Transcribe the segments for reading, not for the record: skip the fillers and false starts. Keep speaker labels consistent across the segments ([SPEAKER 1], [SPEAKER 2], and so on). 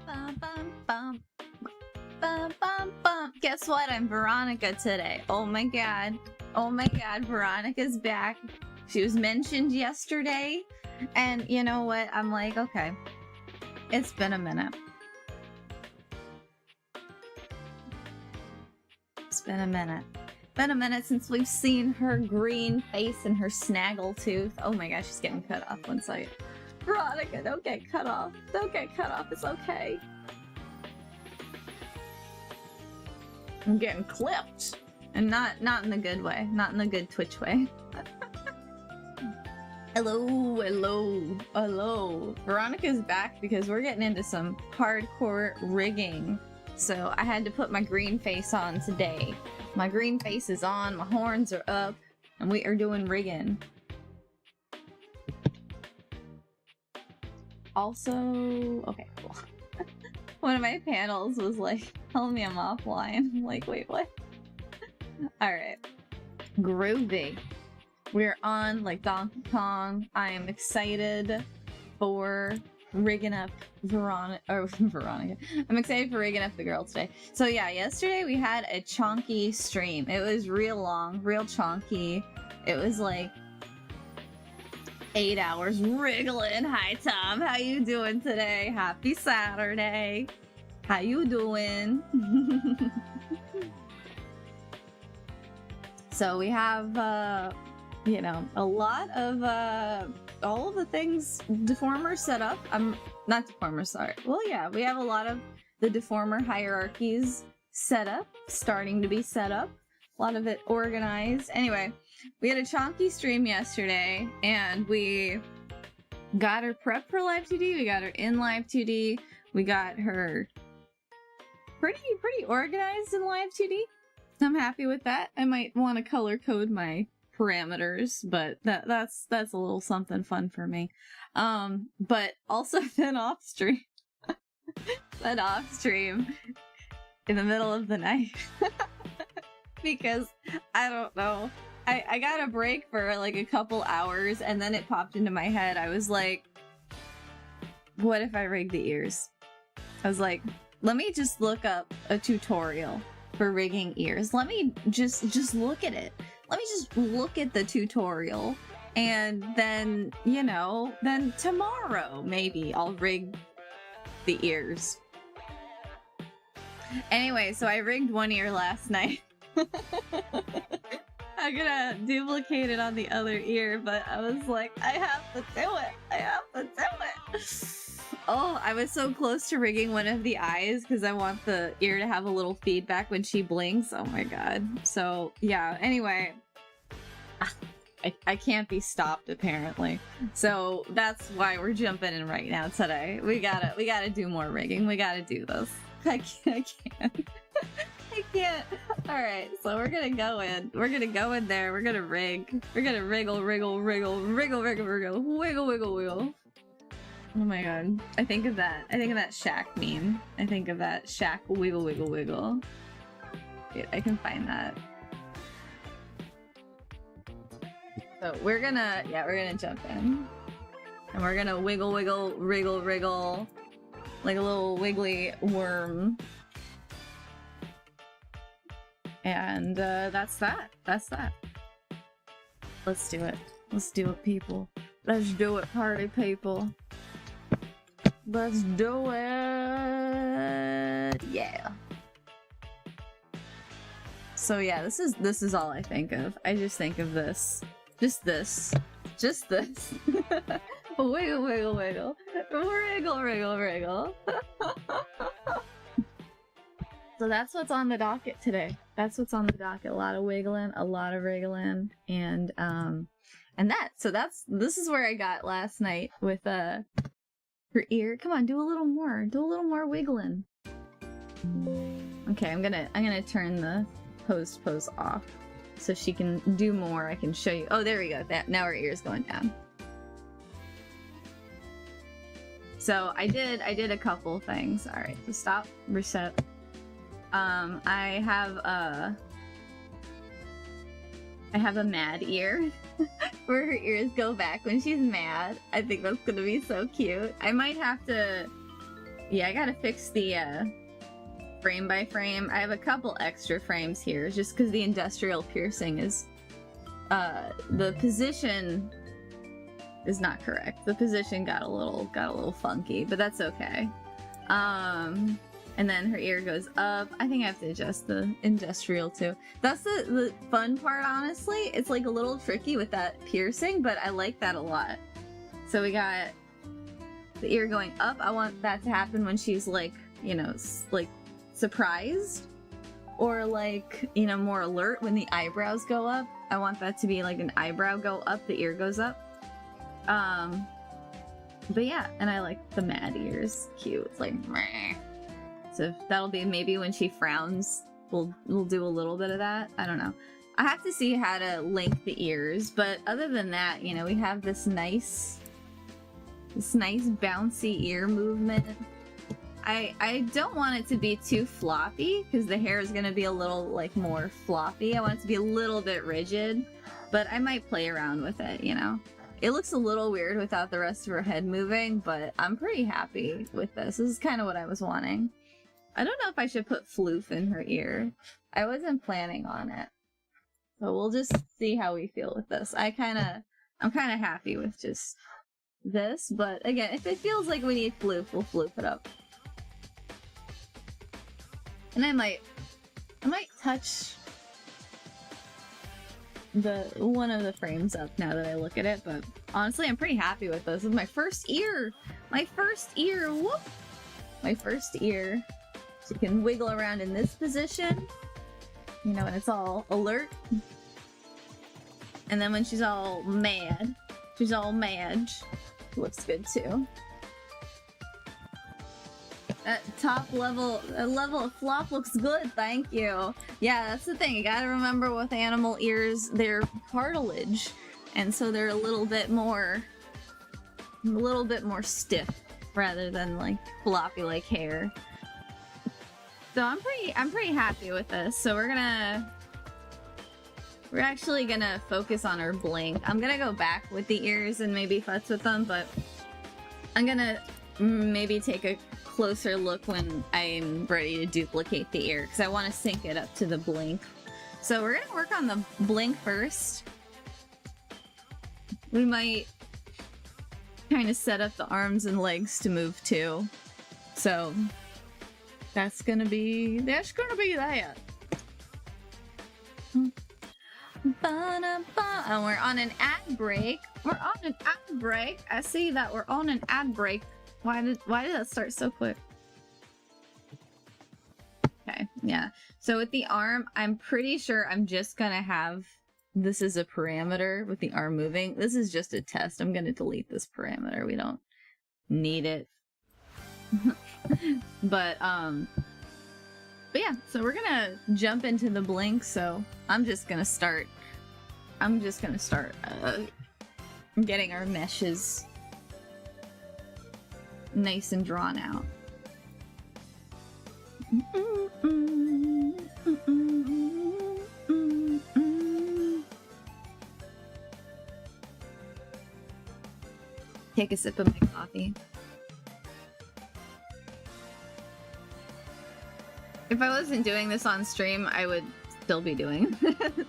[SPEAKER 1] Bum, bum, bum. Bum, bum, bum. Guess what? I'm Veronica today. Oh my god. Oh my god, Veronica's back. She was mentioned yesterday. And you know what? I'm like, okay. It's been a minute. It's been a minute. Been a minute since we've seen her green face and her snaggle tooth. Oh my gosh, she's getting cut off. One second. Veronica, don't get cut off. Don't get cut off. It's okay. I'm getting clipped. And not in the good way. Not in the good Twitch way. Hello. Veronica's back because we're getting into some hardcore rigging. So I had to put my green face on today. My green face is on, my horns are up, and we are doing rigging. Also, okay, cool. One of my panels was like, tell me I'm offline. I'm like, wait, what? Alright. Groovy. We're on like Donkey Kong. I am excited for rigging up Veronica. I'm excited for rigging up the girl today. So yeah, yesterday we had a chonky stream. It was real long, real chonky. It was like 8 hours wriggling. Hi Tom, how you doing today? Happy Saturday. How you doing? So we have you know, a lot of all of the things Deformer set up. Not Deformer, sorry. Well, yeah, we have a lot of the Deformer hierarchies set up, starting to be set up. A lot of it organized. Anyway, we had a chonky stream yesterday, and we got her prepped for Live2D. We got her in Live2D. We got her pretty organized in Live2D. I'm happy with that. I might want to color code my parameters, but that's a little something fun for me. But also then off stream in the middle of the night because I don't know, I got a break for like a couple hours and then it popped into my head. I was like, what if I rig the ears? I was like, let me just look up a tutorial for rigging ears. Let me just look at it. Let me just look at the tutorial, and then, you know, then tomorrow maybe I'll rig the ears. Anyway, so I rigged one ear last night. I'm gonna duplicate it on the other ear, but I was like, I have to do it. I have to do it. Oh, I was so close to rigging one of the eyes because I want the ear to have a little feedback when she blinks. Oh my god. So, yeah, anyway. I can't be stopped, apparently. So, that's why we're jumping in right now today. We gotta do more rigging. We gotta do this. I can't. I can't. Alright, so we're gonna go in. We're gonna go in there. We're gonna rig. We're gonna wriggle. Wiggle, wiggle, wiggle. Oh my god. I think of that Shaq meme. I think of that Shaq wiggle. Wait, I can find that. So we're gonna jump in. And we're gonna wiggle, wriggle, like a little wiggly worm. And that's that. Let's do it. Let's do it, people. Let's do it, party people. Let's do it. Yeah. So yeah, this is all I think of. I just think of this. Just this. Wiggle. Wriggle. So that's what's on the docket today. That's what's on the docket. A lot of wiggling, a lot of wriggling, and this is where I got last night with her ear. Come on, do a little more wiggling. Okay, I'm gonna turn the pose off so she can do more. I can show you. Oh, there we go. Now her ear's going down. So I did a couple things. All right, so stop, reset. I have a mad ear where her ears go back when she's mad. I think that's gonna be so cute. I might have to Yeah, I gotta fix the frame by frame. I have a couple extra frames here just because the industrial piercing is the position is not correct. The position got a little funky, but that's okay. And then her ear goes up. I think I have to adjust the industrial too. That's the fun part, honestly. It's like a little tricky with that piercing, but I like that a lot. So we got the ear going up. I want that to happen when she's like, you know, like surprised or like, you know, more alert when the eyebrows go up. I want that to be like an eyebrow go up, the ear goes up. But yeah, and I like the mad ears. Cute. It's like meh. So that'll be maybe when she frowns, we'll do a little bit of that. I don't know. I have to see how to link the ears, but other than that, you know, we have this nice bouncy ear movement. I don't want it to be too floppy because the hair is going to be a little like more floppy. I want it to be a little bit rigid, but I might play around with it, you know. It looks a little weird without the rest of her head moving, but I'm pretty happy with this. This is kind of what I was wanting. I don't know if I should put floof in her ear. I wasn't planning on it. So we'll just see how we feel with this. I'm kind of happy with just this, but again, if it feels like we need floof, we'll floof it up. And I might touch one of the frames up now that I look at it, but honestly, I'm pretty happy with this. This is my first ear! My first ear! Whoop! My first ear. She can wiggle around in this position, you know, when it's all alert. And then when she's all mad, looks good too. That top level of flop looks good, thank you. Yeah, that's the thing. You gotta remember with animal ears, they're cartilage, and so they're a little bit more stiff rather than like floppy like hair. So I'm pretty happy with this. So we're actually gonna focus on her blink. I'm gonna go back with the ears and maybe futz with them, but I'm gonna maybe take a closer look when I'm ready to duplicate the ear because I want to sync it up to the blink. So we're gonna work on the blink first. We might kind of set up the arms and legs to move too. So that's gonna be that. And we're on an ad break. I see that we're on an ad break. Why did that start so quick? Okay, yeah. So with the arm, I'm pretty sure I'm just gonna have this as a parameter with the arm moving. This is just a test. I'm gonna delete this parameter. We don't need it. But yeah, so we're gonna jump into the blink. So I'm just gonna start getting our meshes nice and drawn out. Take a sip of my coffee. If I wasn't doing this on stream, I would still be doing it.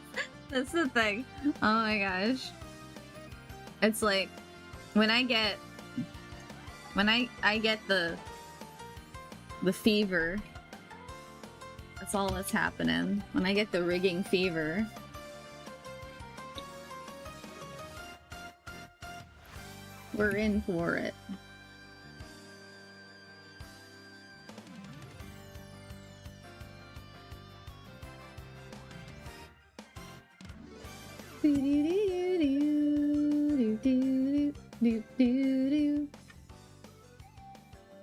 [SPEAKER 1] That's the thing. Oh my gosh. It's like when I get the fever, that's all that's happening. When I get the rigging fever, we're in for it.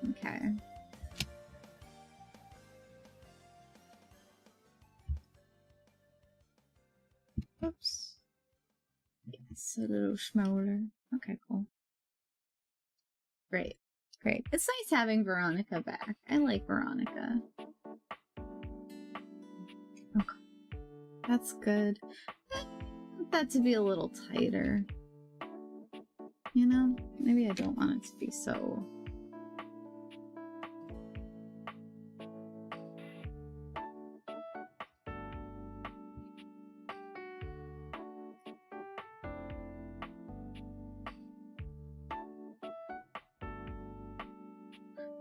[SPEAKER 1] Okay. Oops. It's a little smaller. Okay, cool. Great. Great. It's nice having Veronica back. I like Veronica. Okay. That's good. I want that to be a little tighter. You know? Maybe I don't want it to be so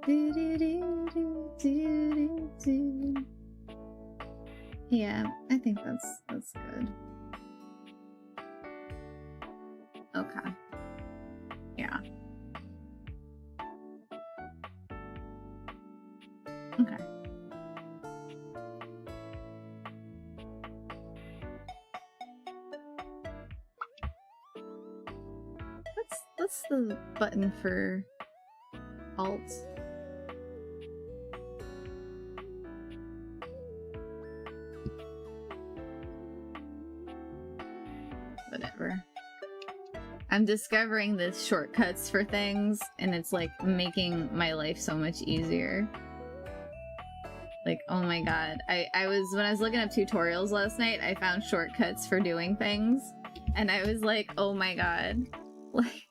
[SPEAKER 1] Yeah, I think that's good. Okay. Yeah. Okay. What's the button for Alt? Whatever. I'm discovering the shortcuts for things, and it's like making my life so much easier. Like, oh my god. when I was looking up tutorials last night, I found shortcuts for doing things, and I was like, oh my god. Like,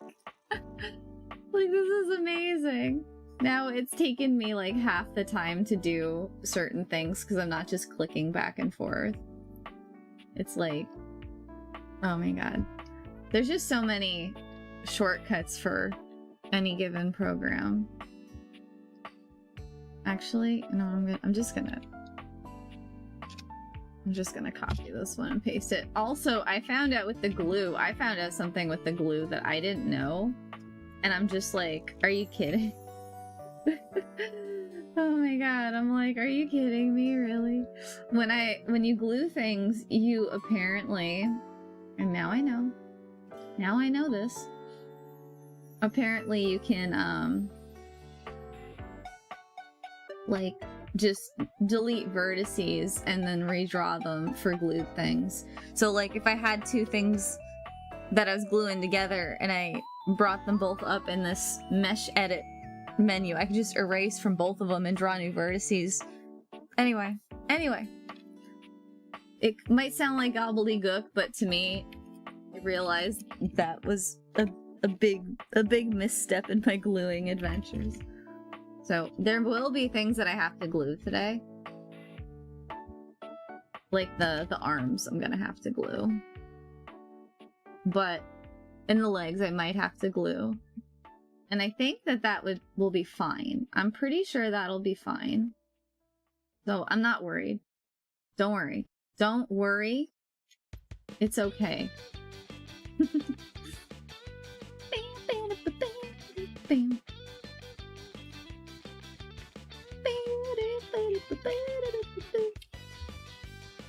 [SPEAKER 1] like, this is amazing. Now it's taken me like half the time to do certain things because I'm not just clicking back and forth. It's like, oh my god. There's just so many shortcuts for any given program. Actually, no, I'm just gonna copy this one and paste it. Also, I found out with the glue, I found out something with the glue that I didn't know. And I'm just like, are you kidding? Oh my god, I'm like, are you kidding me, really? When you glue things, you apparently, and now I know this. Apparently you can, like, just delete vertices and then redraw them for glued things. So like if I had two things that I was gluing together and I brought them both up in this mesh edit menu, I could just erase from both of them and draw new vertices. Anyway. It might sound like gobbledygook, but to me, I realized that was a big misstep in my gluing adventures. So there will be things that I have to glue today. Like the arms I'm gonna have to glue. But in the legs I might have to glue. And I think that will be fine. I'm pretty sure that'll be fine. So I'm not worried. Don't worry. Don't worry. It's okay.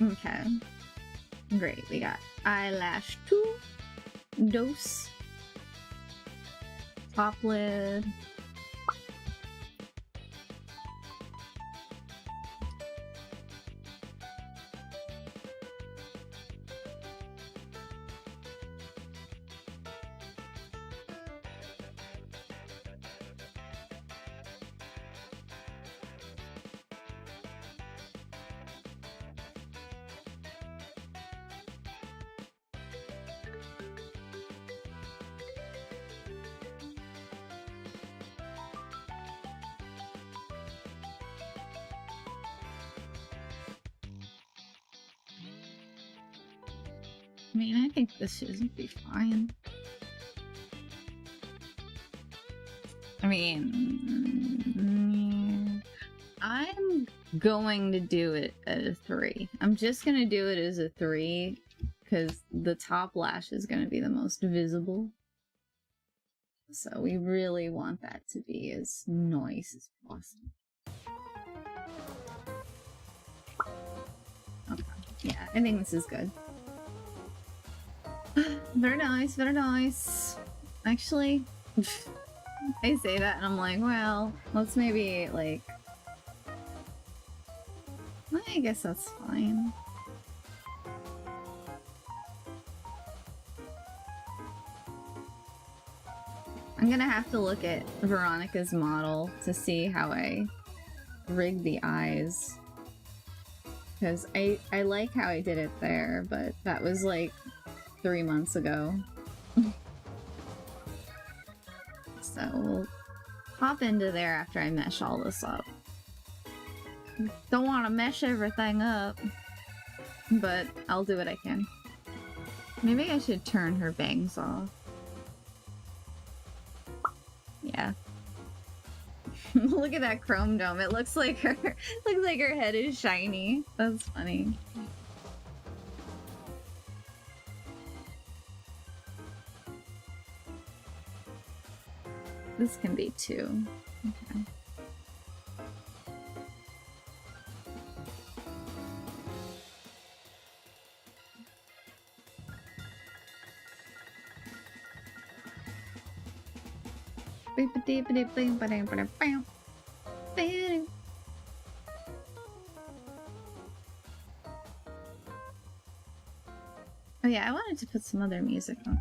[SPEAKER 1] Okay. Great. We got eyelash 2, dose, top lid, I mean, I think this should be fine. I mean, I'm going to do it at a 3. I'm just going to do it as a 3 because the top lash is going to be the most visible. So we really want that to be as nice as possible. Okay, yeah, I think this is good. Very nice, very nice. Actually, I say that and I'm like, well, let's maybe, like... I guess that's fine. I'm gonna have to look at Veronica's model to see how I rig the eyes. Because I like how I did it there, but that was like 3 months ago. So we'll hop into there after I mesh all this up. Don't want to mesh everything up, but I'll do what I can. Maybe I should turn her bangs off. Yeah. Look at that chrome dome. It looks like her head is shiny. That's funny. This can be 2. Okay. Oh yeah, I wanted to put some other music on.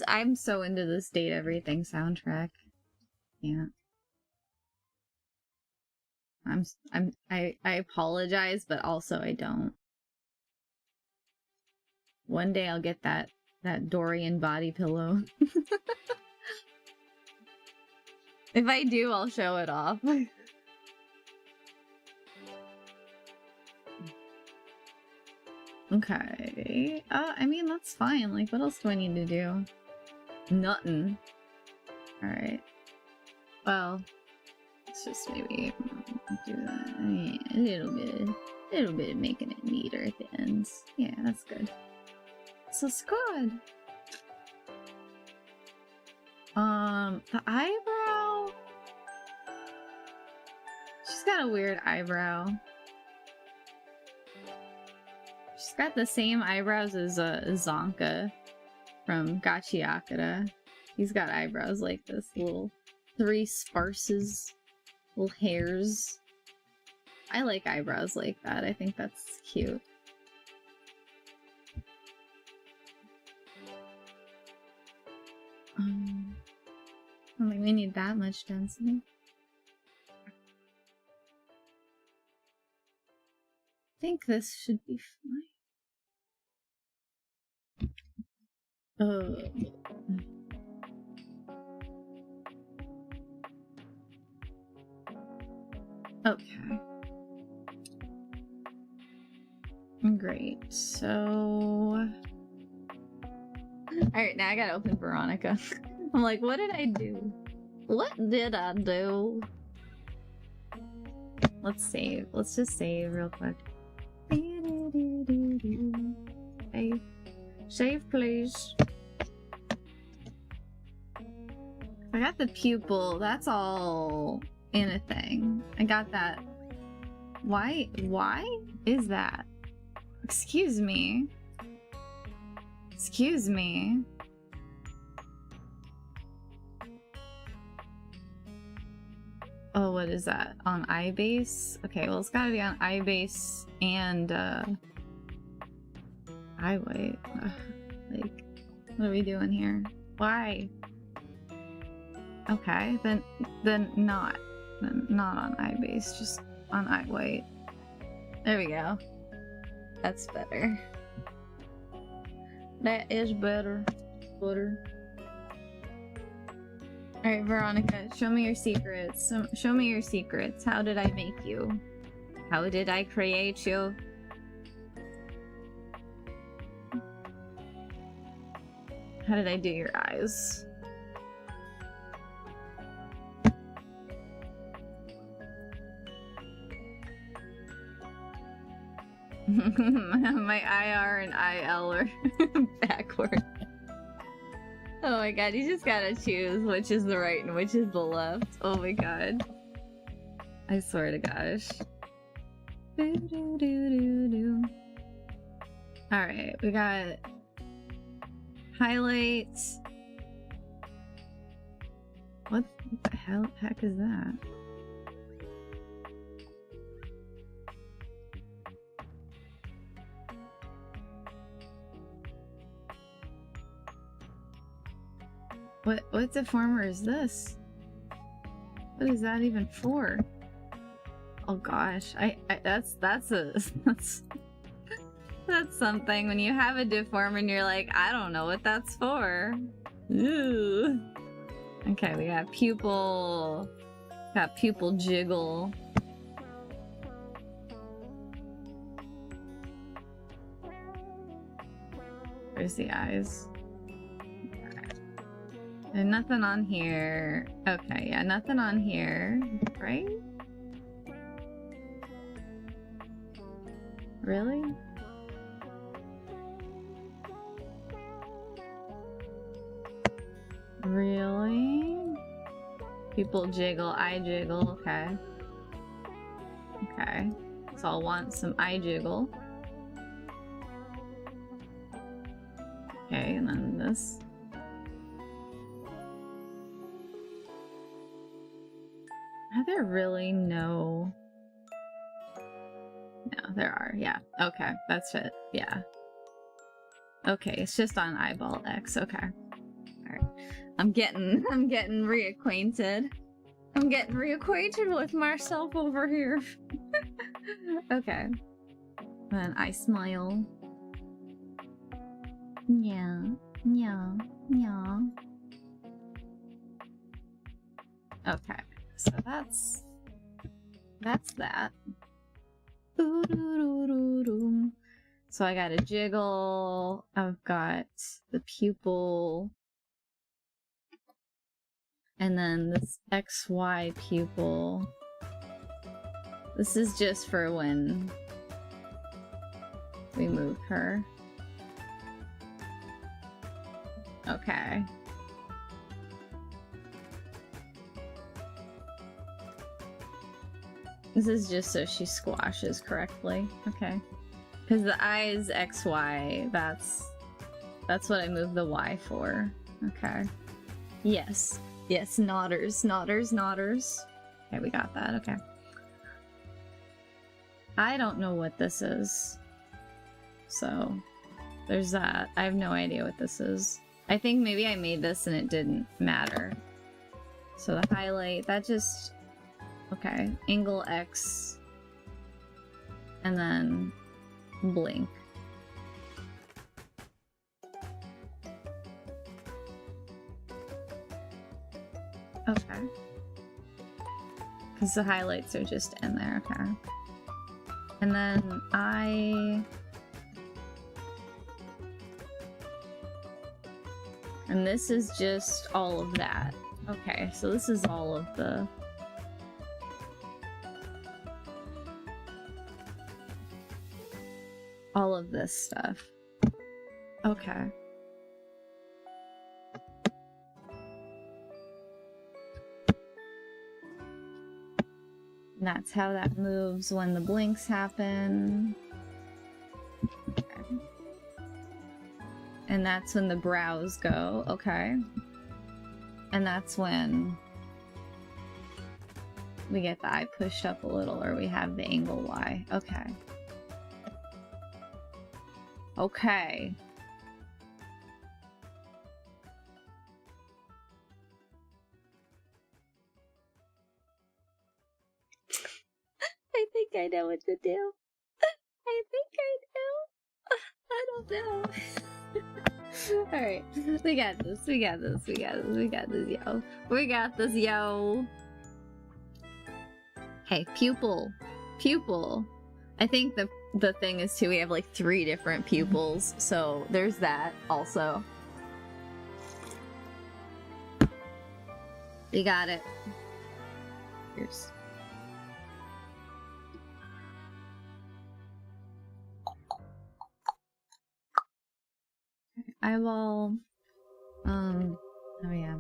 [SPEAKER 1] I'm so into this Date Everything soundtrack. Yeah. I apologize, but also I don't. One day I'll get that Dorian body pillow. If I do, I'll show it off. Okay. I mean, that's fine. Like, what else do I need to do? Nothing. Alright. Well, let's just maybe do that. Yeah, a little bit of making it neater at the ends. Yeah, that's good. So squad. The eyebrow. She's got a weird eyebrow. She's got the same eyebrows as Zonka from Gachiakura. He's got eyebrows like this, little 3 sparses, little hairs. I like eyebrows like that. I think that's cute. I don't think we need that much density. I think this should be fine. Okay. Great. So... Alright, now I gotta open Veronica. I'm like, what did I do? What did I do? Let's save. Let's just save real quick. Save. Save, please. I got the pupil. That's all in a thing. I got that. Why is that? Excuse me. Excuse me. Oh, what is that? On iBase? Okay, well, it's gotta be on iBase and, iWait. Like, what are we doing here? Why? Okay, then not. Then not on iBase, just on iWait. There we go. That's better. That is better. Better. Alright, Veronica, show me your secrets. Show me your secrets. How did I make you? How did I create you? How did I do your eyes? My IR and IL are backward. Oh my god, you just gotta choose which is the right and which is the left. Oh my god. I swear to gosh. Alright, we got highlights. What the heck is that? What deformer is this? What is that even for? Oh gosh, that's something when you have a deformer and you're like, I don't know what that's for. Ooh. Okay, we got pupil. Got pupil jiggle. Where's the eyes? And nothing on here. Okay, yeah, nothing on here, right? Really? Really? People jiggle, I jiggle, okay. Okay, so I'll want some I jiggle. Okay, and then this. Are there really no... No, there are, yeah. Okay, that's it, yeah. Okay, it's just on eyeball X, okay. Alright. I'm getting reacquainted. I'm getting reacquainted with myself over here. Okay. Then I smile. Yeah, yeah, yeah. Okay, so that's that. So I got a jiggle, I've got the pupil, and then this XY pupil. This is just for when we move her. Okay. This is just so she squashes correctly. Okay. Because the I is XY, that's what I move the Y for. Okay. Yes. Yes, nodders, nodders, nodders. Okay, we got that, okay. I don't know what this is. So, there's that. I have no idea what this is. I think maybe I made this and it didn't matter. So the highlight, that just... Okay, angle X. And then blink. Okay. Because the highlights are just in there, okay. And then and this is just all of that. Okay, so this is all of the... all of this stuff. Okay. And that's how that moves when the blinks happen. Okay. And that's when the brows go. Okay. And that's when we get the eye pushed up a little, or we have the angle Y. Okay. Okay. I think I know what to do. I think I do. I don't know. Alright. We got this. We got this. We got this. We got this, yo. We got this, yo. Hey, pupil. Pupil. I think the thing is too, we have like 3 different pupils, so there's that also. We got it. Here's. Eyeball. Oh yeah.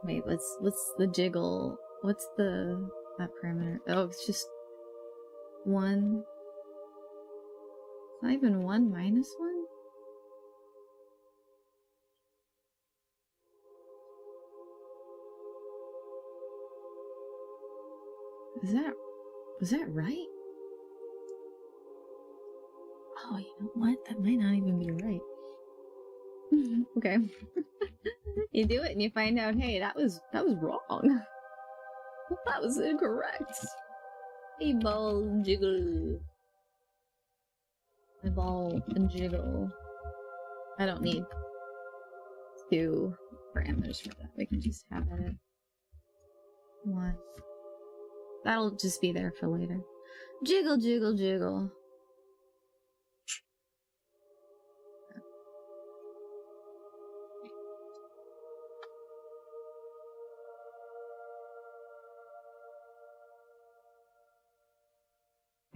[SPEAKER 1] Wait, what's the jiggle? What's that parameter? Oh, it's just 1. It's not even 1 minus 1? Was that right? Oh, you know what? That might not even be right. Okay. You do it and you find out, hey, that was wrong. That was incorrect. Eyeball jiggle. Eyeball and jiggle. I don't need 2 parameters for that. We can just have it at 1. That'll just be there for later. Jiggle, jiggle, jiggle.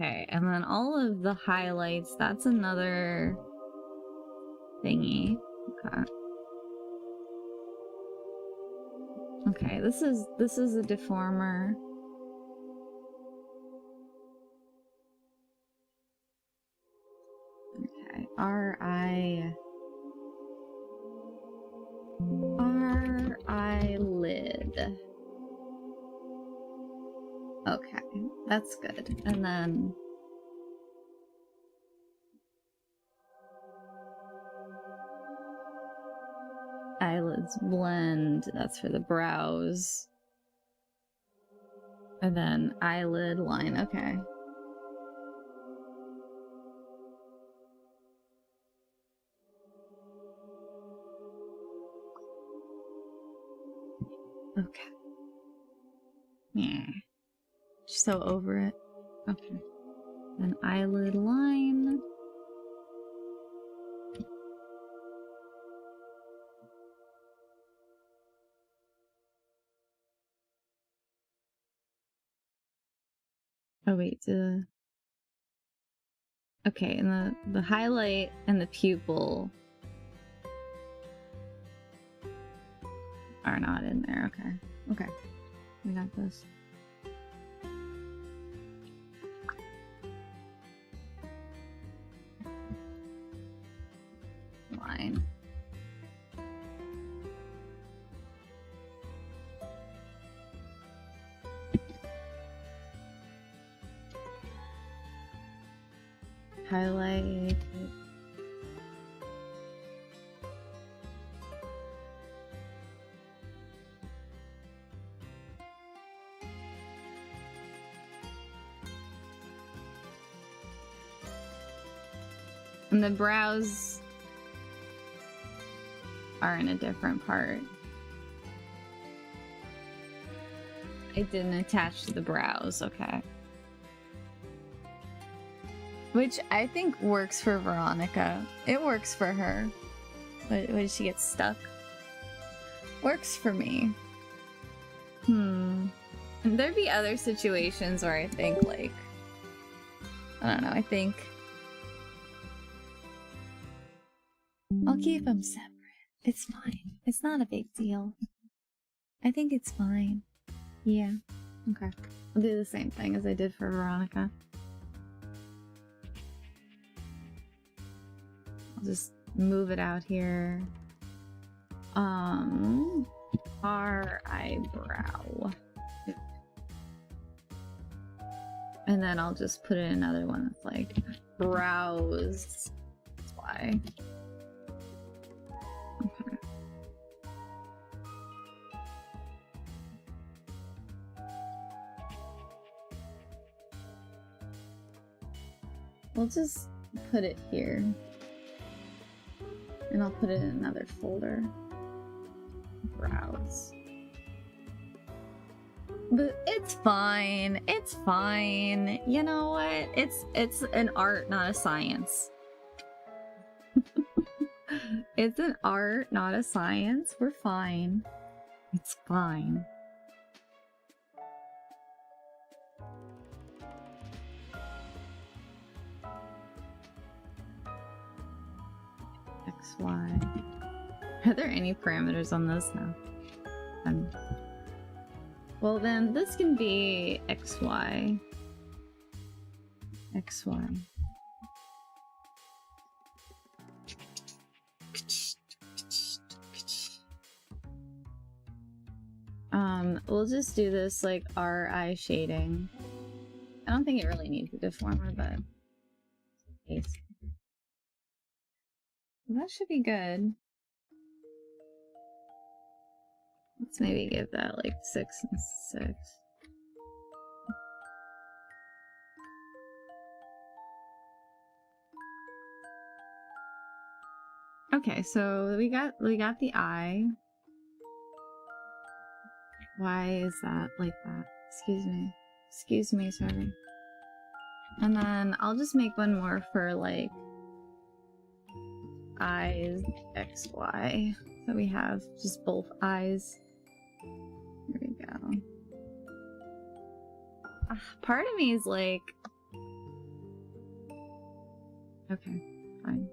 [SPEAKER 1] Okay, and then all of the highlights, that's another thingy. Okay. Okay, this is a deformer. Okay, lid. Okay, that's good. And then eyelids blend, that's for the brows. And then eyelid line, okay. Okay. Yeah. Just so over it. Okay. Then eyelid line. Oh wait, okay, and the highlight and the pupil are not in there. Okay. Okay. We got this. Line. Highlight. And the brows are in a different part. I didn't attach to the brows, okay. Which I think works for Veronica. It works for her. When she gets stuck. Works for me. And there'd be other situations where I think, like, I don't know, I think I'll keep them separate. It's fine. It's not a big deal. I think it's fine. Yeah. Okay. I'll do the same thing as I did for Veronica. I'll just move it out here. Our eyebrow. And then I'll just put in another one that's like brows. That's why. Okay. We'll just put it here. And I'll put it in another folder. Brows. But it's fine. It's fine. You know what? It's an art, not a science. It's an art, not a science. We're fine. It's fine. XY. Are there any parameters on this now? Well then, this can be XY. XY. We'll just do this like our eye shading. I don't think it really needs a deformer, but case. That should be good. Let's maybe give that like 6 and 6. Okay, so we got the eye. Why is that like that? Excuse me. Excuse me, sorry. And then I'll just make one more for like eyes XY. So we have just both eyes. There we go. Part of me is like, Okay, fine.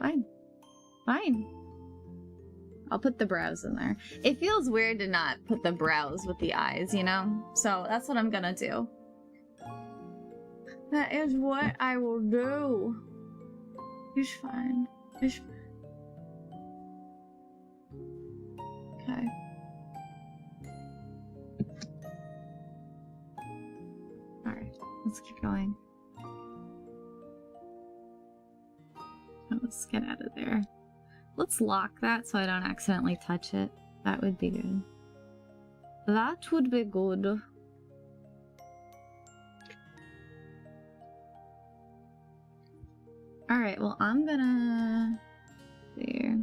[SPEAKER 1] Fine. Fine. I'll put the brows in there. It feels weird to not put the brows with the eyes, you know? So that's what I'm gonna do. That is what I will do. It's fine. It's fine. Okay. Alright, let's keep going. Oh, let's get out of there. Let's lock that so I don't accidentally touch it. That would be good. That would be good. Alright, well, I'm gonna... see.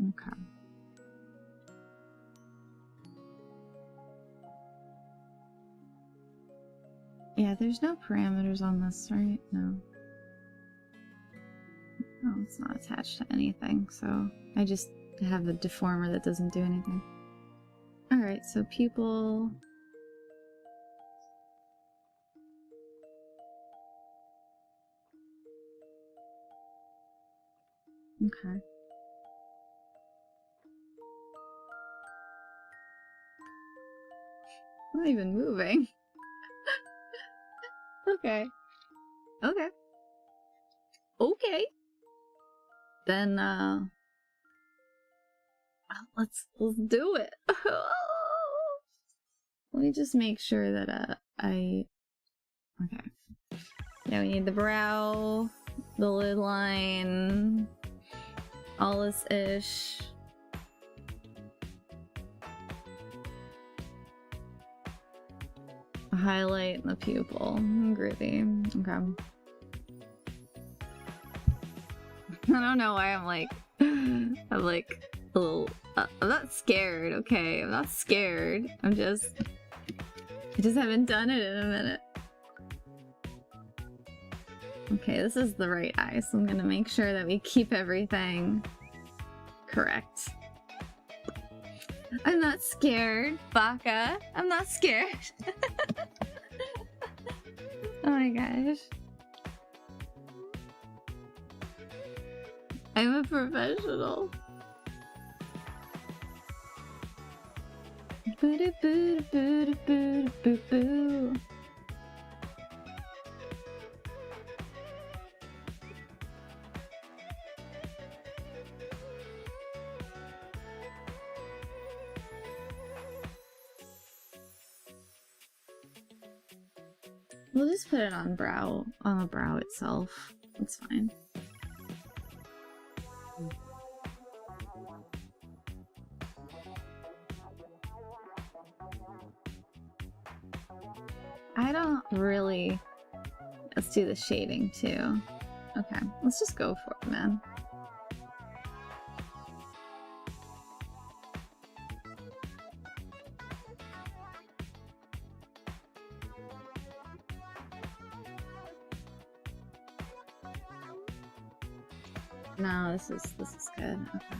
[SPEAKER 1] Okay. Yeah, there's no parameters on this, right? No. Oh, it's not attached to anything, so I just have a deformer that doesn't do anything. Alright, so pupil... Okay. I'm not even moving. Okay. Okay. Okay. Then, let's do it. Let me just make sure that, okay. Yeah, we need the brow, the lid line, all this-ish. A highlight in the pupil. Groovy. Okay. I don't know why I'm like a little, I'm not scared, okay? I'm not scared. I just haven't done it in a minute. Okay, this is the right eye, so I'm gonna make sure that we keep everything correct. I'm not scared, Baka. I'm not scared. Oh my gosh. I'm a professional. Boo-doo-boo-doo-boo-doo-boo-doo-boo. We'll just put it on the brow itself. That's fine. I don't really... Let's do the shading too. Okay, let's just go for it, man. No, this is good. Okay.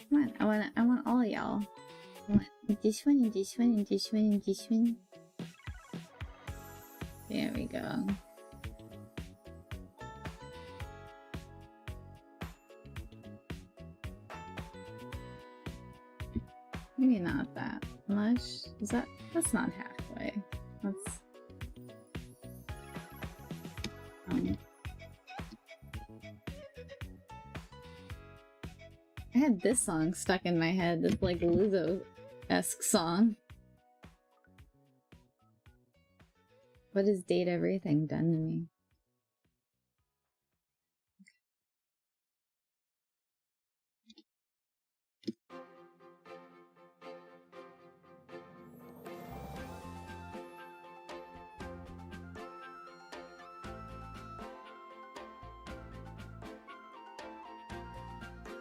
[SPEAKER 1] Come on, I want all of y'all. I want this one and this one and this one and this one. There we go. Maybe not that much. Is that? That's not halfway. That's. I had this song stuck in my head. This like Lizzo-esque song. What has Date Everything done to me?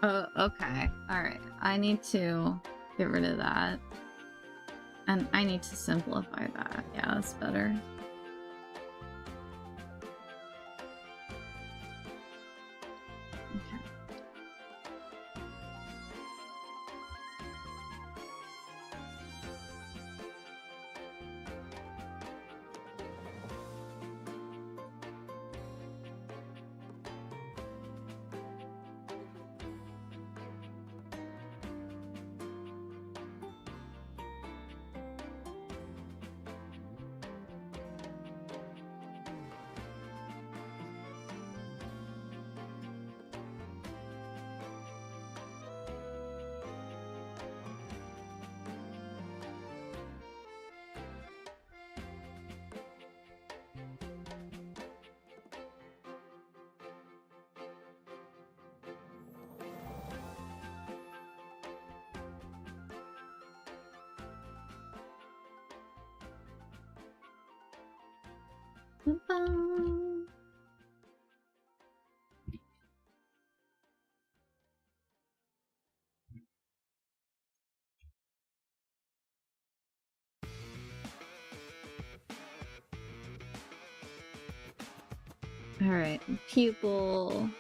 [SPEAKER 1] Oh, okay. Alright. I need to get rid of that. And I need to simplify that. Yeah, that's better. Okay. Alright, pupil.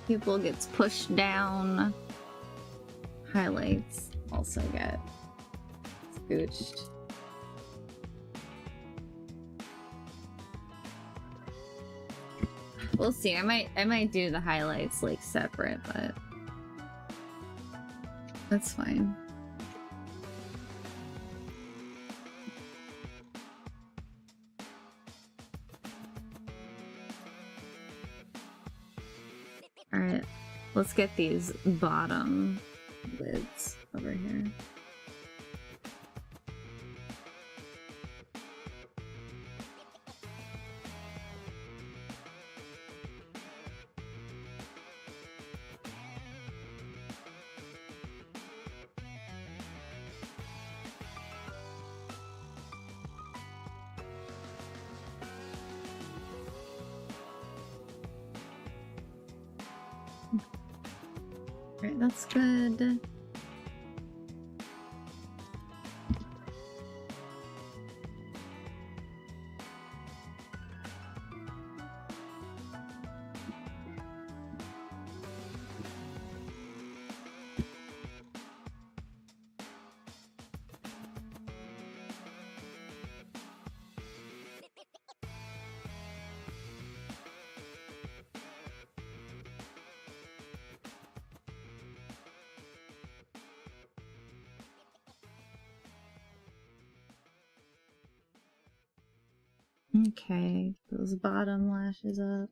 [SPEAKER 1] Pupil gets pushed down. Highlights also get scooched. We'll see. I might do the highlights like separate, but that's fine. Alright, let's get these bottom lids over here. Alright, that's good. Okay, those bottom lashes up.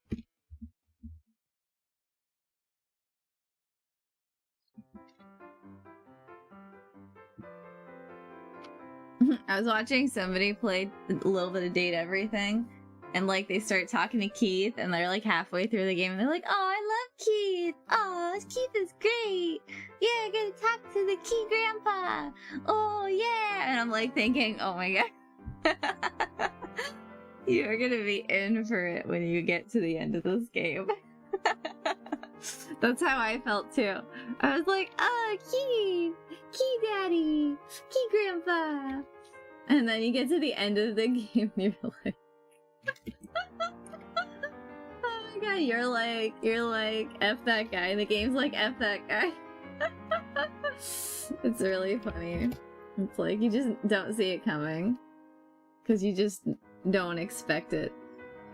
[SPEAKER 1] I was watching somebody play a little bit of Date Everything, and like they start talking to Keith, and they're like halfway through the game, and they're like, "Oh, I love Keith. Oh, Keith is great. Yeah, I gotta talk to the Key Grandpa. Oh yeah," and I'm like thinking, "Oh my god." You're gonna be in for it when you get to the end of this game. That's how I felt too. I was like, oh, Key Daddy, Key Grandpa. And then you get to the end of the game, you're like, oh my god, you're like, F that guy. The game's like, F that guy. It's really funny. It's like, you just don't see it coming. Because you just don't expect it.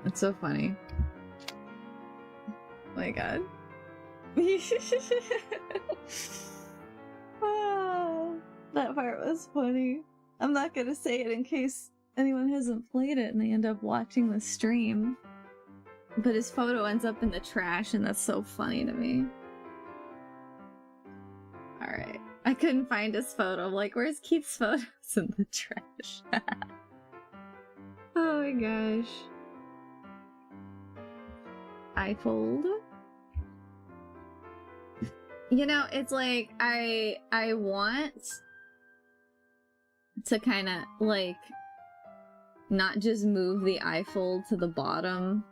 [SPEAKER 1] It's so funny. Oh my god. Oh, that part was funny. I'm not gonna say it in case anyone hasn't played it and they end up watching the stream. But his photo ends up in the trash, and that's so funny to me. Alright. I couldn't find his photo. I'm like, where's Keith's photos in the trash? Oh my gosh. I fold. You know, it's like I want to kind of like not just move the eye fold to the bottom.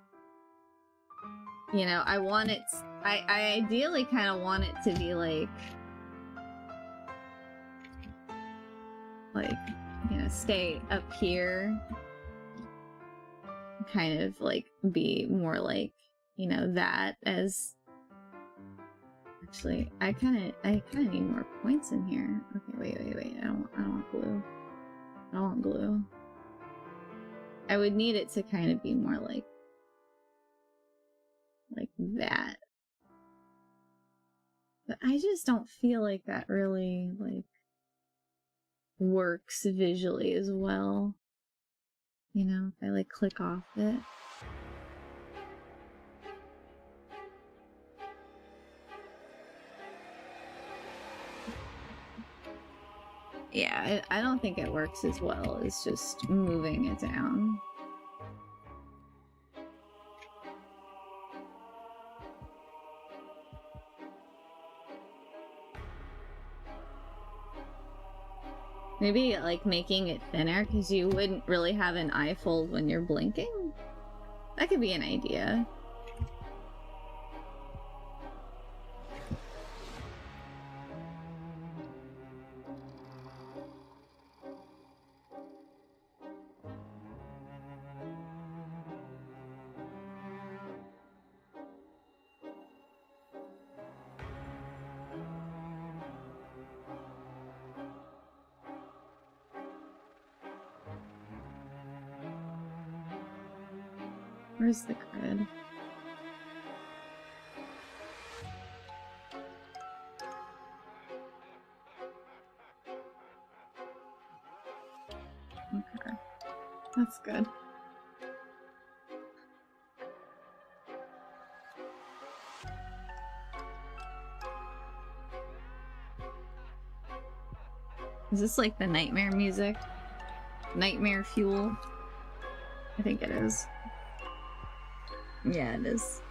[SPEAKER 1] You know, I want it, I ideally kind of want it to be like, you know, stay up here. Kind of like be more like, you know, that as, actually, I kind of need more points in here. Okay, wait, I don't want glue. I don't want glue. I would need it to kind of be more like that. But I just don't feel like that really, like, works visually as well. You know, if I, like, click off it. Yeah, I don't think it works as well as just moving it down. Maybe, like, making it thinner, because you wouldn't really have an eye fold when you're blinking? That could be an idea. Where's the grid? Okay, that's good. Is this like the nightmare music? Nightmare fuel? I think it is. Yeah, it is.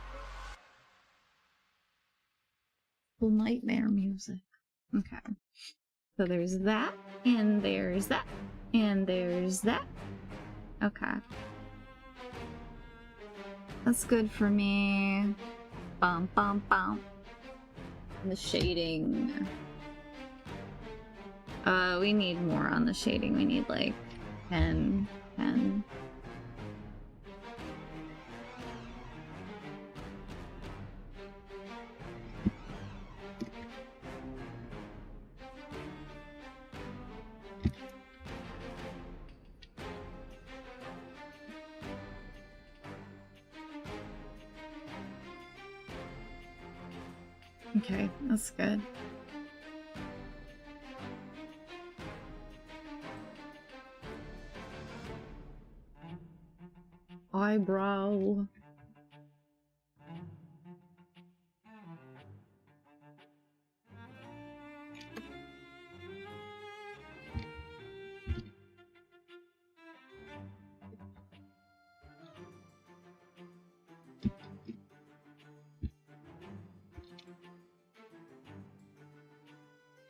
[SPEAKER 1] Well, nightmare music. Okay. So there's that, and there's that, and there's that. Okay. That's good for me. Bum, bum, bum. And the shading. We need more on the shading. We need like 10. Okay, that's good. Eyebrow.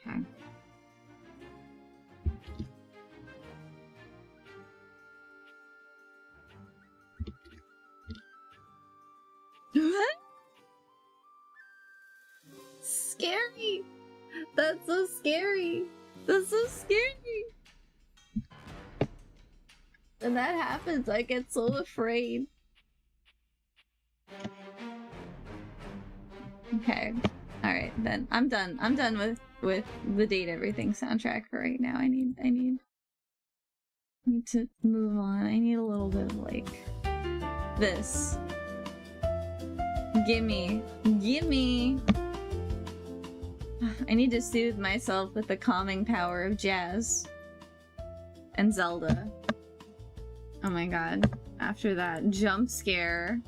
[SPEAKER 1] Okay. Scary! That's so scary! That's so scary! When that happens, I get so afraid. Okay. Alright, then. I'm done. I'm done with the Date Everything soundtrack for right now. I need to move on. I need a little bit of, like, this. Gimme. Gimme! I need to soothe myself with the calming power of jazz. And Zelda. Oh my god. After that jump scare.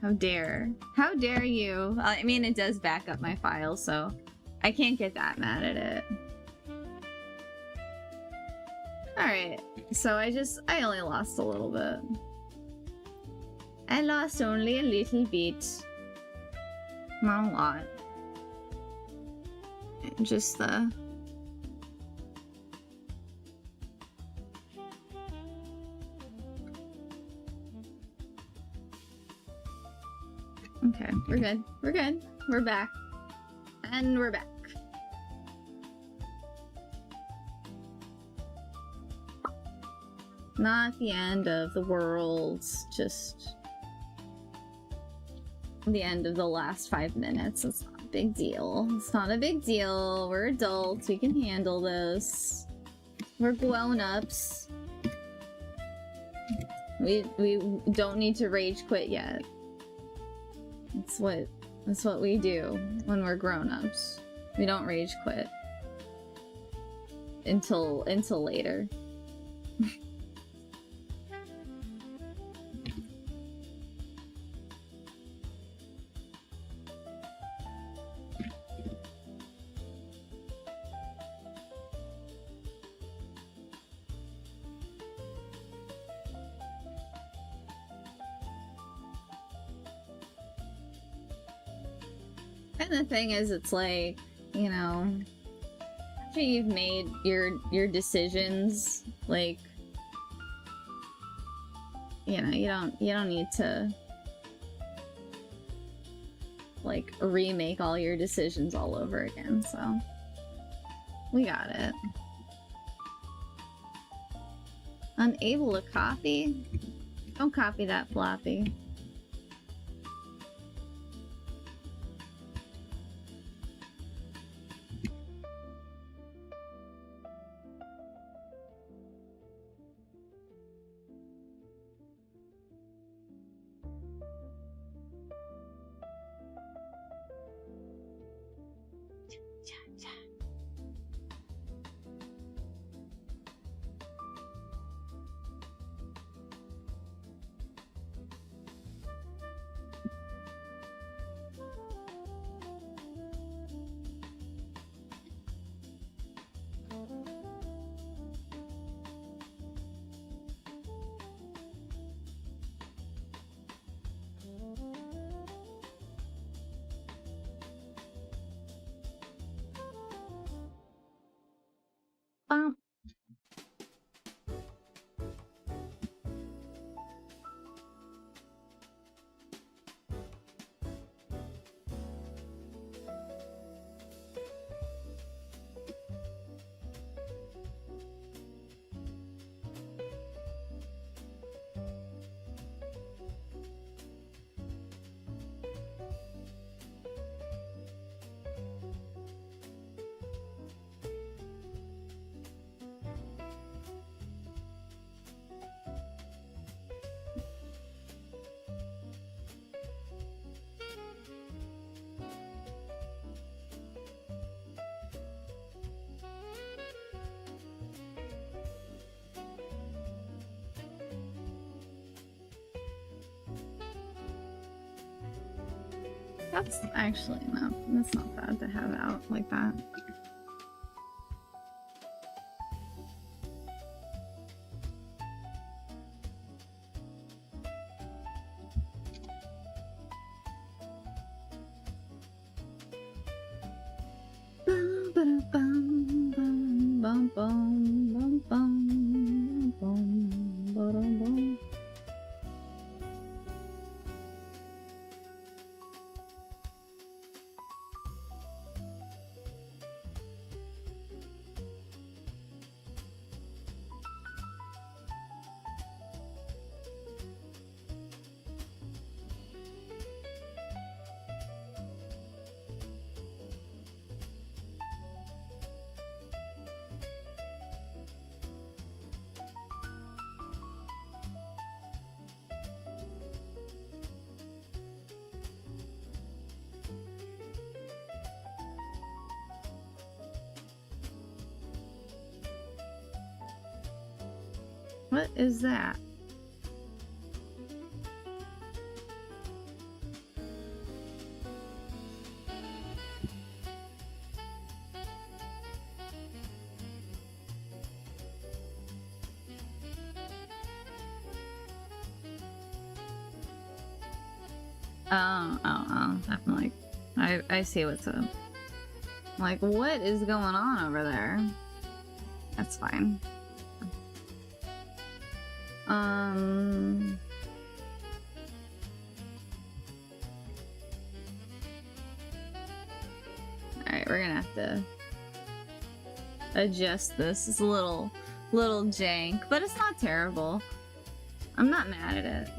[SPEAKER 1] How dare. How dare you? I mean, it does back up my file, so I can't get that mad at it. Alright, so I only lost a little bit. I lost only a little bit. Not a lot. just the... Okay, we're good. We're good. We're back. And we're back. Not the end of the world, just the end of the last 5 minutes. It's not a big deal. It's not a big deal. We're adults. We can handle this. We're grown-ups. We don't need to rage quit yet. That's what we do when we're grown-ups. We don't rage quit until later. And the thing is, it's like, you know, after you've made your decisions, like, you know, you don't need to like remake all your decisions all over again. So we got it. Unable to copy? Don't copy that floppy. That's actually enough. That's not bad to have out like that. What is that? Oh. I'm like, I see what's up. Like, what is going on over there? That's fine. Alright, we're gonna have to adjust this. It's a little jank, but it's not terrible. I'm not mad at it.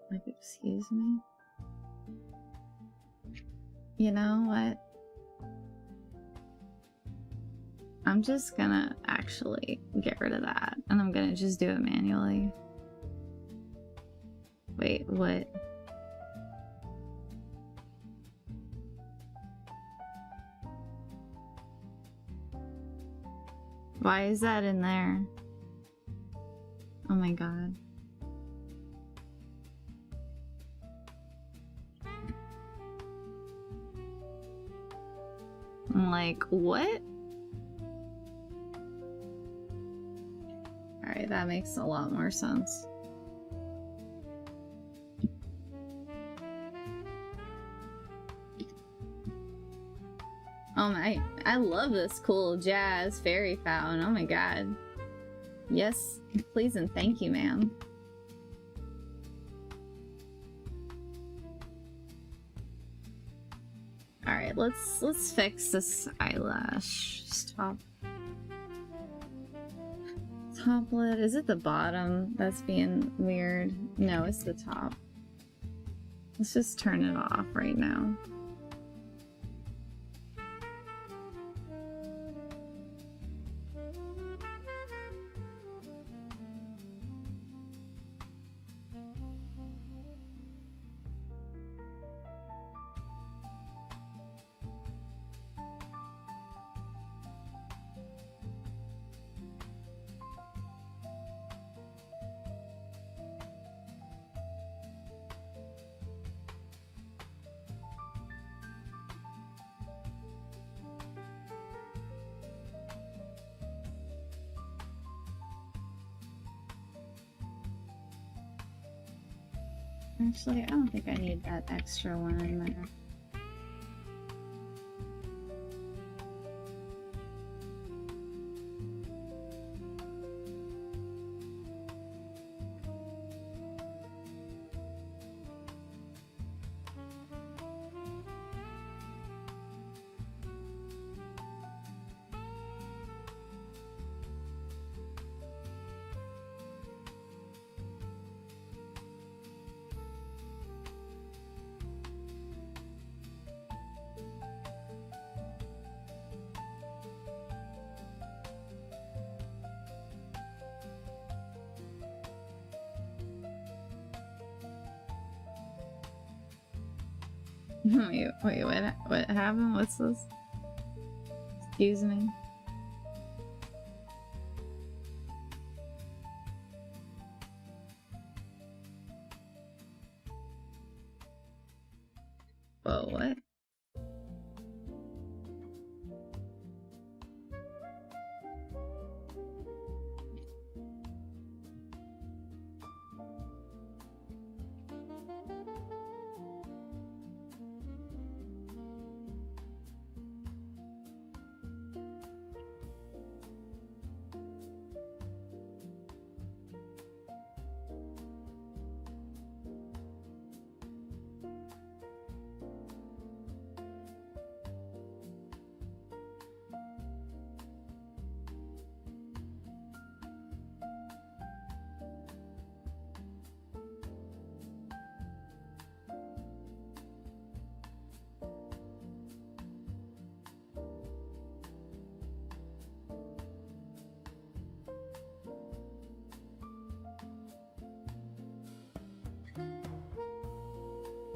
[SPEAKER 1] Like, excuse me? You know what? I'm just gonna actually get rid of that, and I'm gonna just do it manually. Wait, what? Why is that in there? Oh my god. I'm like, what? Alright, that makes a lot more sense. Oh my, I love this cool jazz fairy fountain. Oh my god. Yes, please and thank you, ma'am. Alright, let's fix this eyelash. Top lid. Is it the bottom that's being weird? No, it's the top. Let's just turn it off right now. Actually, I don't think I need that extra one in there. Wait, what happened? What's this? Excuse me? Whoa, what?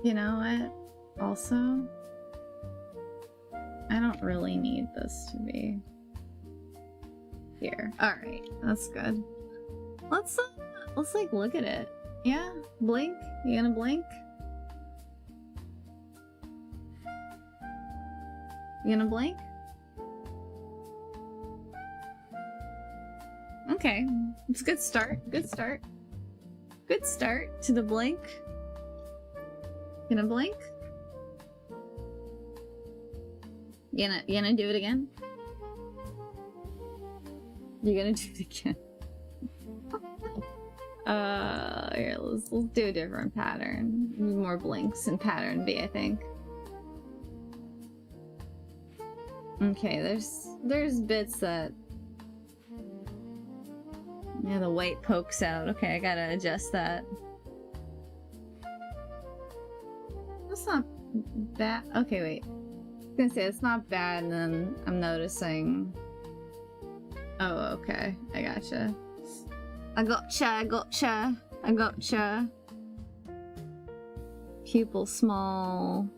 [SPEAKER 1] You know what? Also, I don't really need this to be here. Alright, that's good. Let's like look at it. Yeah? Blink? You gonna blink? You gonna blink? Okay. It's a good start. Good start. Good start to the blink. Gonna blink? You gonna do it again? You're gonna do it again. Here, let's do a different pattern. More blinks in pattern B, I think. Okay, there's bits that... Yeah, the white pokes out. Okay, I gotta adjust that. That's not bad. Okay, wait. I was gonna say, it's not bad, and then I'm noticing... Oh, okay. I gotcha. I gotcha. Pupil small.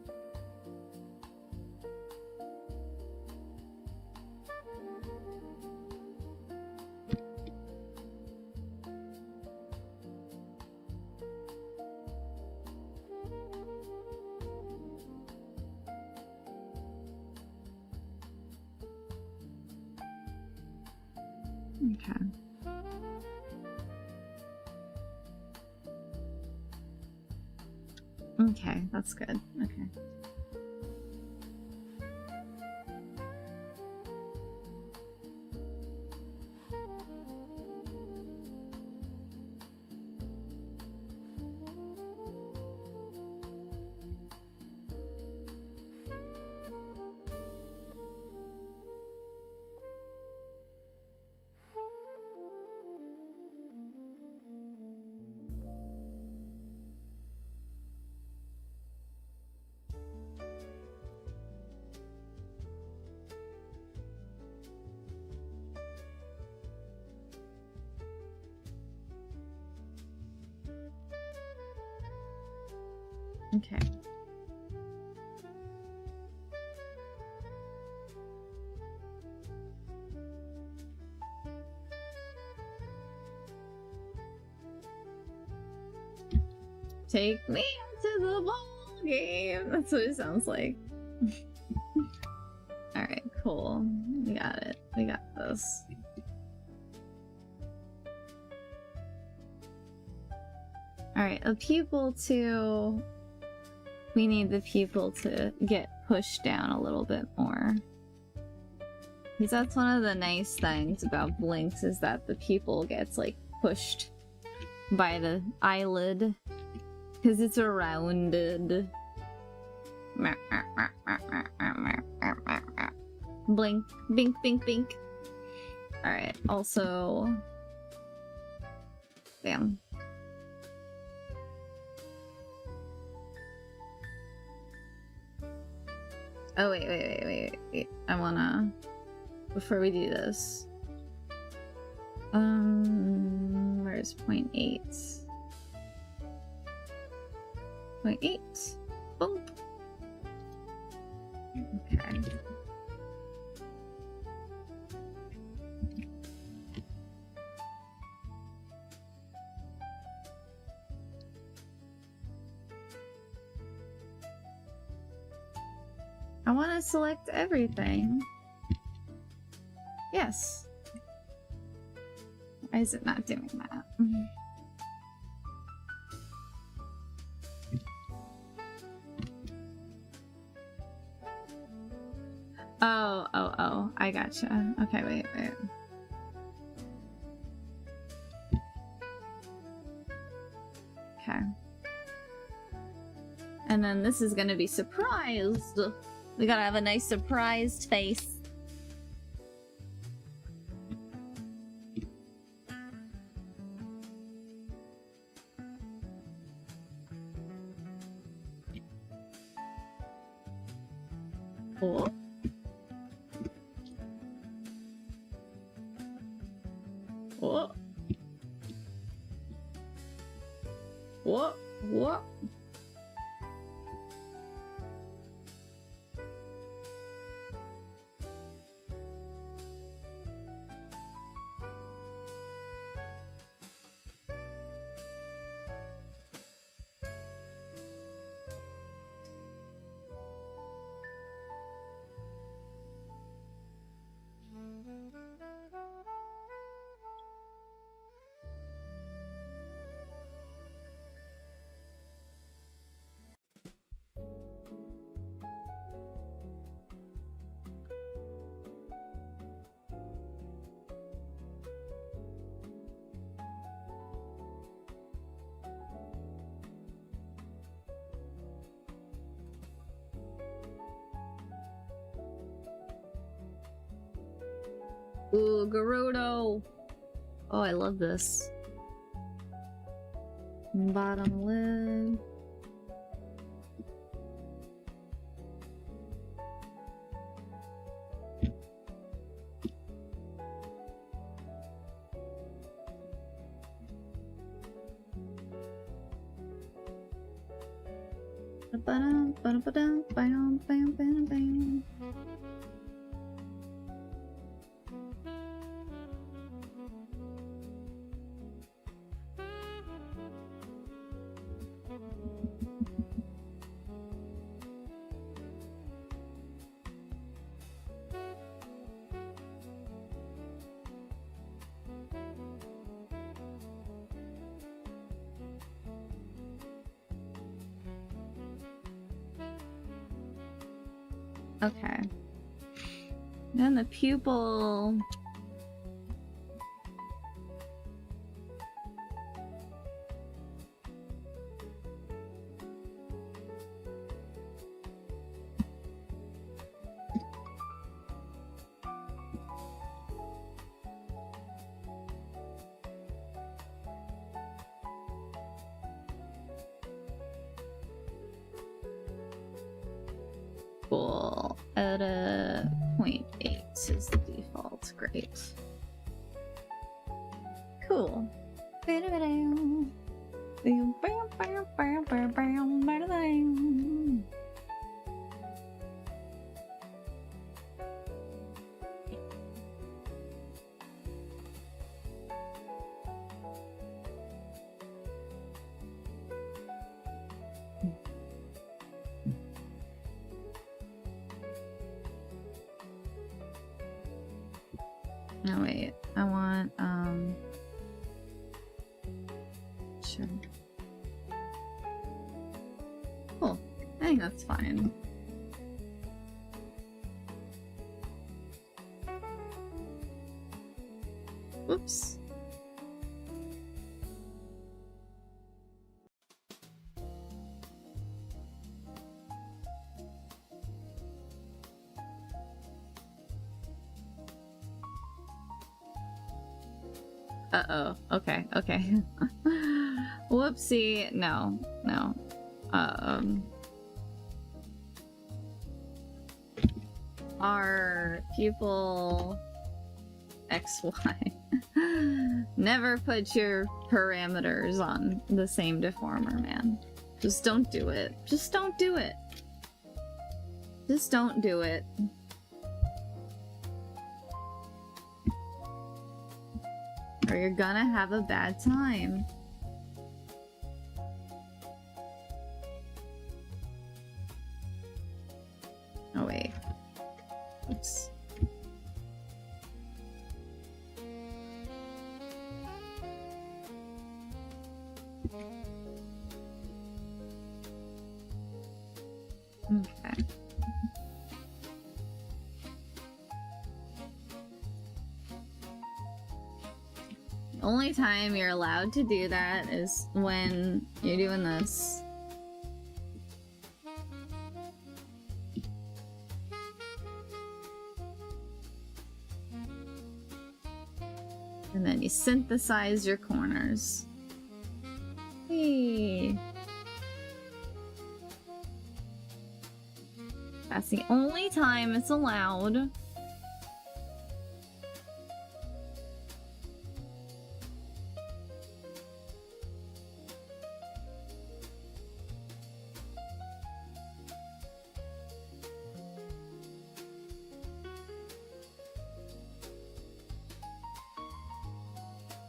[SPEAKER 1] Okay. Okay, that's good. Okay. Okay. Take me to the ball game. That's what it sounds like. Alright, cool. We got it. We got this. Alright, a pupil to... We need the pupil to get pushed down a little bit more. Because that's one of the nice things about blinks, is that the pupil gets, like, pushed by the eyelid. Because it's rounded. Blink, bink, bink, bink. Alright, also... Damn. Oh, wait. I wanna... Before we do this... Where's 0.8? 0.8. Boom. Okay. I want to select everything. Yes. Why is it not doing that? Oh, I gotcha. Okay, wait. Okay. And then this is gonna be surprised. We gotta have a nice surprised face. Oh. Oh. What? Ooh, Gerudo! Oh, I love this. Bottom lid. Okay. Then the pupil. Cool. At a 0.8 is the default. Great. Cool. No, wait. I want, sure. Cool. I think that's fine. Whoops. Uh-oh. Okay, okay. Whoopsie. No, no. Our pupil XY. Never put your parameters on the same deformer, man. Just don't do it. Just don't do it. Just don't do it. Or you're gonna have a bad time. Oh wait. Oops. Okay. The only time you're allowed to do that is when you're doing this. And then you synthesize your corners. Hey. That's the only time it's allowed.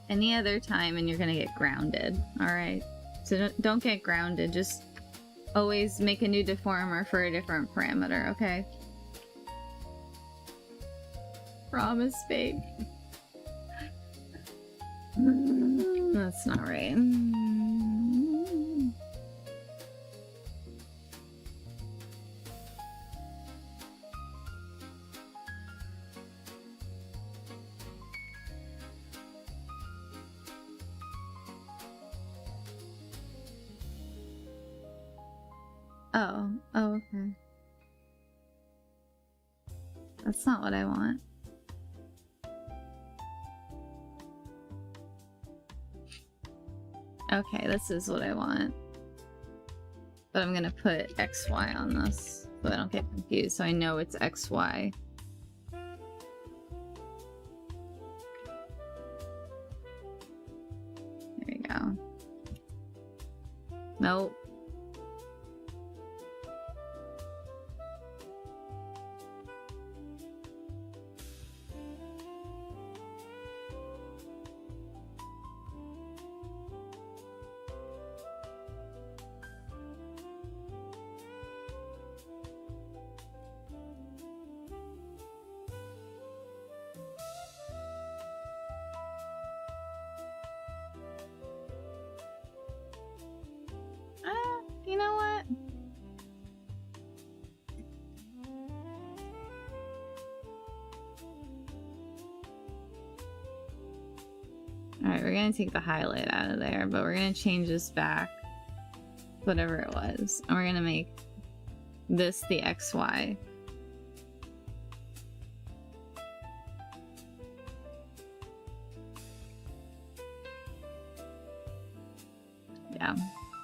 [SPEAKER 1] Any other time and you're gonna get grounded, alright? So don't get grounded, just always make a new deformer for a different parameter, okay? Promise fake. That's not right. Oh, okay. That's not what I want. Okay, this is what I want. But I'm gonna put XY on this so I don't get confused, so I know it's XY. There you go. Nope. You know what? Alright, we're gonna take the highlight out of there, but we're gonna change this back, whatever it was, and we're gonna make this the XY. Yeah,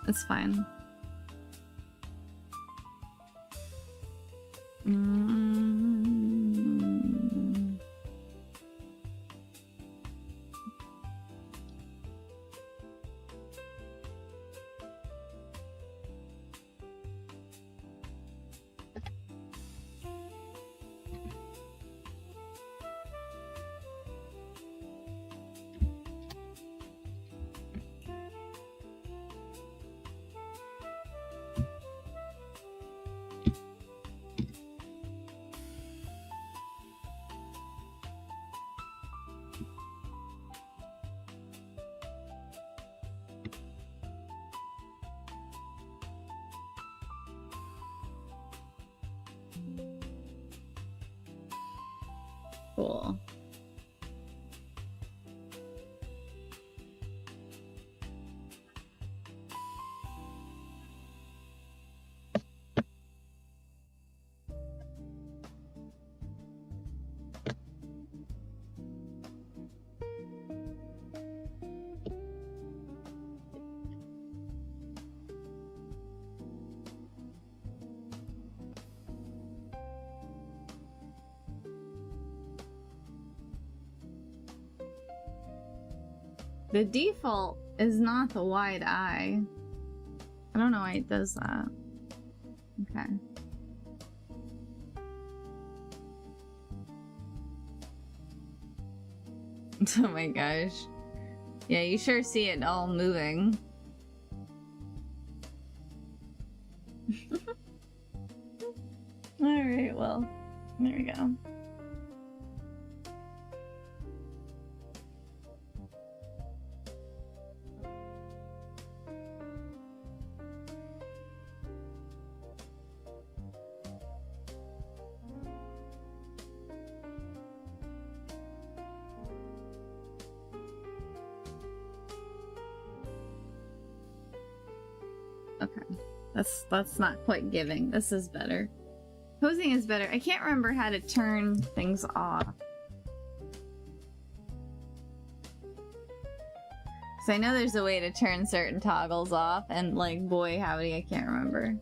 [SPEAKER 1] it's fine. Cool. The default is not the wide eye. I don't know why it does that. Okay. Oh my gosh. Yeah, you sure see it all moving. Alright, well, there we go. Okay, that's not quite giving. This is better. Posing is better. I can't remember how to turn things off. So I know there's a way to turn certain toggles off, and like, boy howdy, I can't remember.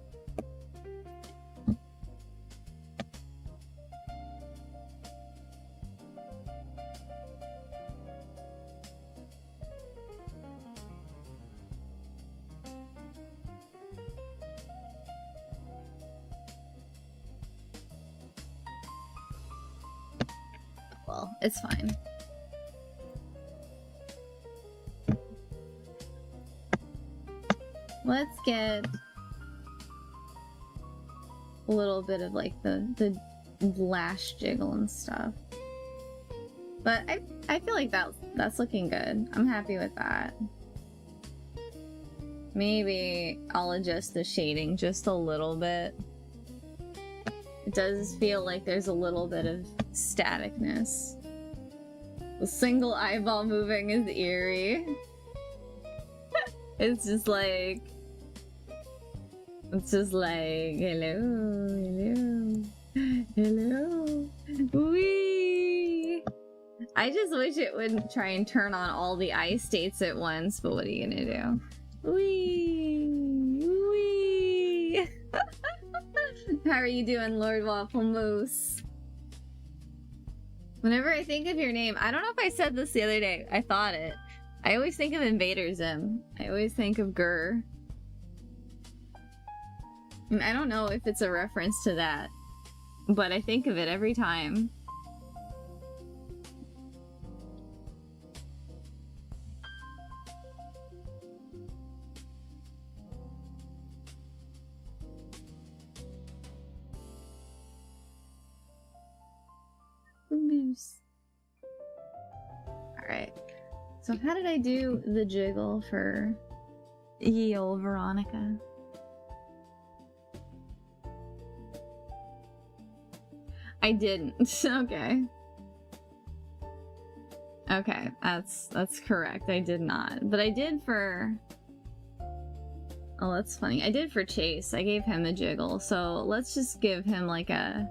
[SPEAKER 1] Well, it's fine. Let's get a little bit of like the lash jiggle and stuff. But I feel like that's looking good. I'm happy with that. Maybe I'll adjust the shading just a little bit. It does feel like there's a little bit of staticness. The single eyeball moving is eerie. It's just like, hello, hello, hello, wee. I just wish it wouldn't try and turn on all the eye states at once, but what are you gonna do? Wee! Wee! How are you doing, Lord Waffle Moose? Whenever I think of your name, I don't know if I said this the other day. I thought it. I always think of Invader Zim. I always think of Gur. And I don't know if it's a reference to that, but I think of it every time. Moose. Alright. So how did I do the jiggle for ye old Veronica? I didn't. Okay. Okay, that's correct. I did not. But I did for... Oh, that's funny. I did for Chase. I gave him a jiggle. So let's just give him like a...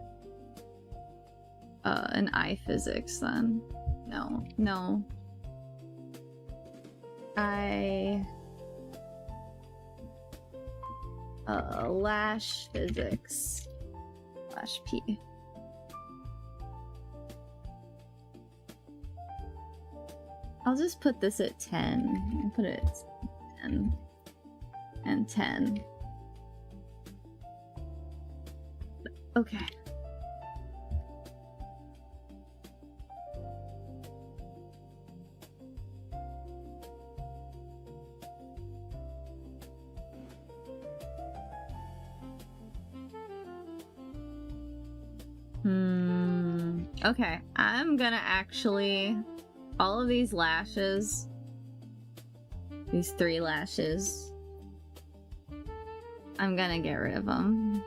[SPEAKER 1] an eye physics then. No. Lash physics. Lash P. I'll just put this at 10. I'll put it at 10. And 10. Okay. Okay, I'm gonna actually... All of these lashes... These 3 lashes... I'm gonna get rid of them.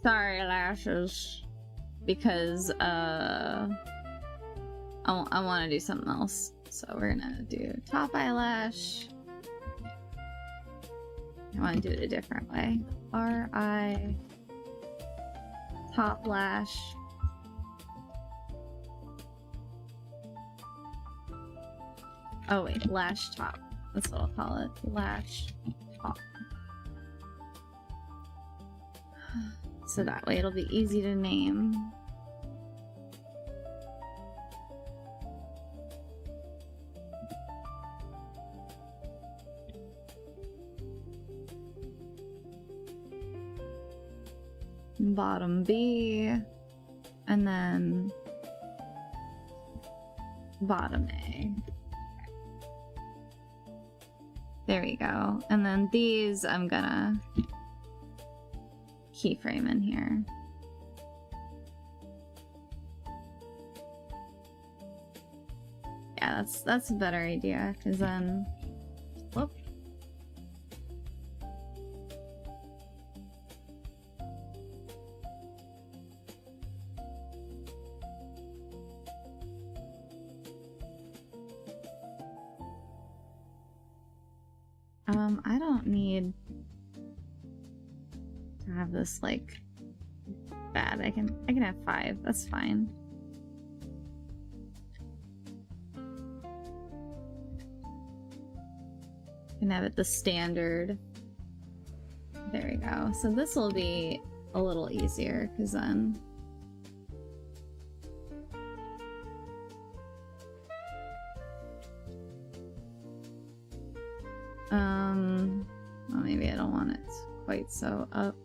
[SPEAKER 1] Sorry, lashes. Because, I want to do something else. So we're gonna do top eyelash. I want to do it a different way. R-I... Top lash. Oh wait, lash top. That's what I'll call it. Lash top. So that way it'll be easy to name. Bottom B, and then bottom A. There we go. And then these I'm gonna keyframe in here. Yeah, that's a better idea, because then... Whoop. I don't need to have this like bad. I can have 5. That's fine. I can have it the standard. There we go. So this will be a little easier because then well, maybe I don't want it quite so up.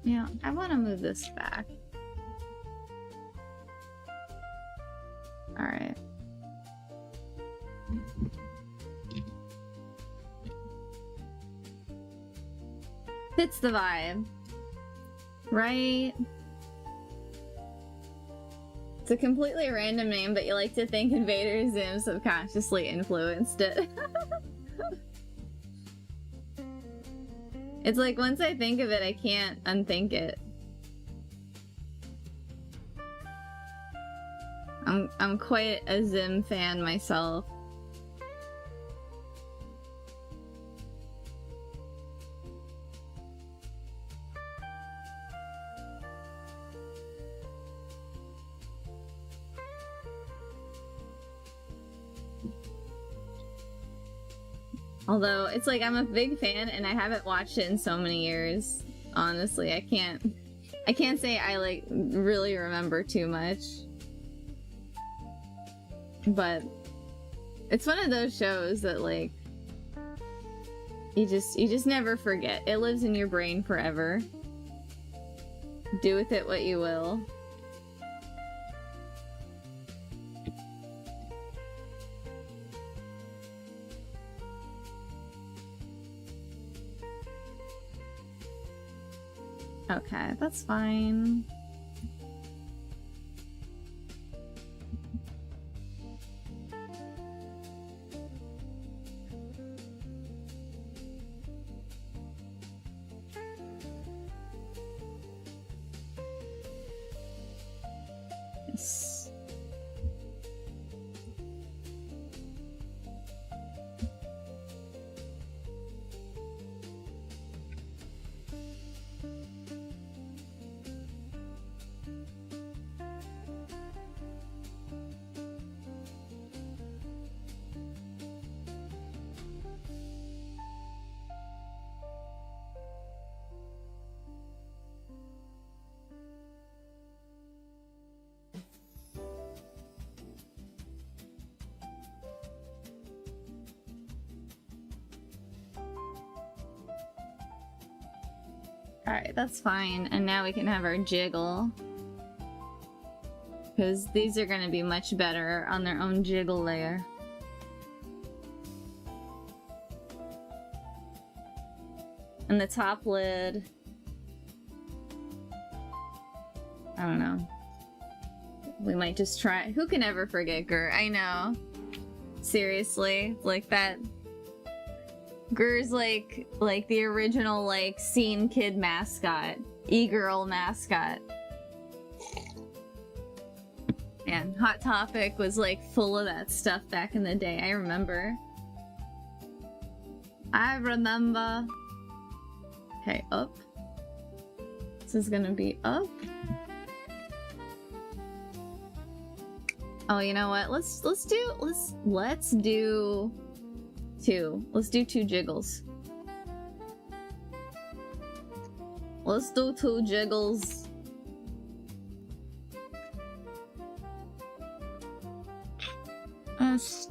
[SPEAKER 1] Yeah, I want to move this back. All right. Fits the vibe, right? It's a completely random name, but you like to think Invader Zim subconsciously influenced it. It's like once I think of it, I can't unthink it. I'm quite a Zim fan myself. Although, it's like, I'm a big fan, and I haven't watched it in so many years. Honestly, I can't say I, like, really remember too much. But, it's one of those shows that, like, you just never forget. It lives in your brain forever. Do with it what you will. Okay, that's fine. Yes. Alright, that's fine. And now we can have our jiggle. Because these are going to be much better on their own jiggle layer. And the top lid... I don't know. We might just try... Who can ever forget Gur? I know. Seriously. Like that... Gur's like the original, like, scene kid mascot. E-girl mascot. Man, Hot Topic was, like, full of that stuff back in the day. I remember. I remember. Okay, up. This is gonna be up. Oh, you know what? Let's do two. Let's do 2 jiggles. Let's do 2 jiggles.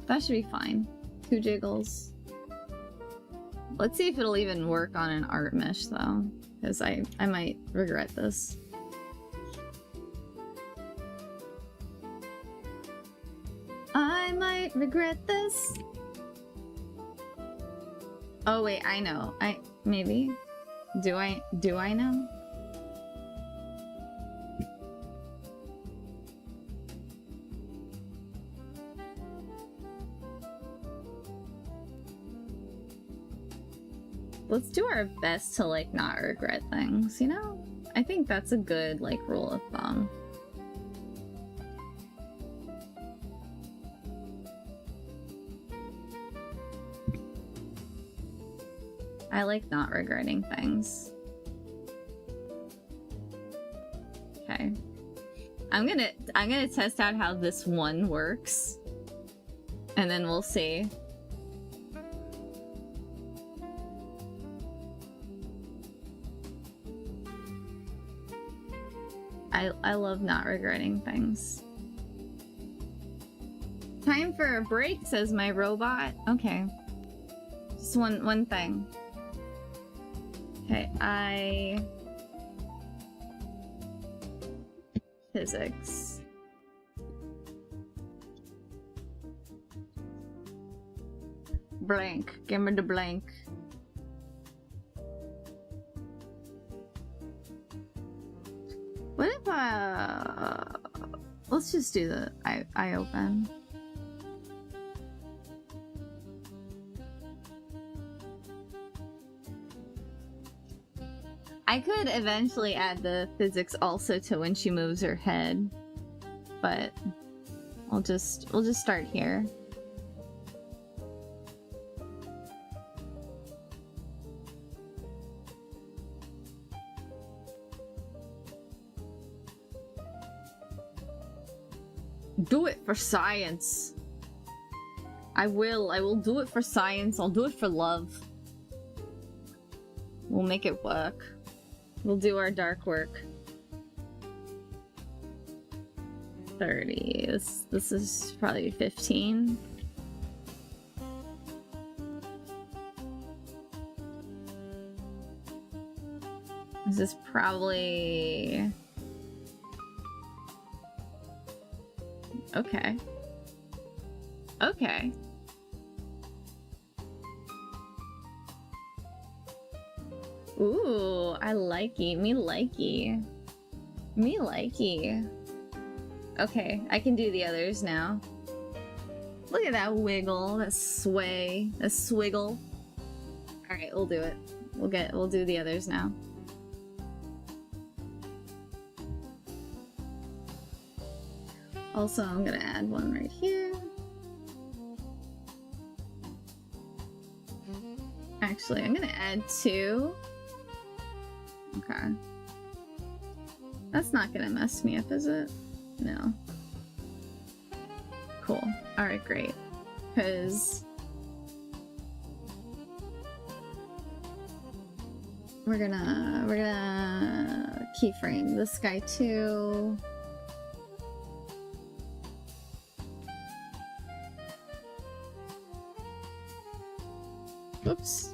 [SPEAKER 1] That should be fine. 2 jiggles. Let's see if it'll even work on an art mesh though, because I might regret this. I might regret this. Oh wait, I know. Maybe. Do I know? Let's do our best to, like, not regret things, you know? I think that's a good, like, rule of thumb. I like not regretting things. Okay. I'm gonna test out how this one works. And then we'll see. I love not regretting things. Time for a break, says my robot. Okay. Just one thing. Okay, physics. Blank. Give me the blank. What if let's just do the eye open. I could eventually add the physics also to when she moves her head, but we'll just start here. Do it for science. I will do it for science. I'll do it for love. We'll make it work. We'll do our dark work. 30. This is probably 15. This is probably... Okay. Okay. Ooh, I likey. Me likey. Me likey. Okay, I can do the others now. Look at that wiggle, that sway, that swiggle. Alright, we'll do it. We'll do the others now. Also, I'm gonna add one right here. Actually, I'm gonna add 2. Okay. That's not gonna mess me up, is it? No. Cool. Alright, great. Because we're gonna keyframe this guy too. Oops.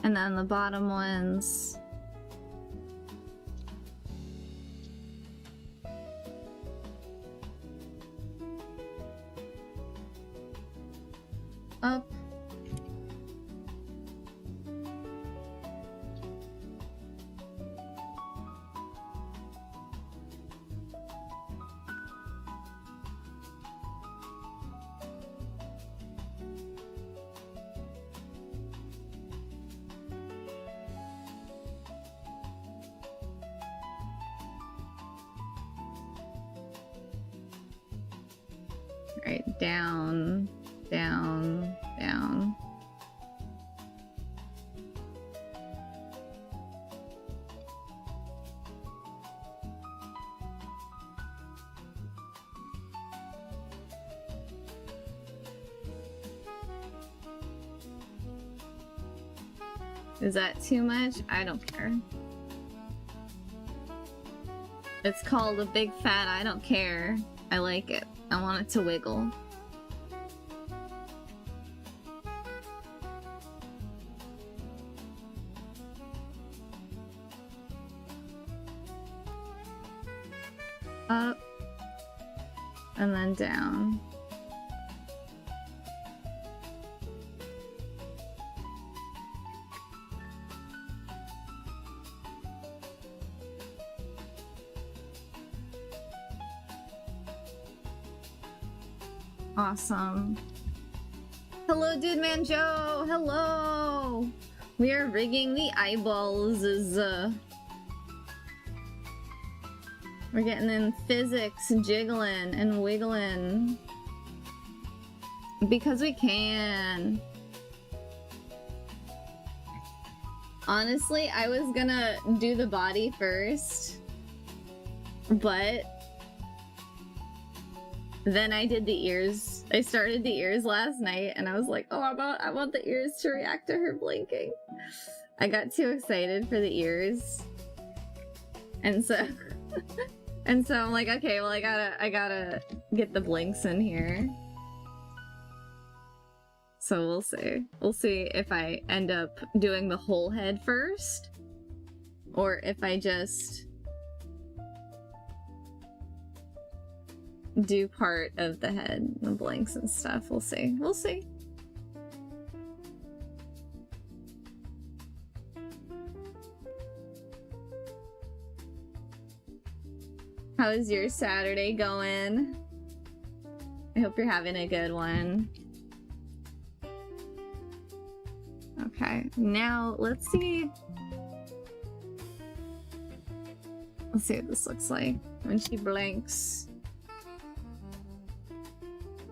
[SPEAKER 1] And then the bottom ones. Up. Right, down, down, down. Is that too much? I don't care. It's called a big fat I don't care. I like it. I want it to wiggle. Up. And then down. Awesome. Hello, Dude Man Joe! Hello! We are rigging the eyeballs. We're getting in physics, jiggling and wiggling. Because we can. Honestly, I was gonna do the body first, but then I did the ears. I started the ears last night and I was like, oh, I want the ears to react to her blinking. I got too excited for the ears. And so and so I'm like, okay, well I gotta get the blinks in here. So we'll see. We'll see if I end up doing the whole head first or if I just do part of the head, the blanks and stuff. We'll see. We'll see. How is your Saturday going? I hope you're having a good one. Okay, now let's see. Let's see what this looks like when she blinks.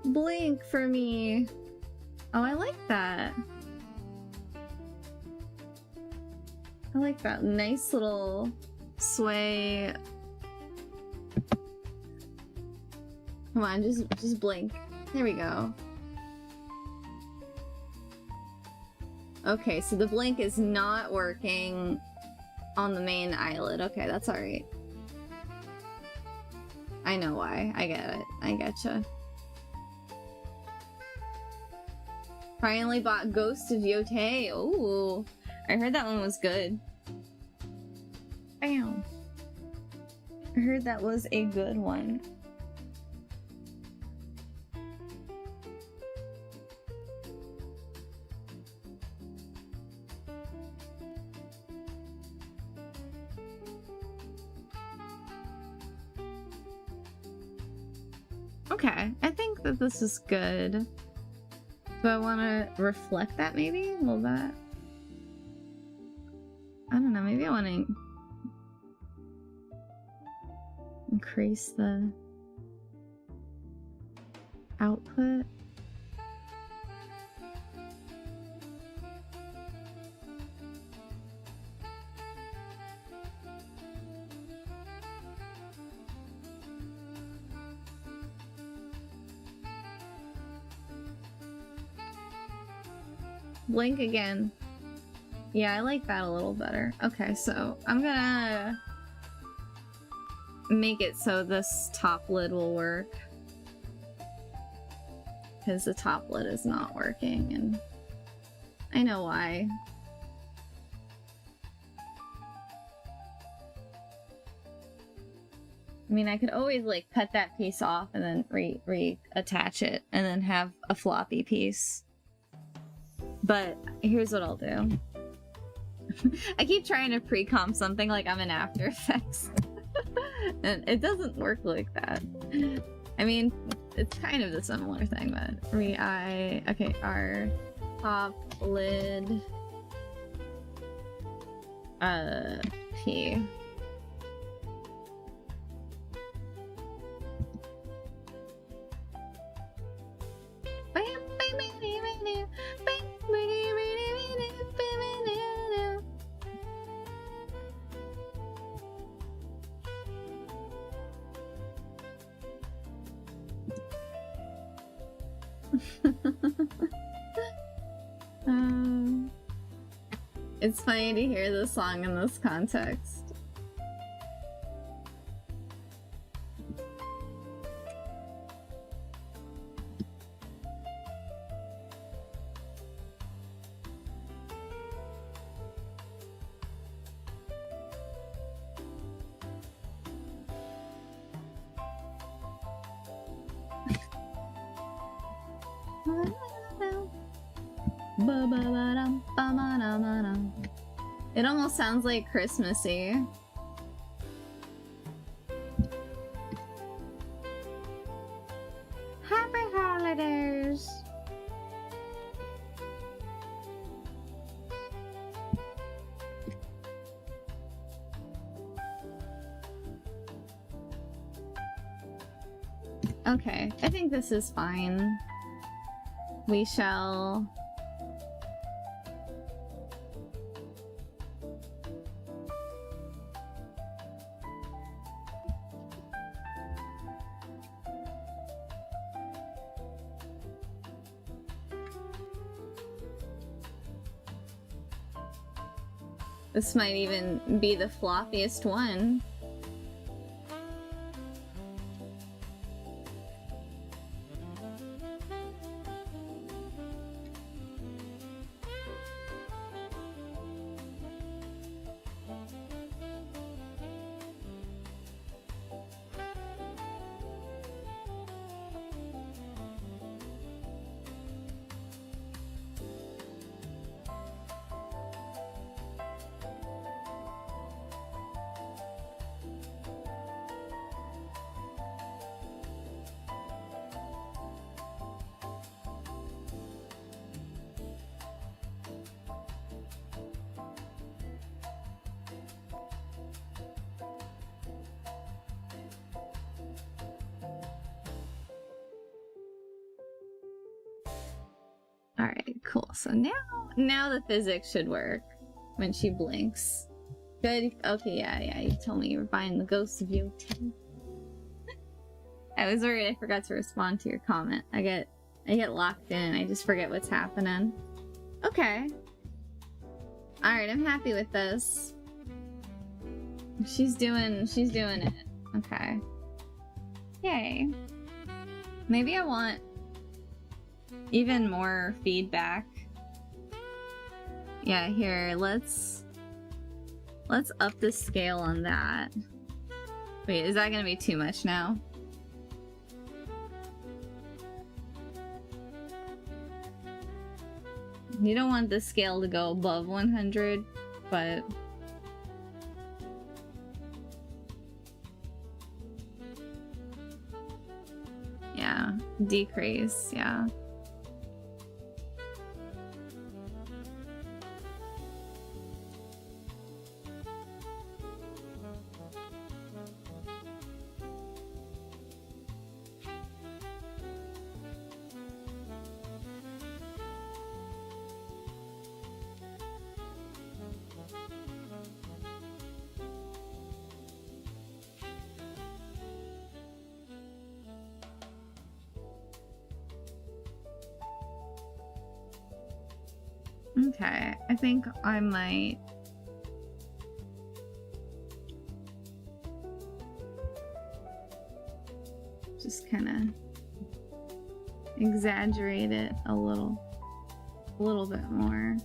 [SPEAKER 1] Blink for me. Oh, I like that. I like that nice little sway. Come on, just blink. There we go. Okay, so the blink is not working on the main eyelid. Okay, that's alright. I know why. I get it. I getcha. Finally bought Ghost of Yotei. Ooh. I heard that one was good. Bam. I heard that was a good one. Okay, I think that this is good. Do I want to reflect that maybe? A little bit? I don't know, maybe I want to increase the output. Blink again. Yeah, I like that a little better. Okay, so I'm gonna make it so this top lid will work. Because the top lid is not working, and I know why. I mean, I could always like cut that piece off and then reattach it and then have a floppy piece. But here's what I'll do. I keep trying to pre-comp something like I'm in After Effects. And it doesn't work like that. I mean, it's kind of the similar thing, but okay, our top lid P. It's funny to hear the song in this context. It almost sounds like Christmassy. Happy holidays! Okay, I think this is fine. We shall... This might even be the floppiest one. Cool. So now the physics should work when she blinks. Good. Okay, yeah. You told me you were buying the Ghost of Yoten. I was worried I forgot to respond to your comment. I get locked in. I just forget what's happening. Okay. Alright, I'm happy with this. She's doing it. Okay. Yay. Maybe I want even more feedback. Yeah, here, let's up the scale on that. Wait, is that gonna be too much now? You don't want the scale to go above 100, but... yeah, decrease, yeah. Okay, I think I might just kind of exaggerate it a little bit more.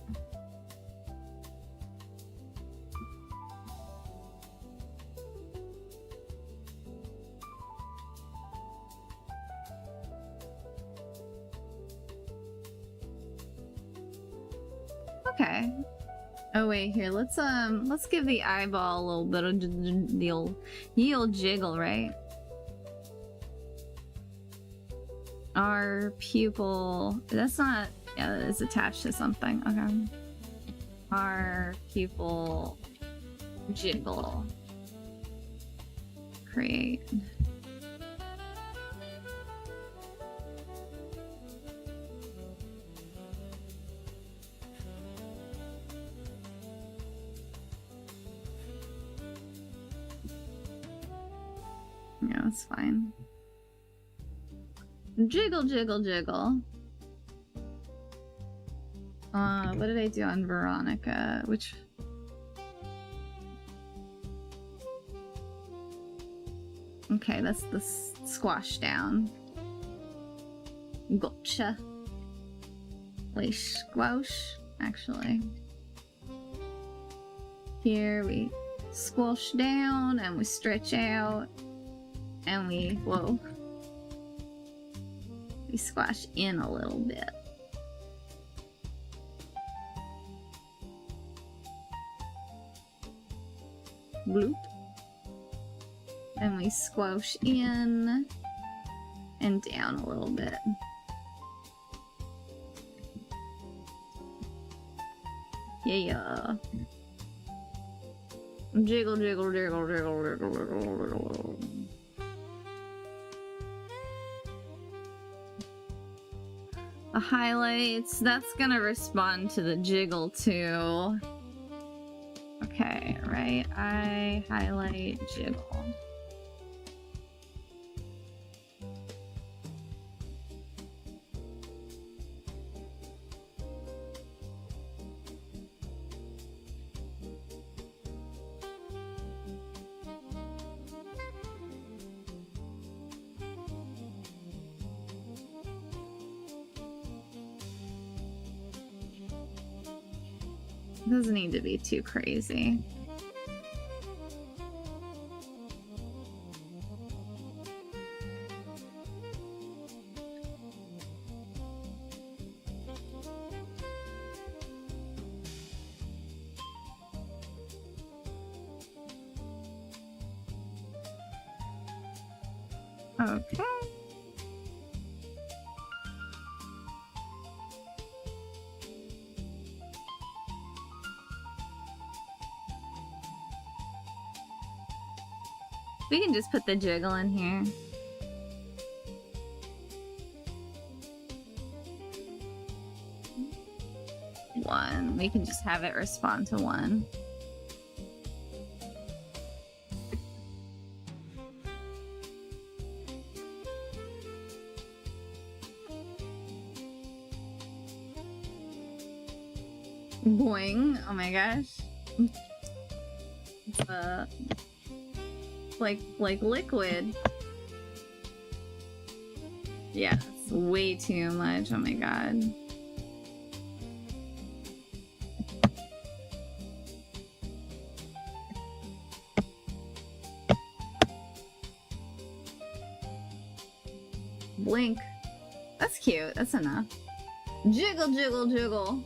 [SPEAKER 1] Okay. Oh wait, here, let's give the eyeball a little bit of the old jiggle, right? Our pupil, that's not, yeah, that is attached to something. Okay. Our pupil jiggle. Create. Yeah, that's fine. Jiggle, jiggle, jiggle. What did I do on Veronica? Which... okay, that's the squash down. Gotcha. Wait, squash? Actually. Here we squash down and we stretch out. And we, whoa. We squash in a little bit. Bloop. And we squash in and down a little bit. Yeah. Jiggle, jiggle, jiggle, jiggle, jiggle, jiggle, jiggle. The highlights, that's gonna respond to the jiggle too. Okay, right? I highlight jiggle. Doesn't need to be too crazy. Okay. We can just put the jiggle in here. 1. We can just have it respond to 1. Boing. Oh my gosh. Like liquid. Yeah, it's way too much. Oh my god. Blink. That's cute. That's enough. Jiggle, jiggle, jiggle.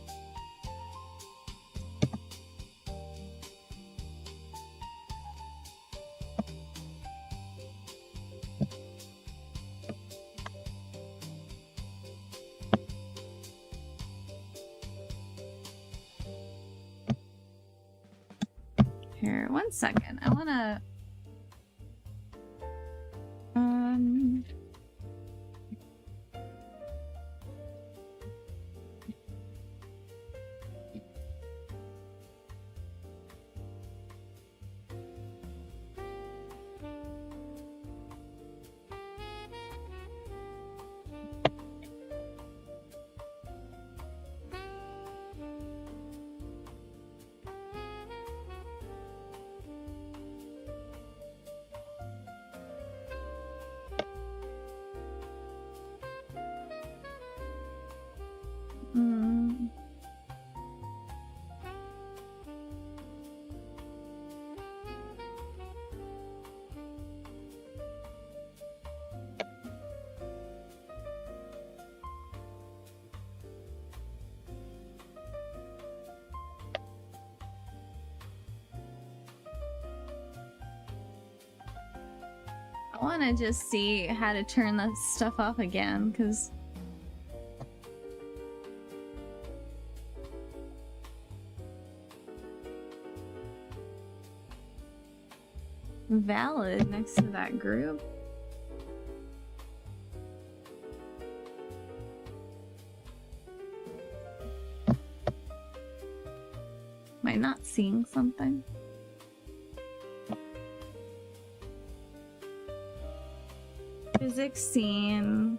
[SPEAKER 1] Here, 1 second. I wanna... I want to just see how to turn that stuff off again, because valid next to that group. Am I not seeing something? Physics scene.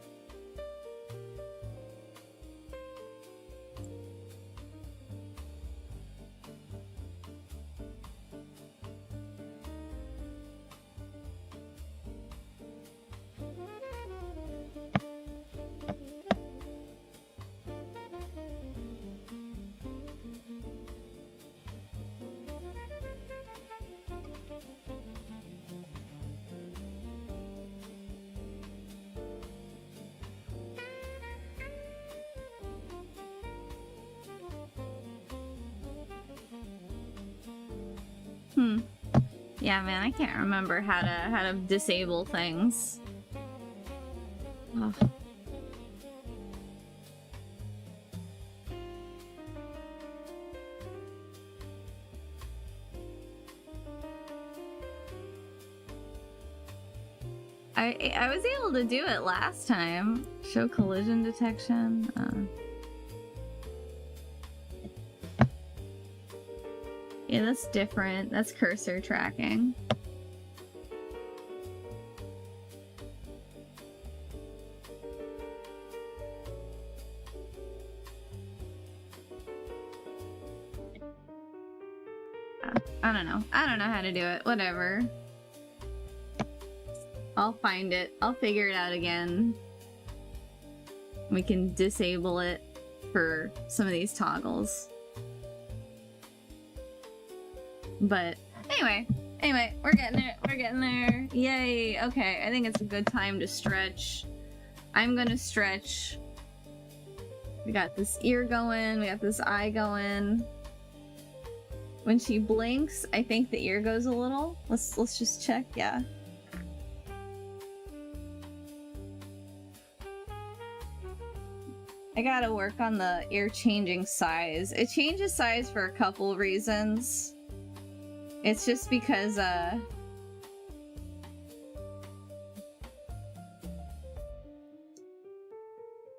[SPEAKER 1] Yeah, man, I can't remember how to disable things. Ugh. I was able to do it last time. Show collision detection. Yeah, that's different. That's cursor tracking. I don't know. I don't know how to do it. Whatever. I'll find it. I'll figure it out again. We can disable it for some of these toggles. But anyway, we're getting there. We're getting there. Yay. Okay, I think it's a good time to stretch. I'm gonna stretch. We got this ear going. We got this eye going. When she blinks, I think the ear goes a little. Let's just check. Yeah. I gotta work on the ear changing size. It changes size for a couple reasons. It's just because,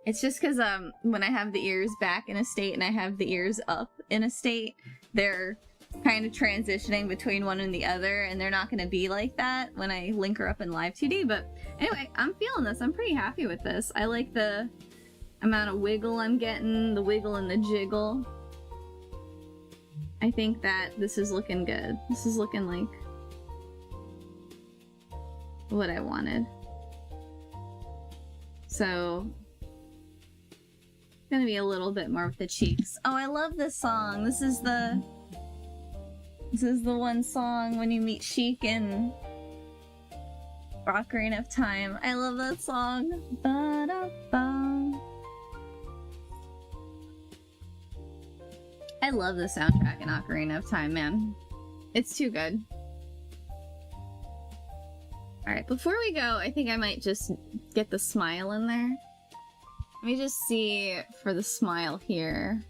[SPEAKER 1] It's just because when I have the ears back in a state and I have the ears up in a state, they're kind of transitioning between one and the other, and they're not going to be like that when I link her up in Live2D. But anyway, I'm feeling this. I'm pretty happy with this. I like the amount of wiggle I'm getting, the wiggle and the jiggle. I think that this is looking good. This is looking like what I wanted. So, gonna be a little bit more with the cheeks. Oh, I love this song. This is the one song when you meet Sheik in Ocarina of Time. I love that song. Ba-da-ba. I love the soundtrack in Ocarina of Time, man. It's too good. Alright, before we go, I think I might just get the smile in there. Let me just see for the smile here.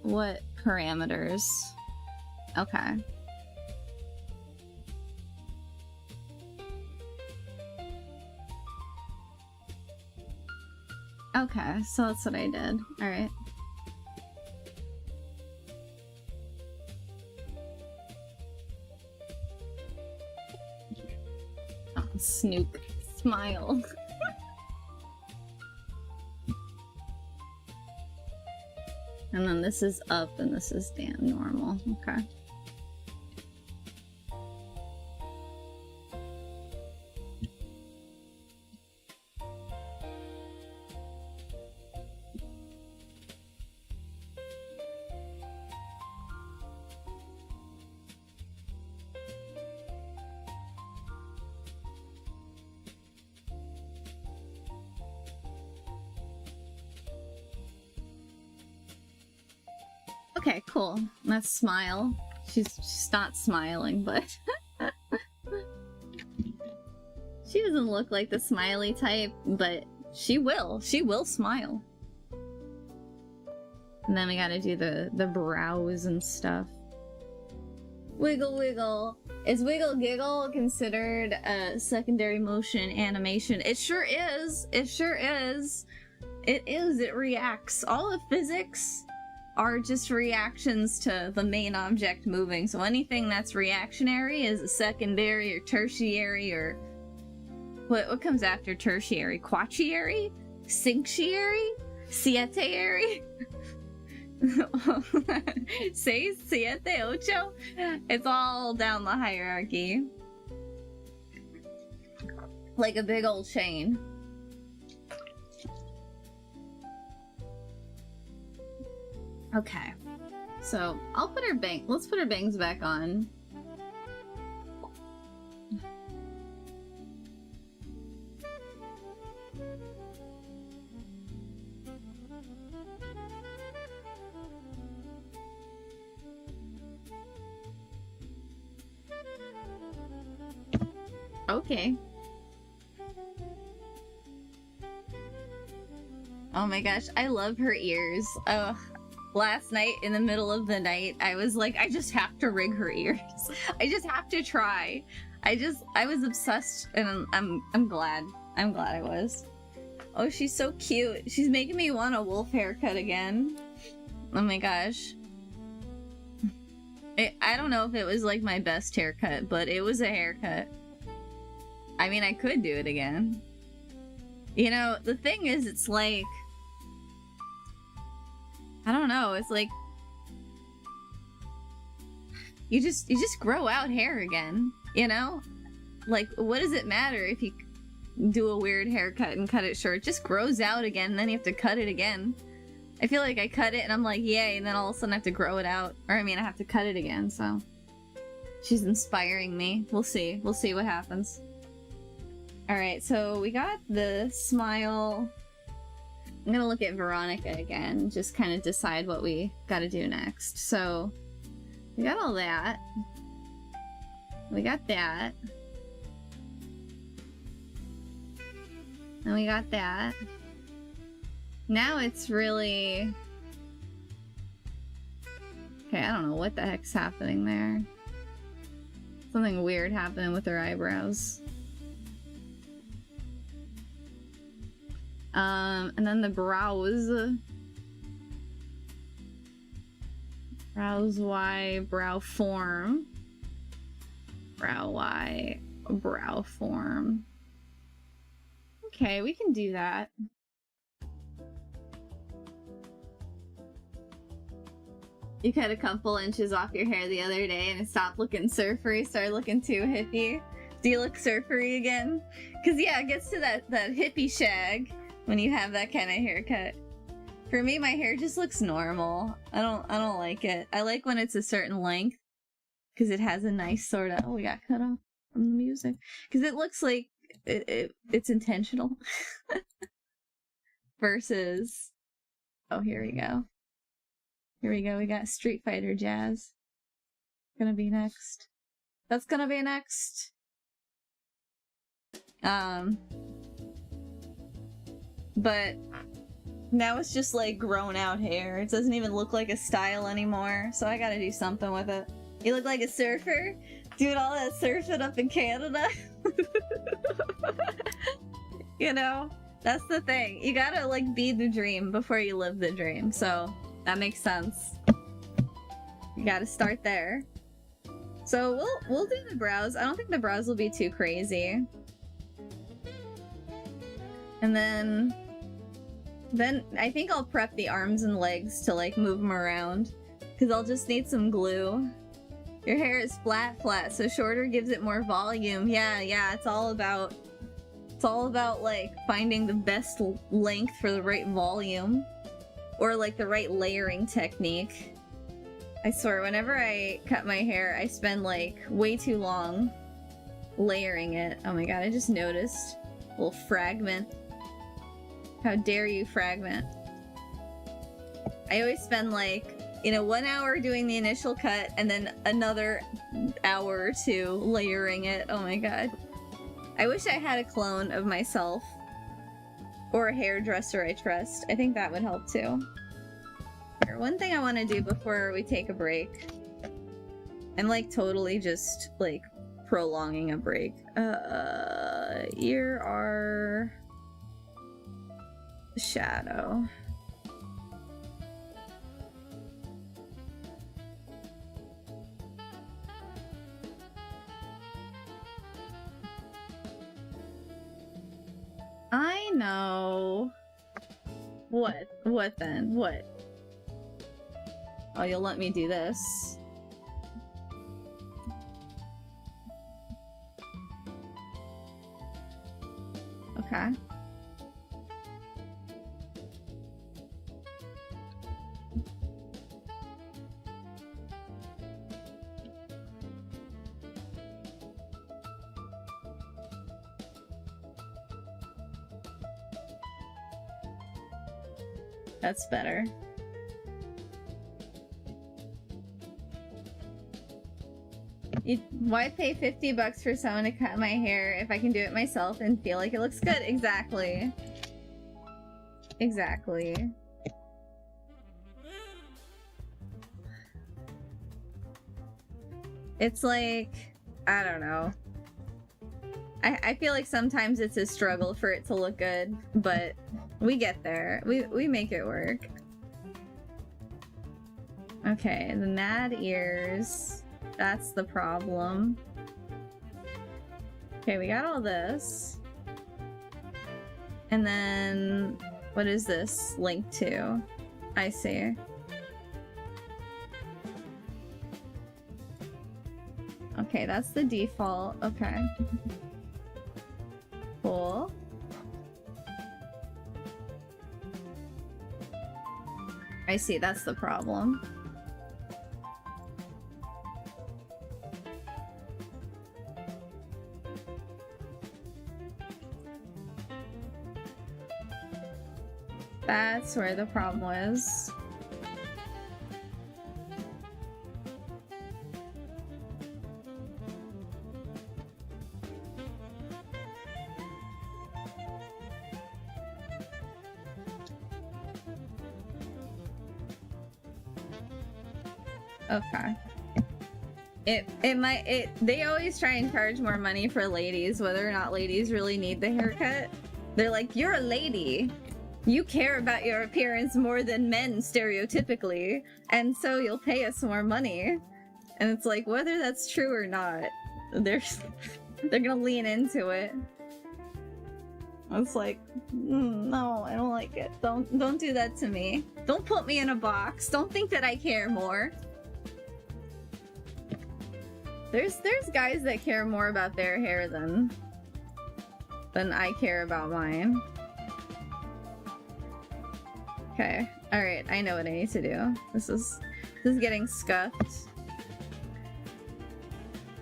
[SPEAKER 1] What parameters? Okay. Okay, so that's what I did. Alright. Oh, Snoop. Smile. And then this is up and this is down normal. Okay. Okay, cool. Let's smile. She's not smiling, but she doesn't look like the smiley type, but she will. She will smile. And then we gotta do the brows and stuff. Wiggle wiggle. Is wiggle giggle considered a secondary motion animation? It sure is. It sure is. It is. It reacts. All of physics are just reactions to the main object moving. So anything that's reactionary is a secondary or tertiary, or what comes after tertiary? Quaternary? Cinctiary? Siete-ary? Seis, siete, ocho? It's all down the hierarchy. Like a big old chain. Okay, so I'll put her let's put her bangs back on. Okay. Oh my gosh, I love her ears. Oh. Last night, in the middle of the night, I was like, I just have to rig her ears. I just have to try. I was obsessed, and I'm glad. I'm glad I was. Oh, she's so cute. She's making me want a wolf haircut again. Oh my gosh. I don't know if it was like my best haircut, but it was a haircut. I mean, I could do it again. You know, the thing is, it's like, I don't know, it's like you just grow out hair again, you know? Like, what does it matter if you do a weird haircut and cut it short? It just grows out again, and then you have to cut it again. I feel like I cut it and I'm like, yay, and then all of a sudden I have to grow it out. Or I mean, I have to cut it again, so she's inspiring me. We'll see. We'll see what happens. Alright, so we got the smile. I'm gonna look at Veronica again, just kind of decide what we gotta do next. So, we got all that. We got that. And we got that. Now it's really... Okay, I don't know what the heck's happening there. Something weird happening with her eyebrows. And then the brows. Brows Y, brow form. Brow Y, brow form. Okay, we can do that. You cut a couple inches off your hair the other day and it stopped looking surfery, started looking too hippie. Do you look surfery again? Cause yeah, it gets to that hippie shag when you have that kind of haircut. For me, my hair just looks normal. I don't like it. I like when it's a certain length because it has a nice sort of. Oh, we got cut off from the music because it looks like it's intentional. Versus, oh, here we go. Here we go. We got Street Fighter Jazz. Gonna be next. That's gonna be next. But now it's just like grown out hair. It doesn't even look like a style anymore. So I gotta do something with it. You look like a surfer? Doing all that surfing up in Canada? You know? That's the thing. You gotta like be the dream before you live the dream. So that makes sense. You gotta start there. So we'll do the brows. I don't think the brows will be too crazy. And then I think I'll prep the arms and legs to like move them around. Cause I'll just need some glue. Your hair is flat, so shorter gives it more volume. Yeah, it's all about like finding the best length for the right volume. Or like the right layering technique. I swear, whenever I cut my hair, I spend like way too long layering it. Oh my god, I just noticed. A little fragment. How dare you, fragment. I always spend like, 1 hour doing the initial cut and then another hour or two layering it. Oh my god. I wish I had a clone of myself. Or a hairdresser I trust. I think that would help too. Here, one thing I want to do before we take a break. I'm like totally just like prolonging a break. Here are the shadow. I know. What? What then? What? Oh, you'll let me do this. Okay. That's better. Why pay $50 for someone to cut my hair if I can do it myself and feel like it looks good? Exactly. Exactly. It's like, I don't know. I feel like sometimes it's a struggle for it to look good, but we get there. We make it work. Okay, the mad ears. That's the problem. Okay, we got all this. And then, what is this linked to? I see. Okay, that's the default. Okay. Cool. I see, that's the problem. That's where the problem was. Okay. They always try and charge more money for ladies, whether or not ladies really need the haircut. They're like, you're a lady. You care about your appearance more than men stereotypically, and so you'll pay us more money. And it's like, whether that's true or not, they're gonna lean into it. It's like, no, I don't like it. Don't do that to me. Don't put me in a box. Don't think that I care more. There's guys that care more about their hair than I care about mine. Okay, alright, I know what I need to do. This is getting scuffed.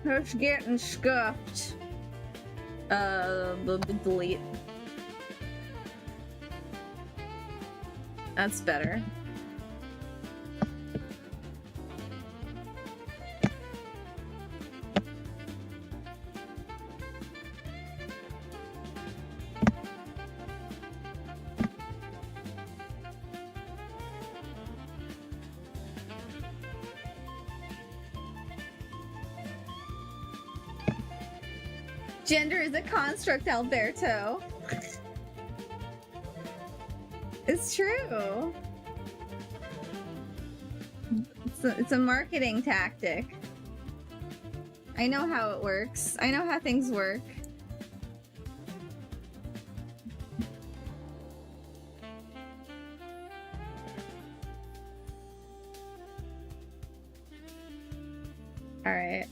[SPEAKER 1] It's getting scuffed. Delete. That's better. Gender is a construct, Alberto. It's true. It's a marketing tactic. I know how it works. I know how things work. All right.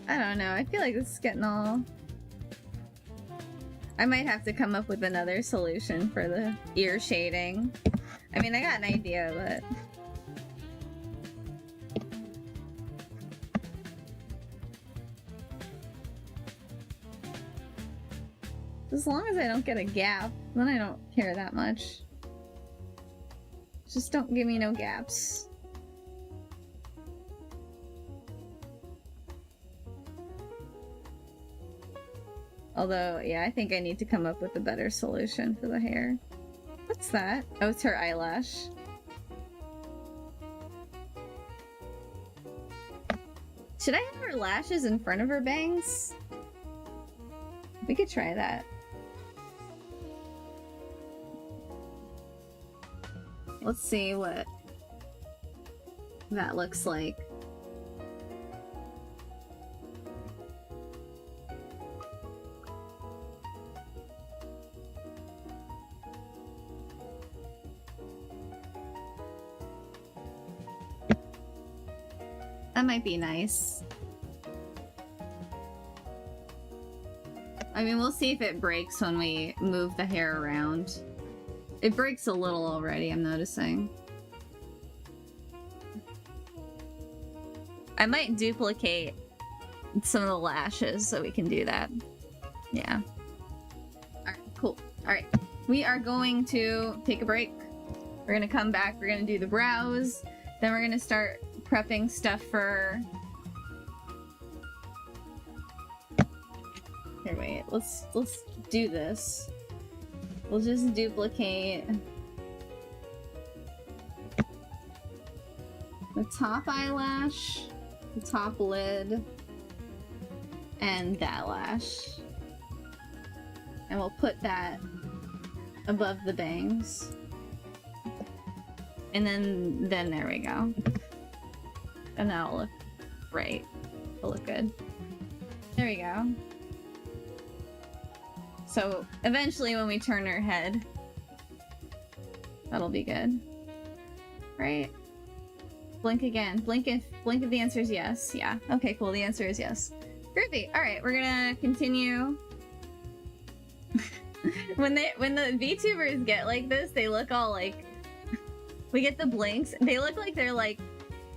[SPEAKER 1] I don't know. I feel like this is getting all... I might have to come up with another solution for the ear shading. I mean, I got an idea, but... As long as I don't get a gap, then I don't care that much. Just don't give me no gaps. Although, yeah, I think I need to come up with a better solution for the hair. What's that? Oh, it's her eyelash. Should I have her lashes in front of her bangs? We could try that. Let's see what that looks like. That might be nice. I mean, we'll see if it breaks when we move the hair around. It breaks a little already, I'm noticing. I might duplicate some of the lashes so we can do that. Yeah. Alright, cool. Alright. We are going to take a break. We're gonna come back, we're gonna do the brows, then we're gonna start prepping stuff for... Here, wait. Let's do this. We'll just duplicate the top eyelash, the top lid, and that lash. And we'll put that above the bangs. And then there we go. And that'll look right. It'll look good. There we go. So eventually when we turn her head, that'll be good. Right? Blink again. Blink if the answer is yes. Yeah. Okay, cool. The answer is yes. Groovy. Alright, we're gonna continue. When the VTubers get like this, they look all like... We get the blinks. They look like they're like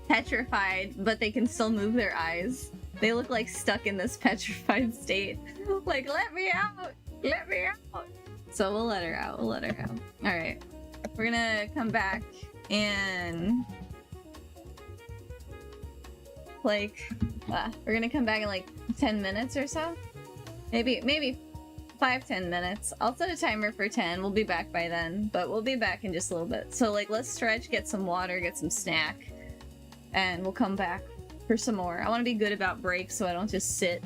[SPEAKER 1] petrified, but they can still move their eyes. They look like stuck in this petrified state. Like, let me out! Let me out! So we'll let her out. We'll let her out. Alright. We're gonna come back and... Like... we're gonna come back in like 10 minutes or so? Maybe 5-10 minutes. I'll set a timer for 10. We'll be back by then, but we'll be back in just a little bit. So like, let's stretch, get some water, get some snack, and we'll come back for some more. I want to be good about breaks so I don't just sit,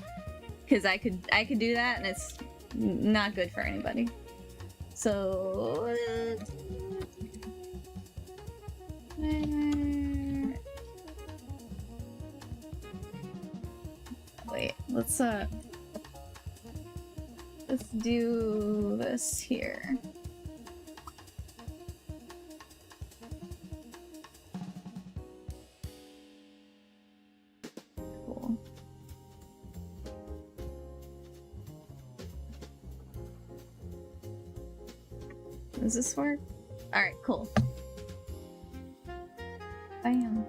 [SPEAKER 1] because I could do that and it's not good for anybody. So wait, let's do this here. Cool. Does this work? Alright, cool. Bam.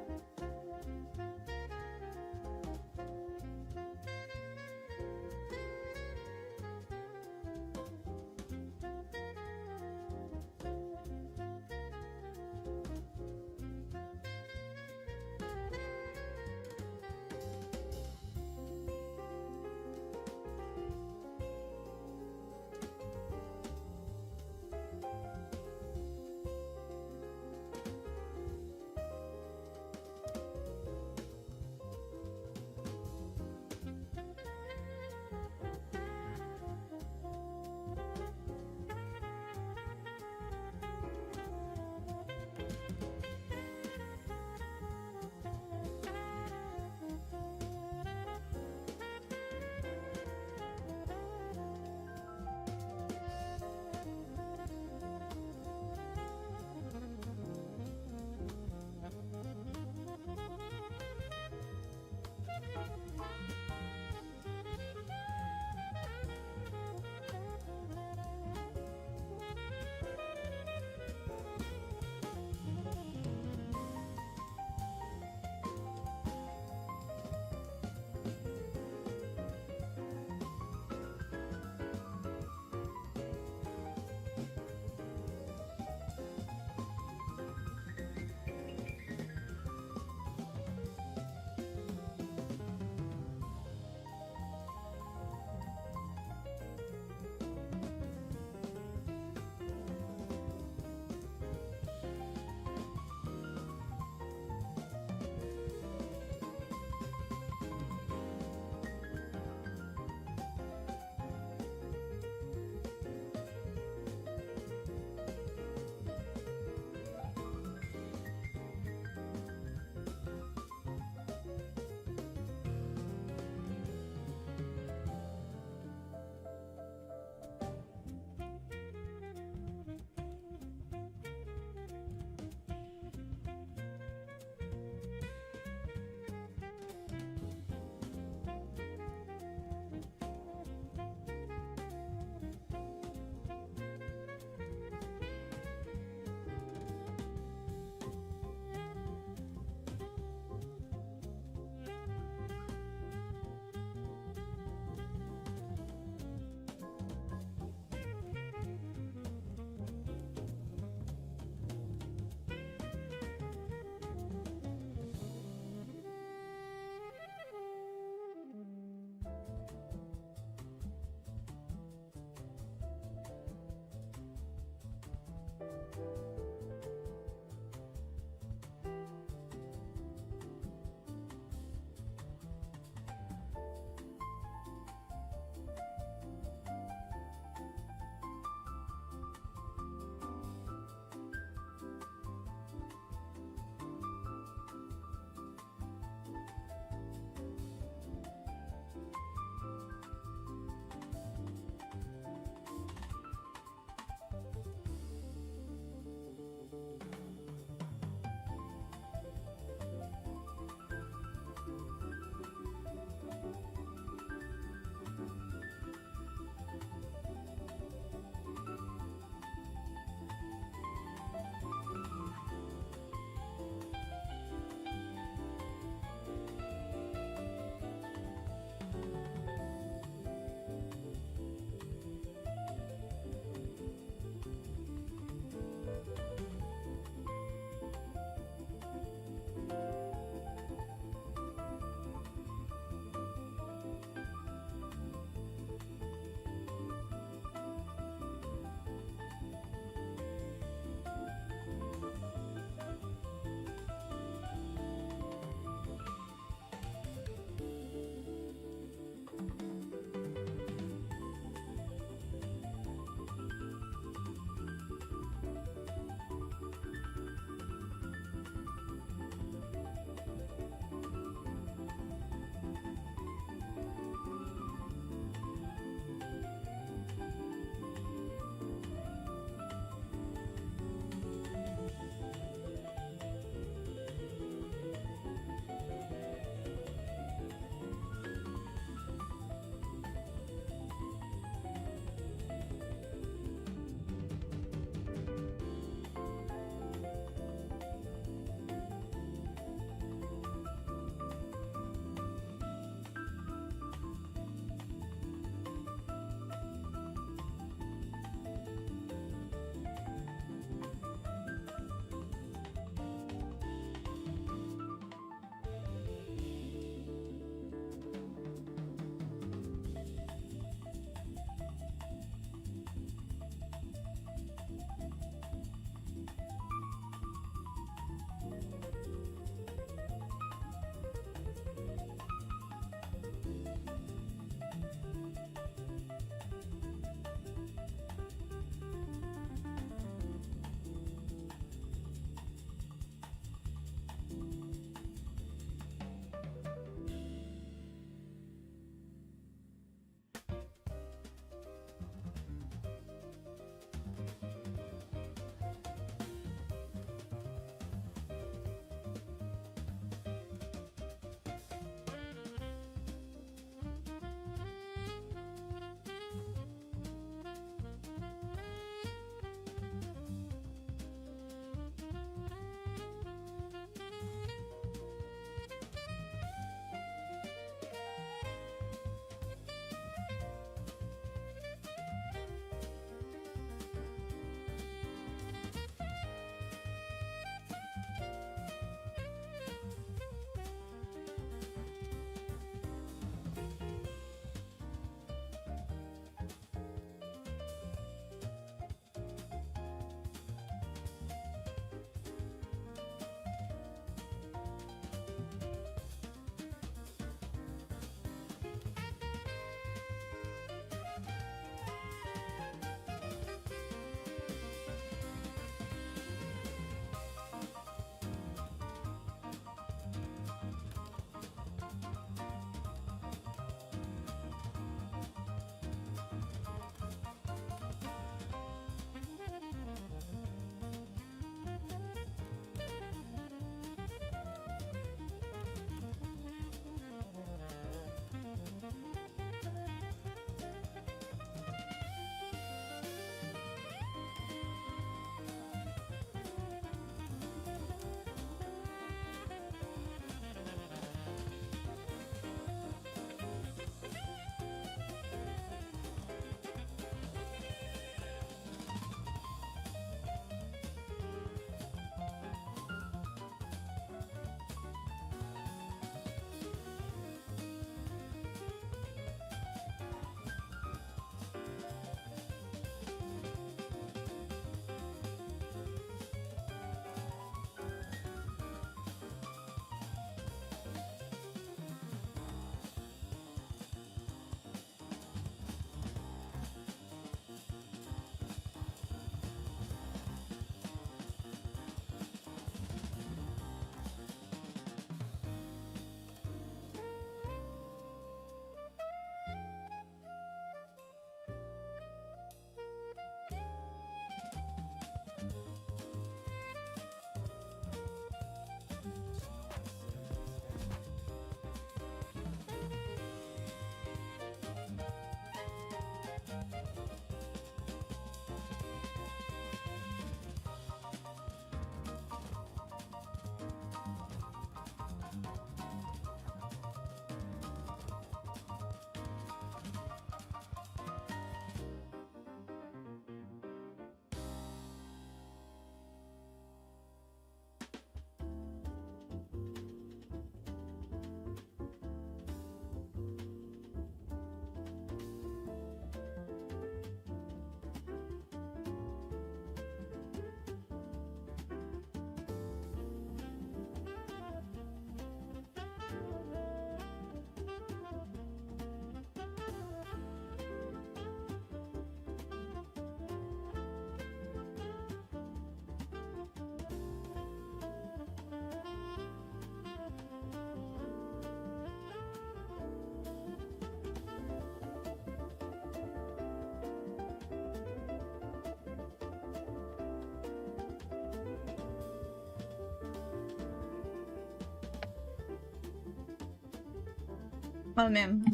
[SPEAKER 1] Oh man,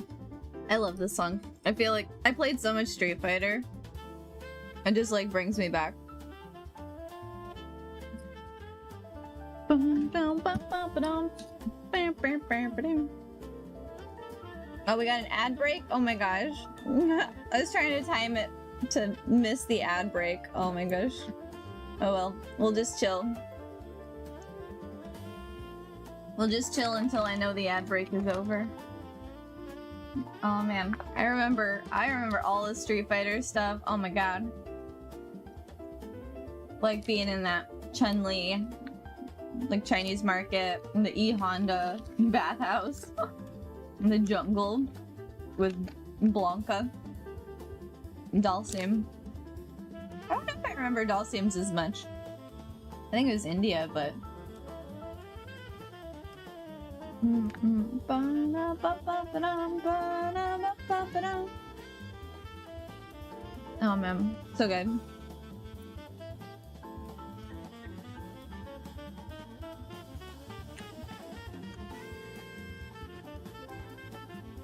[SPEAKER 1] I love this song. I feel like I played so much Street Fighter. It just like brings me back. Oh, we got an ad break? Oh my gosh. I was trying to time it to miss the ad break. Oh my gosh. Oh well, we'll just chill. We'll just chill until I know the ad break is over. Oh man, I remember all the Street Fighter stuff. Oh my god. Like being in that Chun-Li, like Chinese market, in the E Honda bathhouse, in the jungle with Blanca, Dalsim. I don't know if I remember Dalsim's as much. I think it was India, but. Oh man, so good.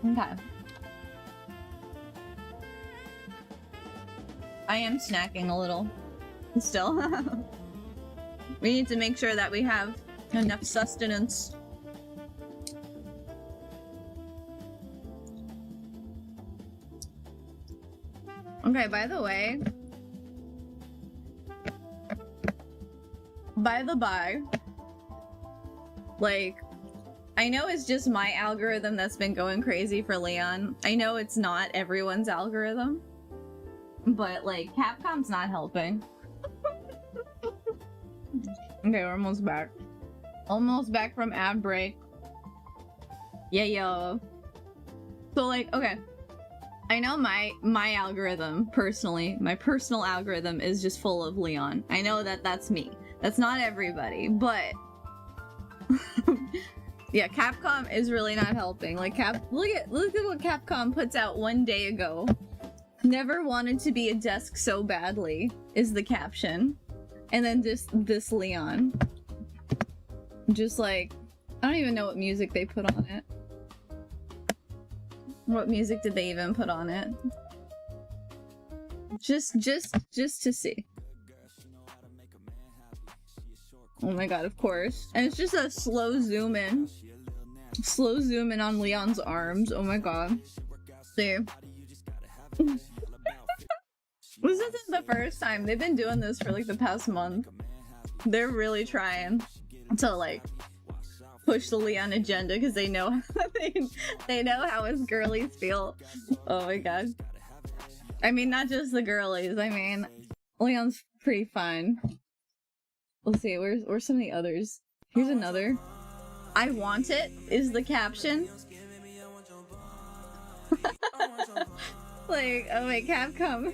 [SPEAKER 1] Okay. I am snacking a little. Still. We need to make sure that we have enough sustenance. Okay, by the way, by the by, like, I know it's just my algorithm that's been going crazy for Leon. I know it's not everyone's algorithm, but like, Capcom's not helping. Okay, we're almost back. Almost back from ad break. Yeah, yo. So like, okay. I know my algorithm, personally, my personal algorithm is just full of Leon. I know that that's me. That's not everybody, but yeah, Capcom is really not helping. Like look at what Capcom puts out one day ago. Never wanted to be a desk so badly is the caption. And then just this Leon. Just like, I don't even know what music they put on it. What music did they even put on it? Just to see. Oh my god, of course. And it's just a slow zoom in. Slow zoom in on Leon's arms. Oh my god. See. This isn't the first time. They've been doing this for like the past month. They're really trying to like push the Leon agenda because they know they know how us girlies feel. Oh my god. I mean, not just the girlies. I mean, Leon's pretty fun. Let's see, where's some of the others? Here's another. I want it is the caption. Like, oh my, Capcom.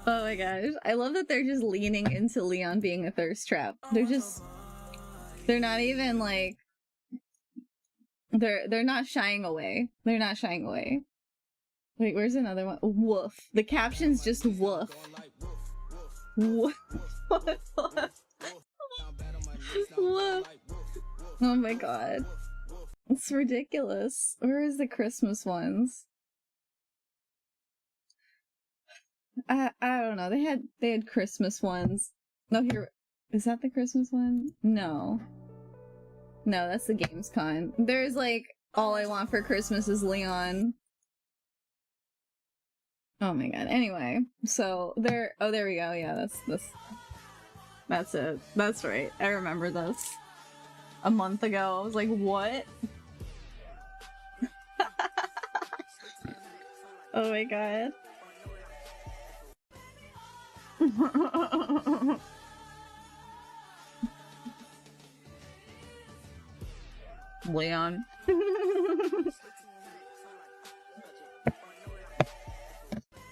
[SPEAKER 1] Oh my gosh. I love that they're just leaning into Leon being a thirst trap. They're not even like they're not shying away. They're not shying away. Wait, where's another one? Woof. The caption's just woof. Woof. Woof. Oh my god. It's ridiculous. Where is the Christmas ones? I don't know. They had Christmas ones. No, here is that the Christmas one? No. No, that's the Gamescom. There's like all I want for Christmas is Leon. Oh my god. Anyway, so there. Oh, there we go. Yeah, that's it. That's right. I remember this. A month ago, I was like, what? Oh my god. Leon.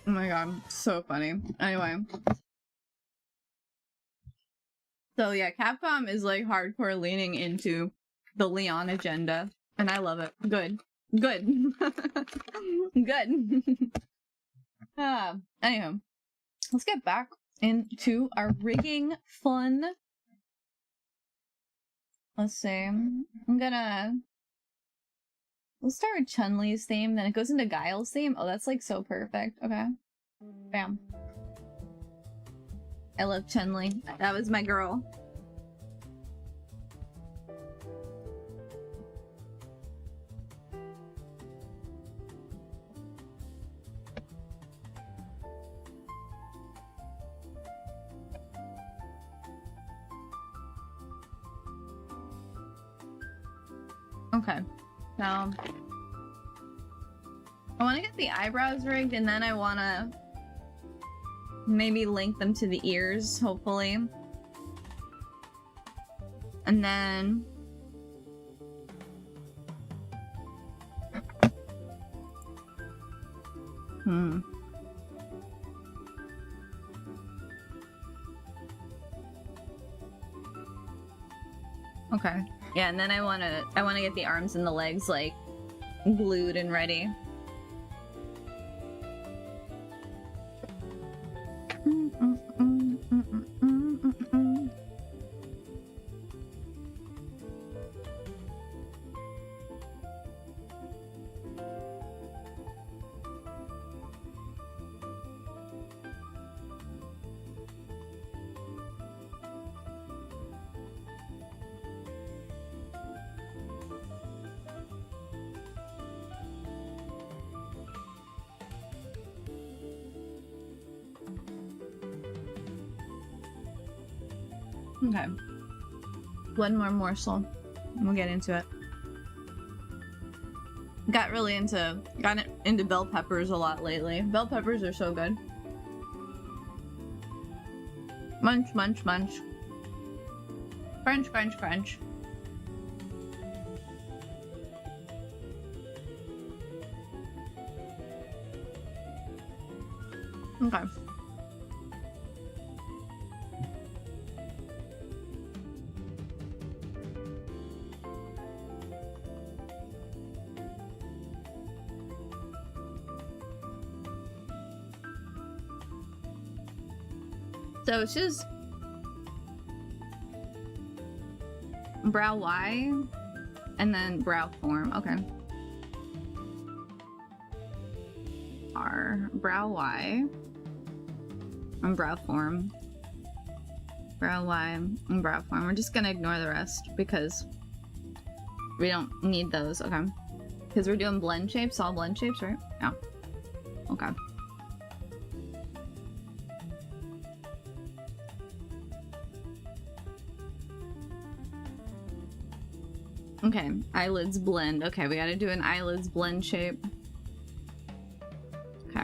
[SPEAKER 1] Oh my god, so funny. Anyway. So yeah, Capcom is like hardcore leaning into the Leon agenda, and I love it. Good. Good. Good. Anyhow, let's get back into our rigging fun. Let's see. I'm gonna We'll start with Chun-Li's theme, then it goes into Guile's theme. Oh, that's like so perfect. Okay. Bam. I love Chun-Li. That was my girl. Okay. Now, I want to get the eyebrows rigged, and then I want to maybe link them to the ears, hopefully. And then... Okay. Yeah, and then I wanna get the arms and the legs like glued and ready. Okay. One more morsel, and we'll get into it. Got into bell peppers a lot lately. Bell peppers are so good. Munch, munch, munch. Crunch, crunch, crunch. Okay. So it's just brow Y and then brow form. Okay. R, brow Y and brow form. Brow Y and brow form. We're just gonna ignore the rest because we don't need those. Okay. Because we're doing blend shapes, all blend shapes, right? Yeah. Okay. Okay, eyelids blend. Okay, we gotta do an eyelids blend shape. Okay.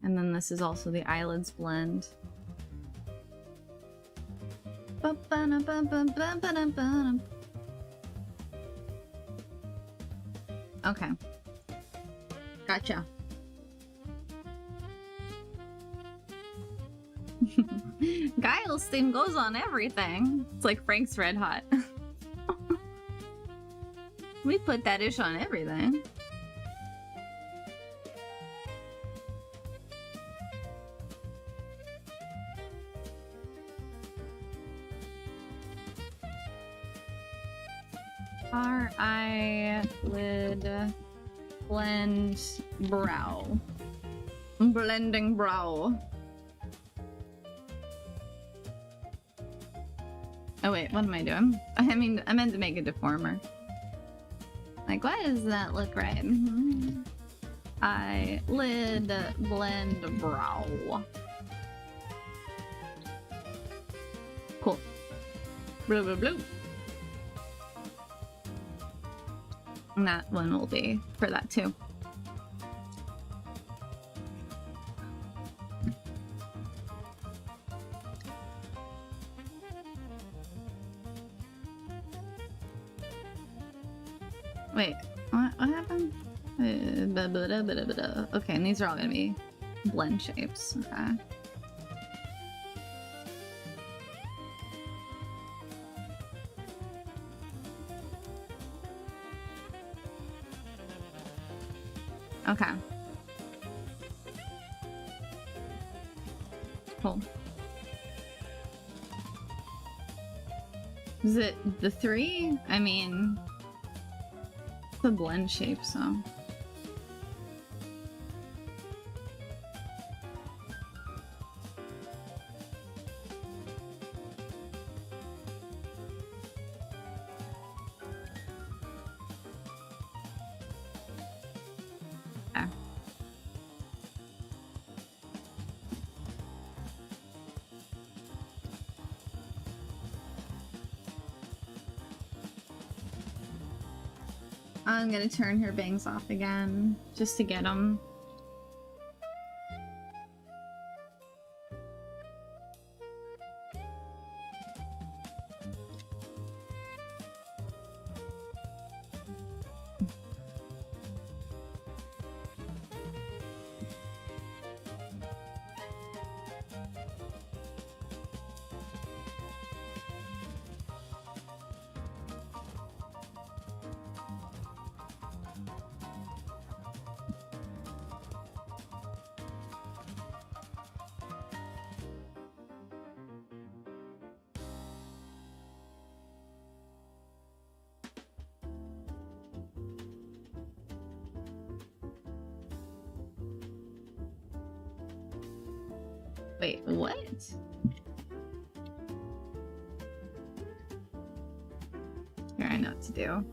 [SPEAKER 1] And then this is also the eyelids blend. Okay. Gotcha. Guile's theme goes on everything. It's like Frank's Red Hot. We put that ish on everything. Our eyelid blend brow. Blending brow. Oh wait, what am I doing? I mean, I meant to make a deformer. Like, why does that look right? Eyelid blend brow. Cool. Blue, blue, blue. And that one will be for that too. Wait, what happened? Okay, and these are all gonna be blend shapes. Okay. Okay. Cool. Is it the 3? I mean, the blend shape, so. Okay. I'm gonna turn her bangs off again, just to get them. Wait, what? Here, I know what to do.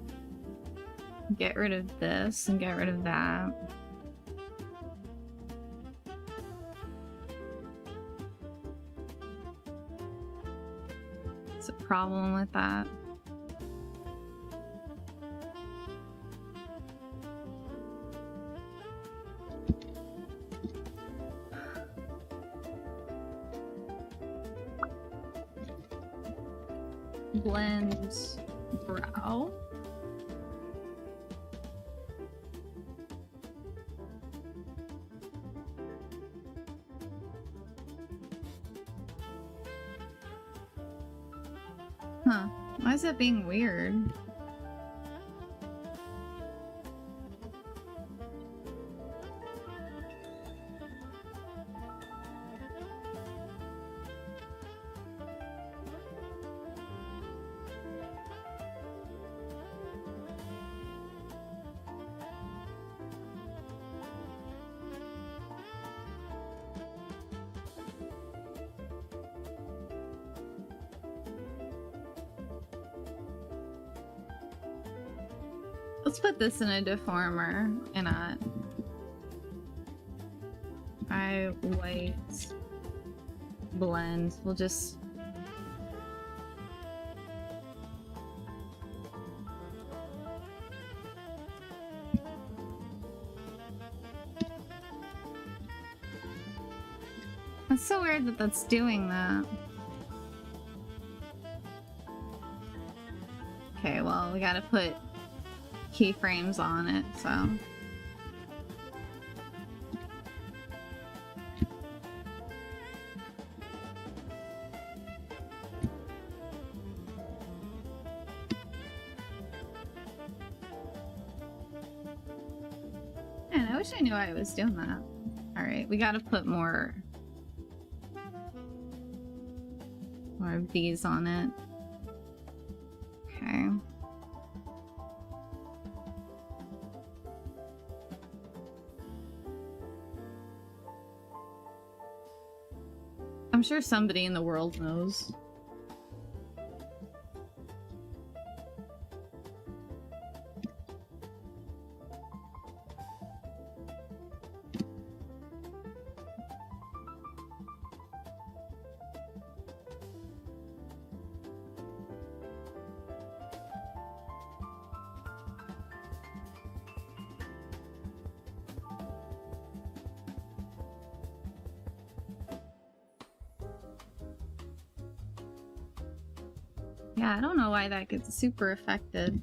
[SPEAKER 1] Get rid of this and get rid of that. What's the problem with that? Blend brow. Huh. Why is that being weird? Let's put this in a deformer and white blend. We'll just That's so weird that that's doing that. Okay, well, we gotta put keyframes on it, so. Man, I wish I knew I was doing that. Alright, we gotta put more of these on it. Okay. I'm sure somebody in the world knows. Yeah, I don't know why that gets super affected.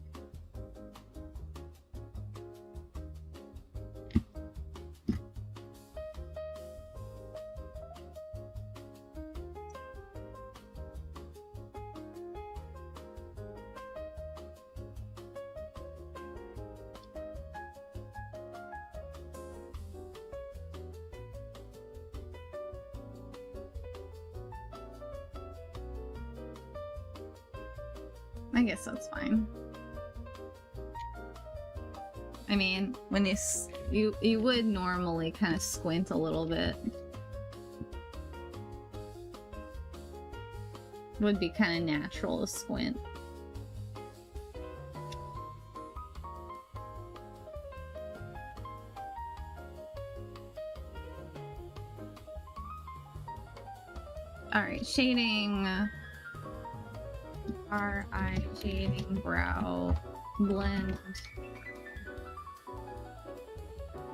[SPEAKER 1] I guess that's fine. I mean, when you would normally kind of squint a little bit. Would be kind of natural to squint. Alright, shading. R-I shading brow. Blend.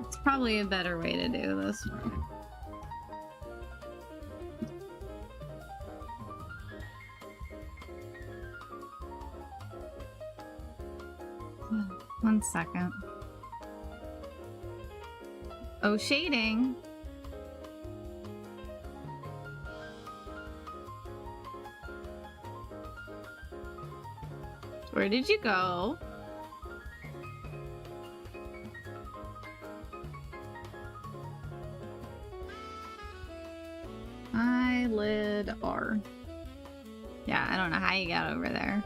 [SPEAKER 1] It's probably a better way to do this one. One second. Oh, shading. Where did you go? Eyelid R. Yeah, I don't know how you got over there.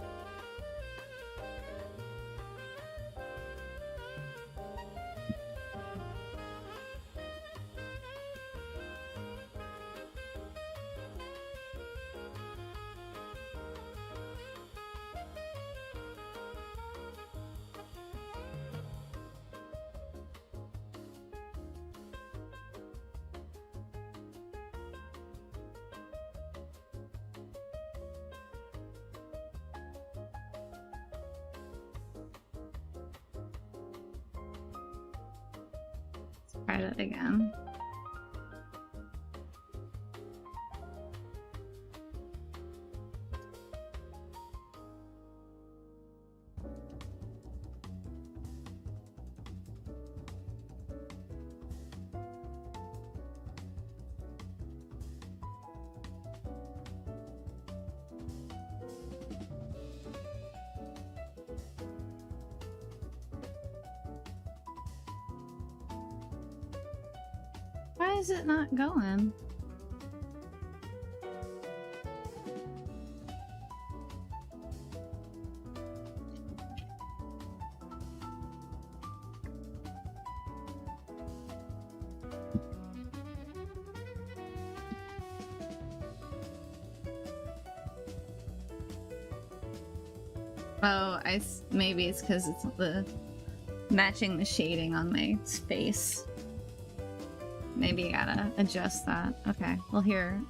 [SPEAKER 1] Try that again. Why is it not going? Oh, maybe it's because it's the matching the shading on my face. Maybe you gotta adjust that. Okay, well here.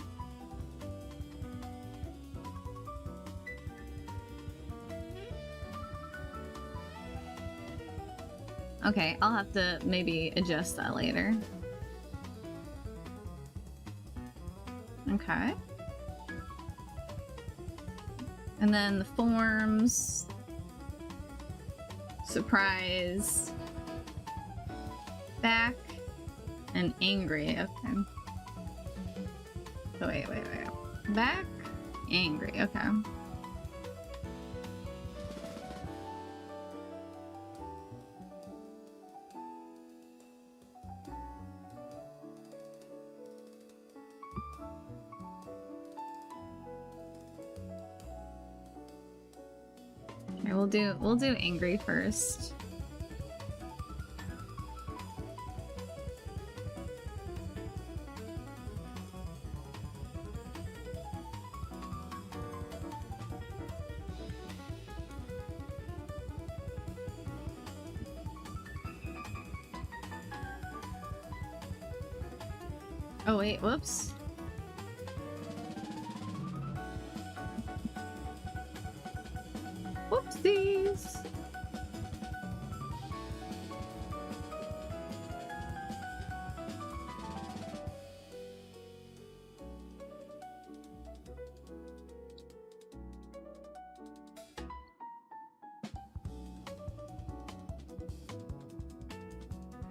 [SPEAKER 1] Okay, I'll have to maybe adjust that later. Okay. And then the forms. Surprise. Back. And angry, okay. So wait. Back, angry, okay. Okay, we'll do angry first. Oh wait, whoops. Whoopsies.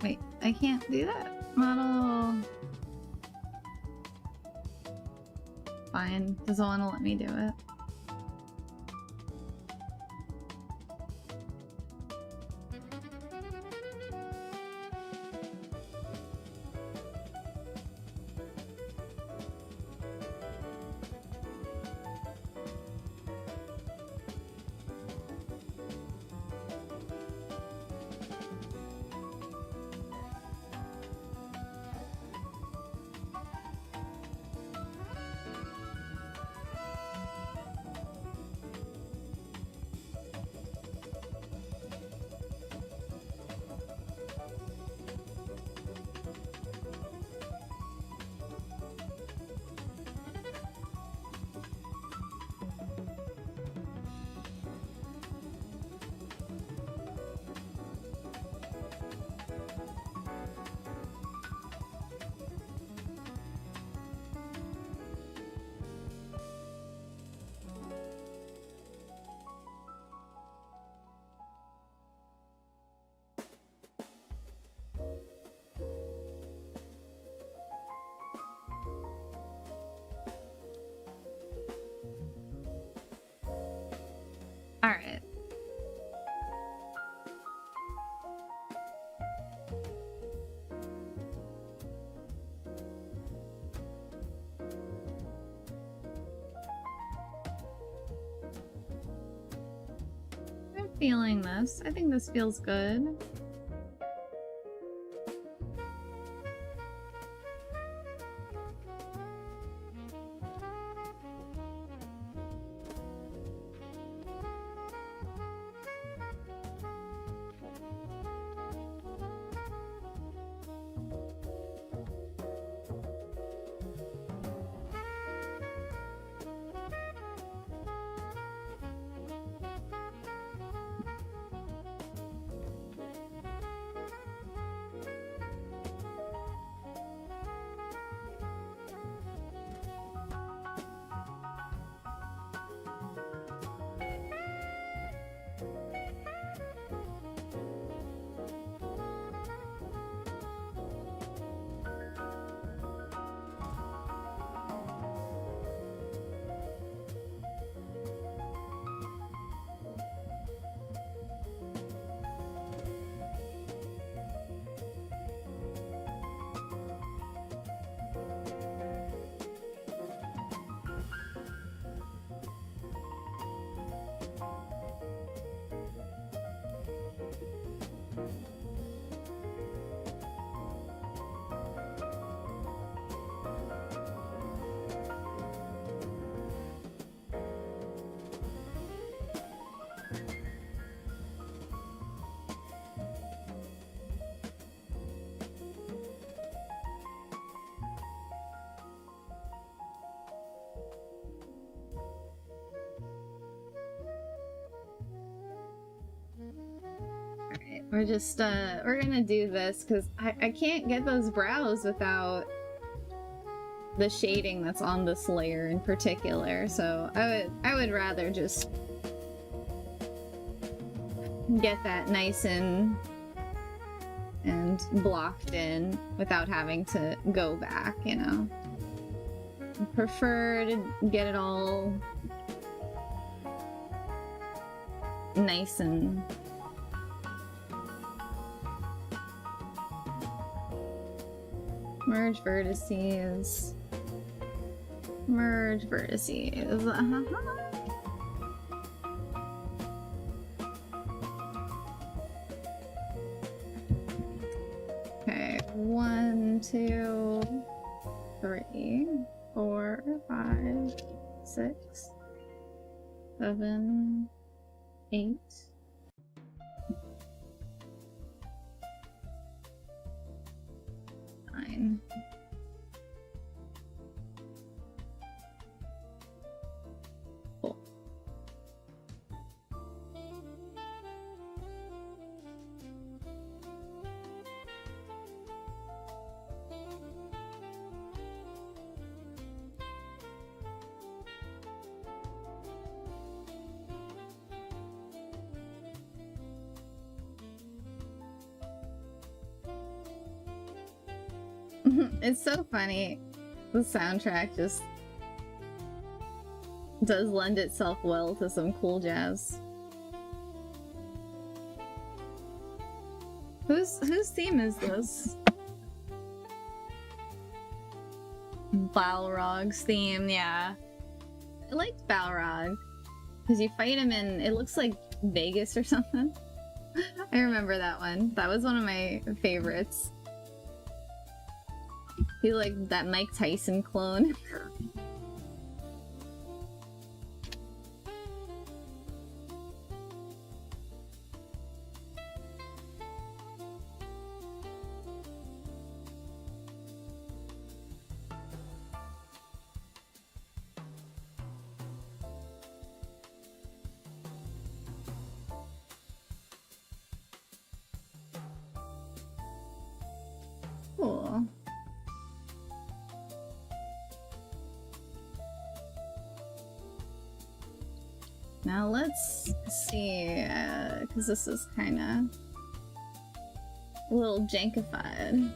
[SPEAKER 1] Wait, I can't do that. Model. Fine, doesn't want to let me do it. Alright. I'm feeling this. I think this feels good. We're gonna do this because I can't get those brows without the shading that's on this layer in particular, so I would rather just get that nice and blocked in without having to go back, you know. I prefer to get it all nice and merge vertices. Merge vertices. Okay, 1, 2, 3, 4, 5, 6, 7, 8. 9. Cool. It's so funny. The soundtrack just does lend itself well to some cool jazz. Whose theme is this? Balrog's theme, yeah. I liked Balrog because you fight him in, it looks like Vegas or something. I remember that one. That was one of my favorites. He's like that Mike Tyson clone. Cool. Now let's see, because this is kind of a little jankified.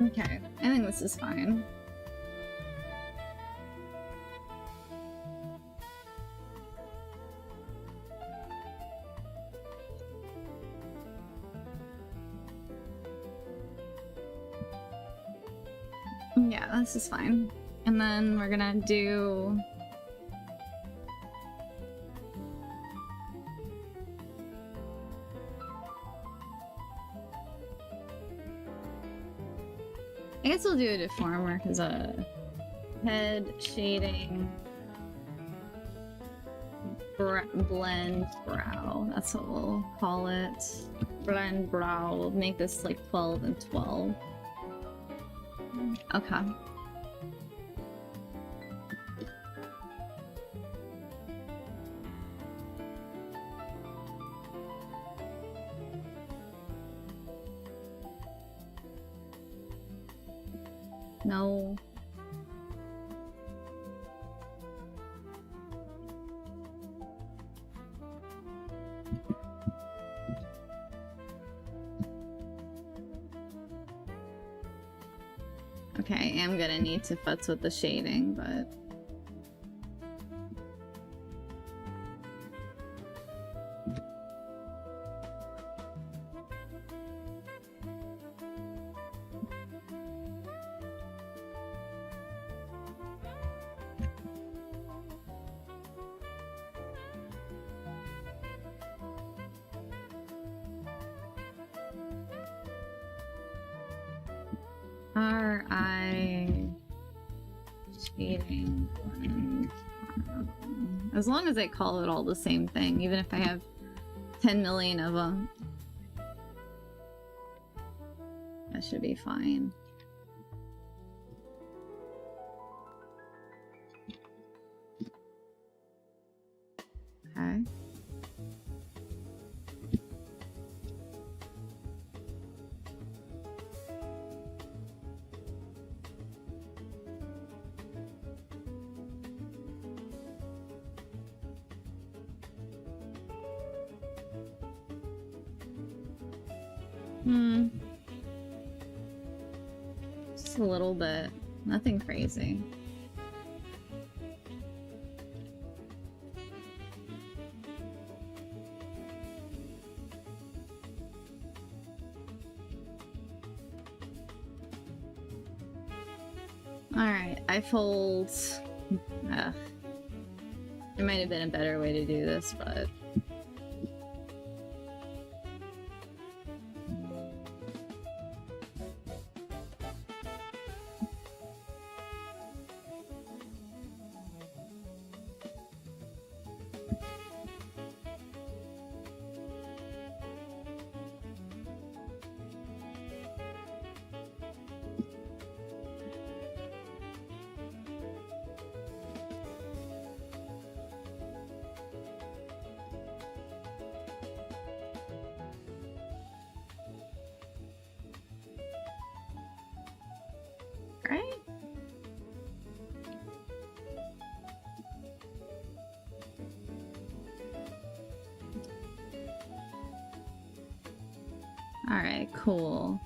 [SPEAKER 1] Okay, I think this is fine. Yeah, this is fine. And then we're gonna do... I guess we'll do a deformer because head shading blend brow. That's what we'll call it. Blend brow. We'll make this like 12 and 12. Okay. No. Okay, I am gonna need to futz with the shading, but... shading blend. As long as I call it all the same thing, even if I have 10 million of them, that should be fine. Okay. Just a little bit. Nothing crazy. Alright, I fold... There might have been a better way to do this, but... Right? Alright, cool.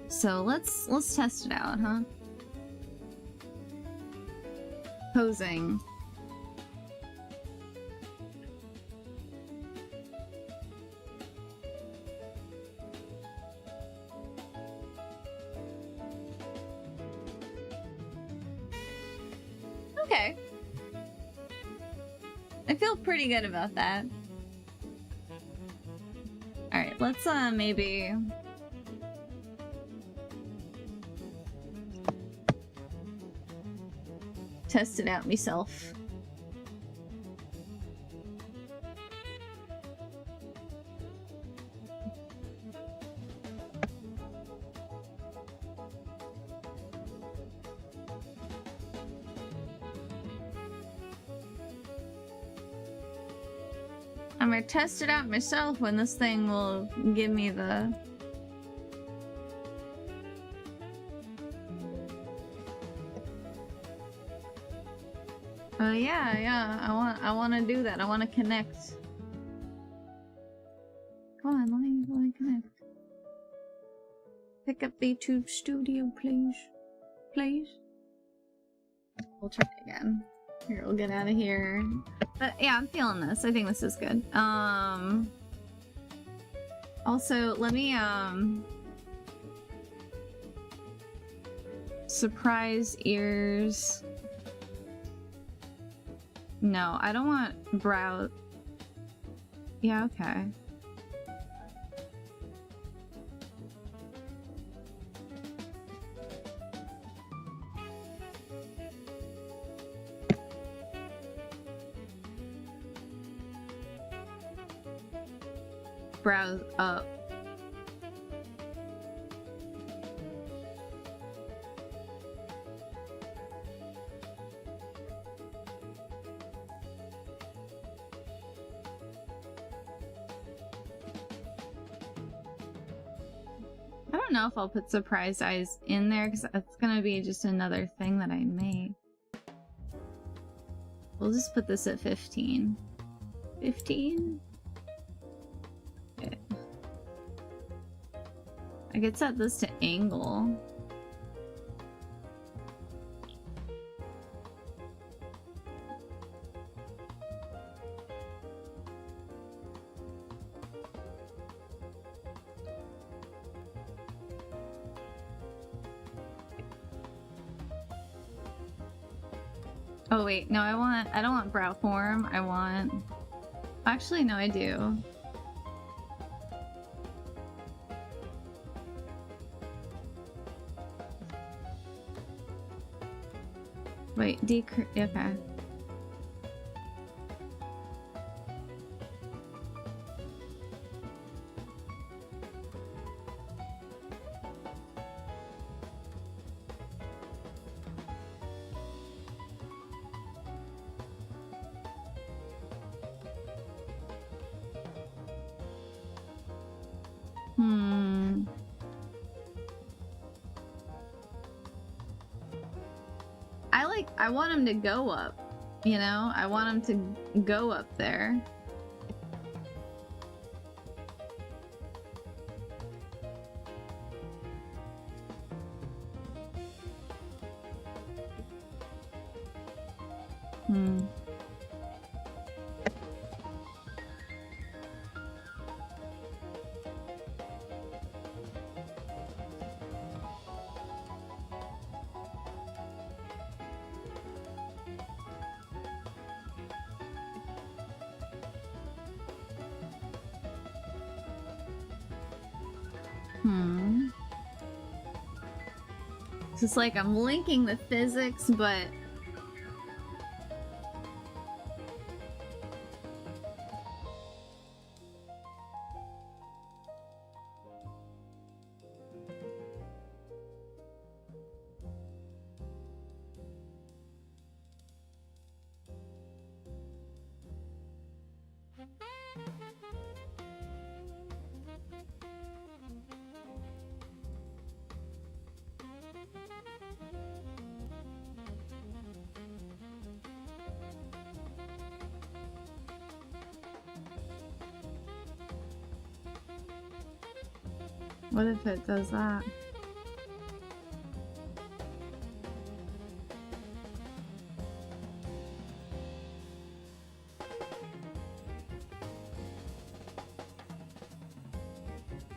[SPEAKER 1] So let's test it out, huh? Posing. Okay. I feel pretty good about that. Alright, let's maybe... test it out myself. I'm gonna test it out myself when this thing will give me the... yeah, I want to do that. I want to connect. Come on, let me... Pick up the tube studio, please. Please. We'll try it again. Here, we'll get out of here. But yeah, I'm feeling this. I think this is good. Also, let me, surprise ears. No, I don't want brow. Yeah, okay. Brows up. I don't know if I'll put surprised eyes in there because that's gonna be just another thing that I make. We'll just put this at 15. 15? Okay. I could set this to angle. Oh wait, no, I don't want brow form, I want... Actually, no, I do. Wait, decrease, okay. I want him to go up, you know? I want him to go up there. It's like I'm linking the physics, but what if it does that?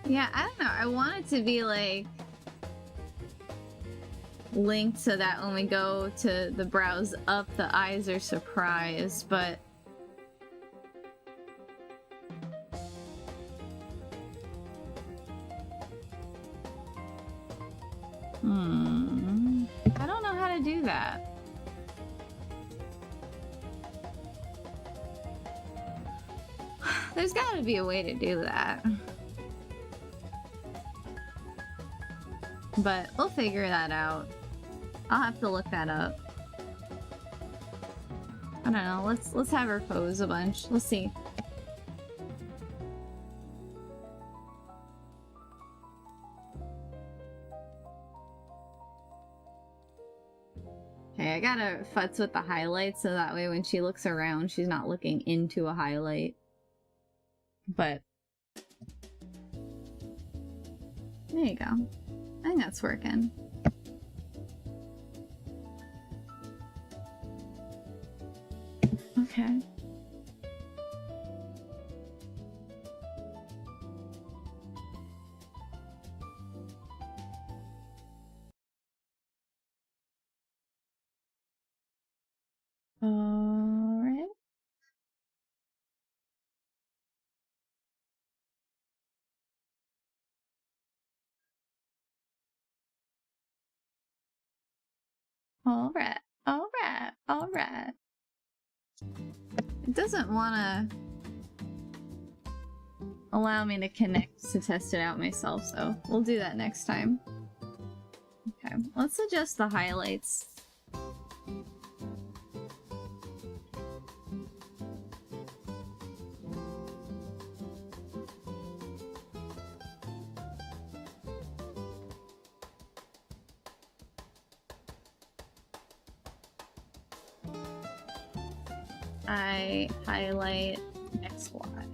[SPEAKER 1] Yeah, I don't know. I want it to be like linked so that when we go to the brows up, the eyes are surprised, but I don't know how to do that. There's gotta be a way to do that. But we'll figure that out. I'll have to look that up. I don't know, let's have her pose a bunch. Let's see. Okay, I gotta futz with the highlights so that way when she looks around, she's not looking into a highlight. But there you go. I think that's working. Okay. All right. All right. All right. All right. It doesn't want to allow me to connect to test it out myself, so we'll do that next time. Okay, let's adjust the highlights. I highlight XY.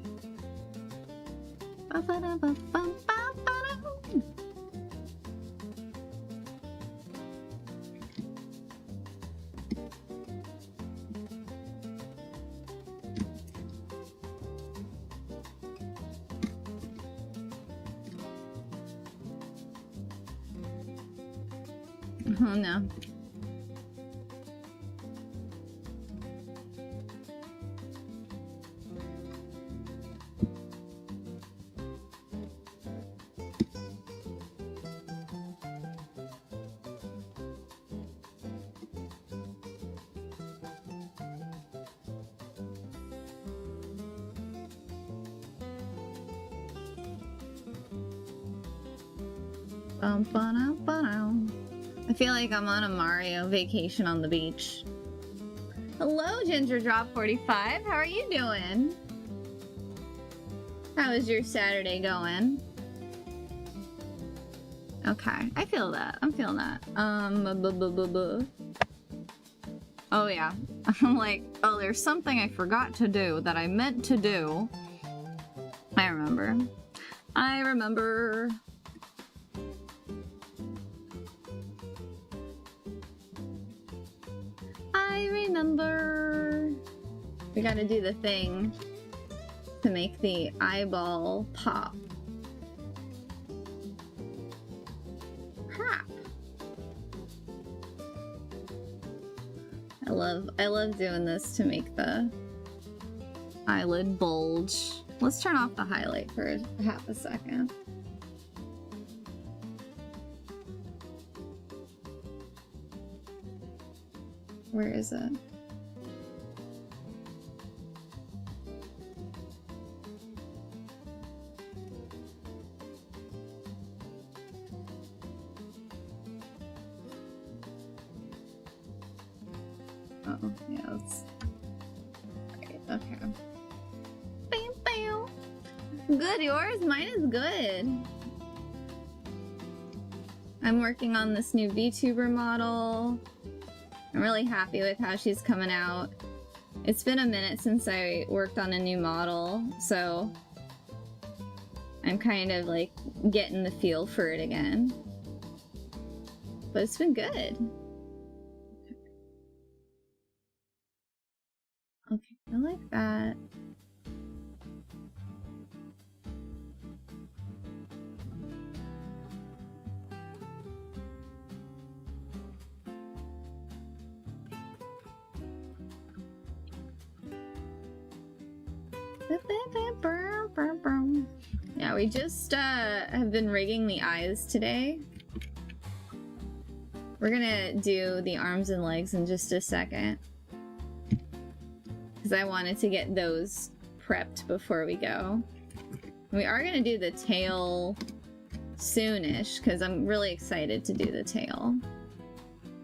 [SPEAKER 1] Oh no. I feel like I'm on a Mario vacation on the beach. Hello, Ginger Drop 45. How are you doing? How is your Saturday going? Okay, I feel that. I'm feeling that. Oh yeah. I'm like, oh, there's something I forgot to do that I meant to do. I remember. I remember. We gotta do the thing to make the eyeball pop. Crap. I love doing this to make the eyelid bulge. Let's turn off the highlight for half a second. Where is it? Oh, yeah, that's... Right, okay. Bam, bam. Good, yours? Mine is good. I'm working on this new VTuber model. I'm really happy with how she's coming out. It's been a minute since I worked on a new model, so I'm kind of like getting the feel for it again. But it's been good. Okay, I like that. Yeah, we just have been rigging the eyes today. We're gonna do the arms and legs in just a second, because I wanted to get those prepped before we go. We are gonna do the tail soonish, because I'm really excited to do the tail,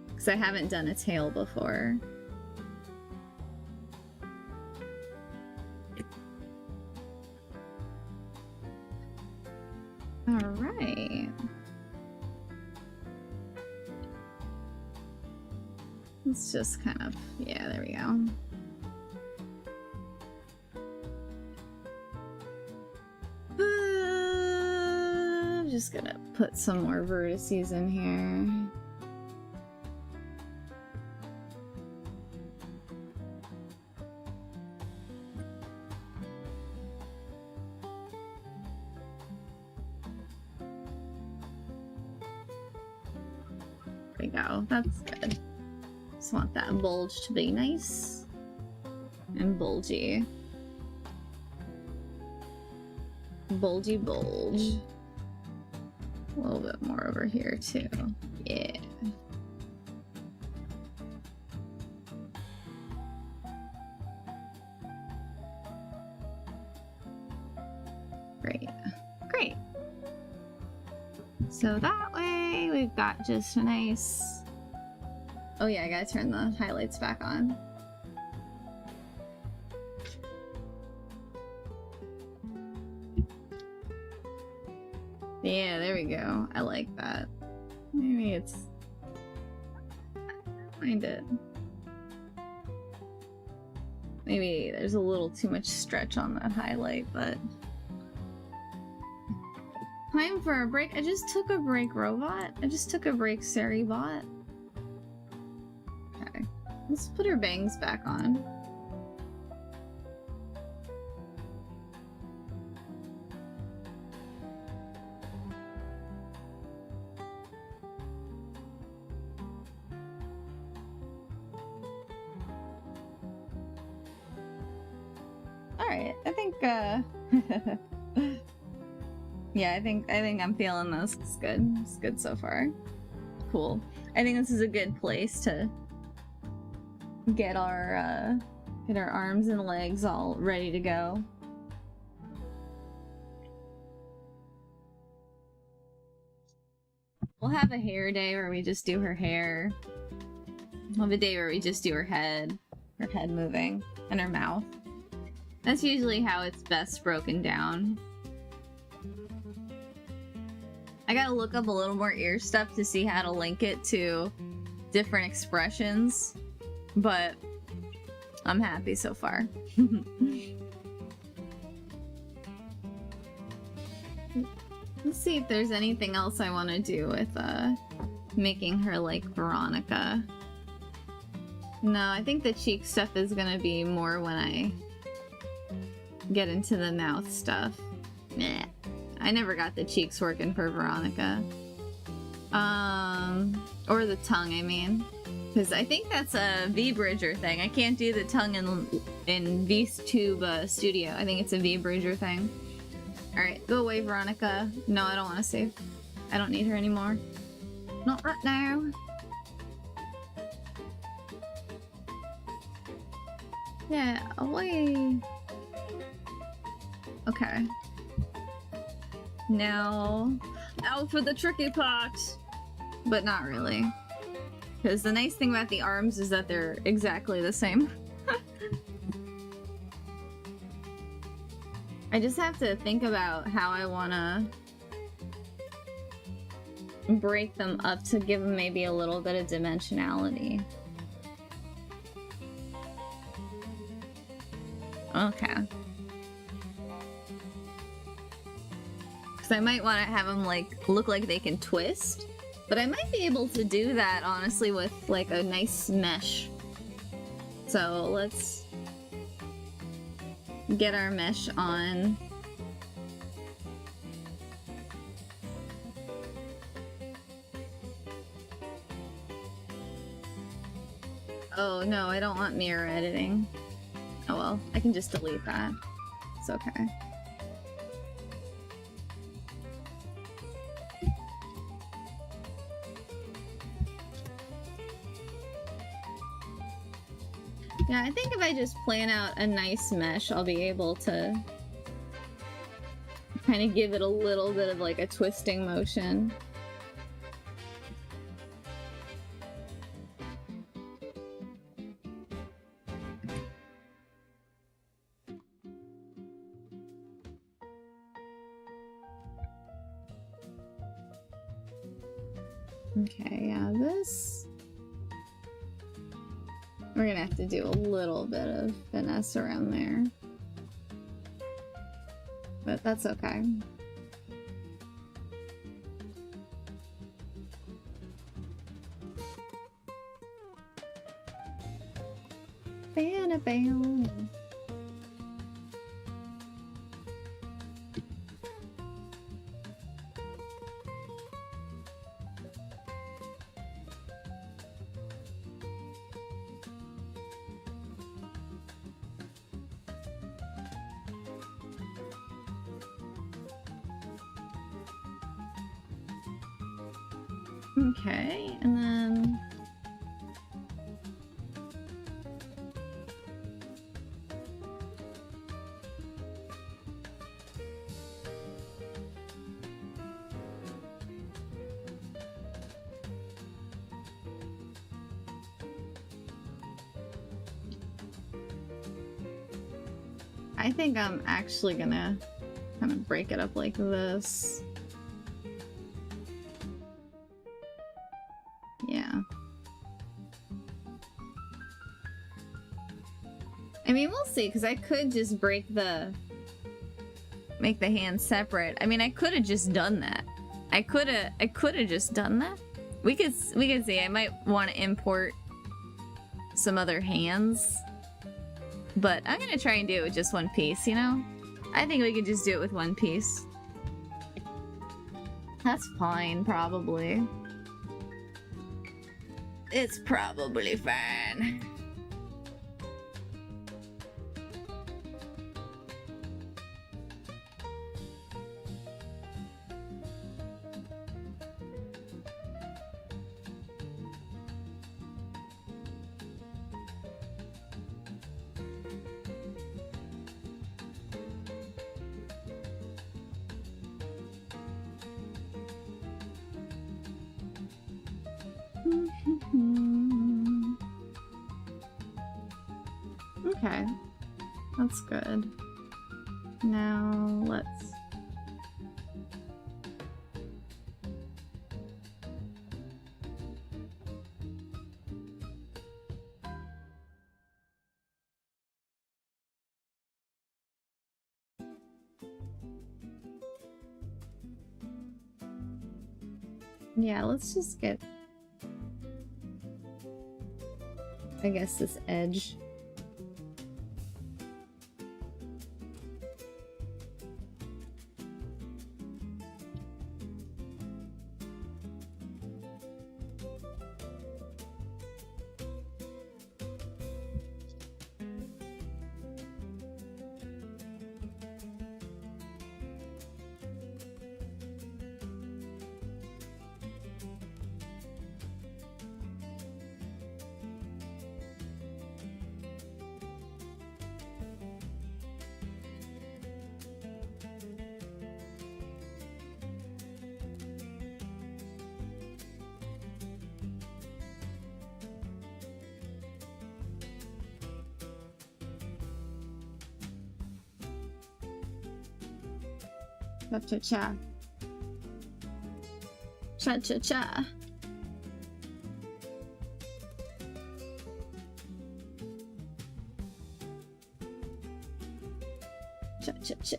[SPEAKER 1] because I haven't done a tail before. Alright. Let's just kind of, yeah, there we go. just gonna put some more vertices in here. There we go, that's good. Just want that bulge to be nice and bulgy. Bulgy bulge. A little bit more over here too. Yeah. Great. Great. So that way we've got just a nice... Oh yeah, I gotta turn the highlights back on. Yeah, there we go. I like that. Maybe it's... Find it. Maybe there's a little too much stretch on that highlight, but... Time for a break. I just took a break, robot. I just took a break, Seribot. Okay. Let's put her bangs back on. Alright, I think, yeah, I think I'm feeling this. It's good. It's good so far. Cool. I think this is a good place to get our arms and legs all ready to go. We'll have a hair day where we just do her hair. We'll have a day where we just do her head moving, and her mouth. That's usually how it's best broken down. I gotta look up a little more ear stuff to see how to link it to different expressions, but I'm happy so far. Let's see if there's anything else I want to do with making her like Veronica. No, I think the cheek stuff is gonna be more when I get into the mouth stuff. Meh. I never got the cheeks working for Veronica. Or the tongue, I mean. Because I think that's a V-Bridger thing. I can't do the tongue in VTube Studio. I think it's a V-Bridger thing. Alright, go away, Veronica. No, I don't want to save. I don't need her anymore. Not right now. Yeah, away. Okay. Now for the tricky part. But not really. Because the nice thing about the arms is that they're exactly the same. I just have to think about how I want to break them up to give them maybe a little bit of dimensionality. Okay. Because I might want to have them like look like they can twist, but I might be able to do that honestly with like a nice mesh. So let's get our mesh on. Oh no, I don't want mirror editing. Oh well, I can just delete that. It's okay. Yeah, I think if I just plan out a nice mesh, I'll be able to kind of give it a little bit of like a twisting motion. Okay, yeah, this... We're gonna have to do a little bit of finesse around there. But that's okay. Bam. Okay, and then I think I'm actually gonna kind of break it up like this. Yeah. I mean, we'll see, because I could just make the hands separate. I mean, I could have just done that. I could have just done that. We could see. I might want to import some other hands, but I'm gonna try and do it with just one piece, you know? I think we could just do it with one piece. That's fine, probably. It's probably fine. Okay, that's good. Now let's... Yeah, let's just get, I guess, this edge. Cha-cha-cha. Cha-cha-cha. Cha-cha-cha.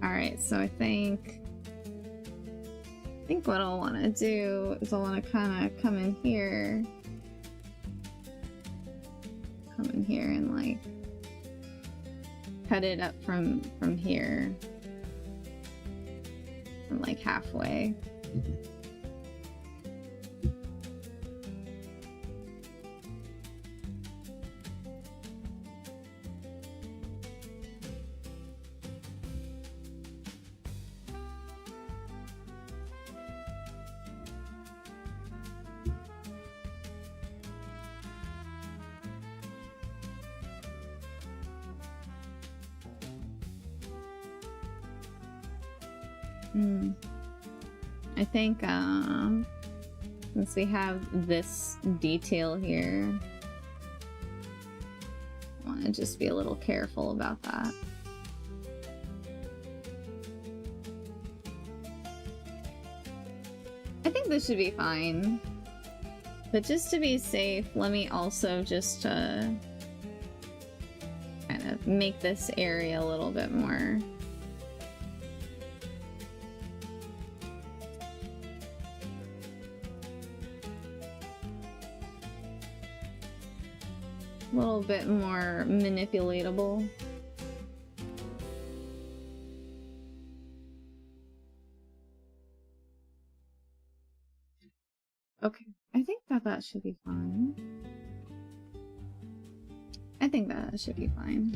[SPEAKER 1] Alright, so I think what I'll want to do is I'll want to kind of come in here and like cut it up from here from like halfway. I think since we have this detail here, I want to just be a little careful about that. I think this should be fine, but just to be safe, let me also just kind of make this area a little bit more. A little bit more manipulatable. Okay, I think that should be fine. I think that should be fine.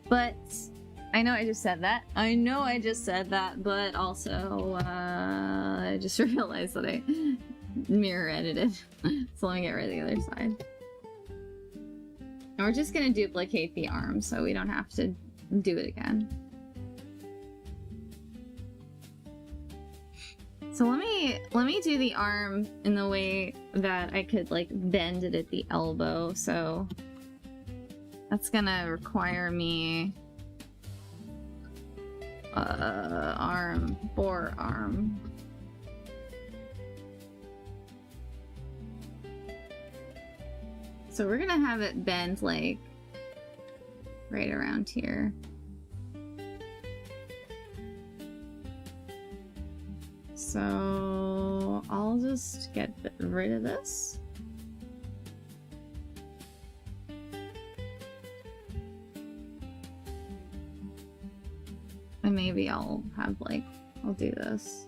[SPEAKER 1] But I know I just said that. I know I just said that, but also I just realized that I mirror edited. So let me get rid of the other side. And we're just gonna duplicate the arm so we don't have to do it again. So let me do the arm in the way that I could like bend it at the elbow. So that's gonna require me arm, forearm. So we're gonna have it bend like right around here. So I'll just get rid of this. And maybe I'll have like, I'll do this.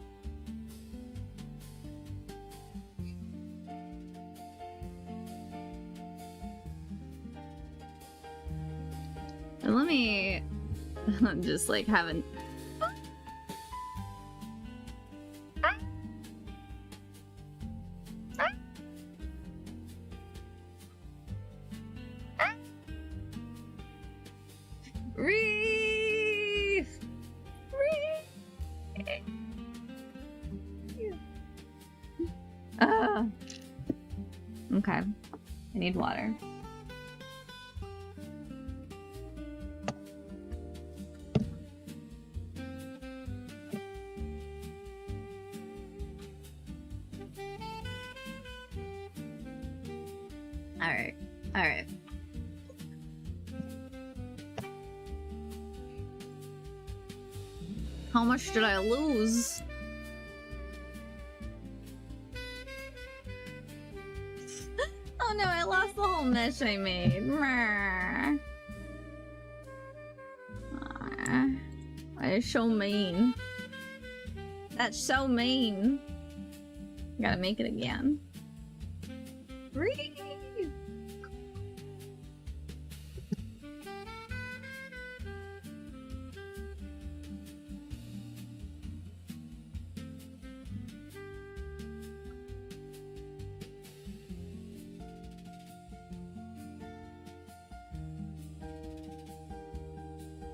[SPEAKER 1] And let me just like have an okay. I need water. Alright. Alright. How much did I lose? Oh no, I lost the whole mesh I made. That is so mean. That's so mean. Gotta make it again.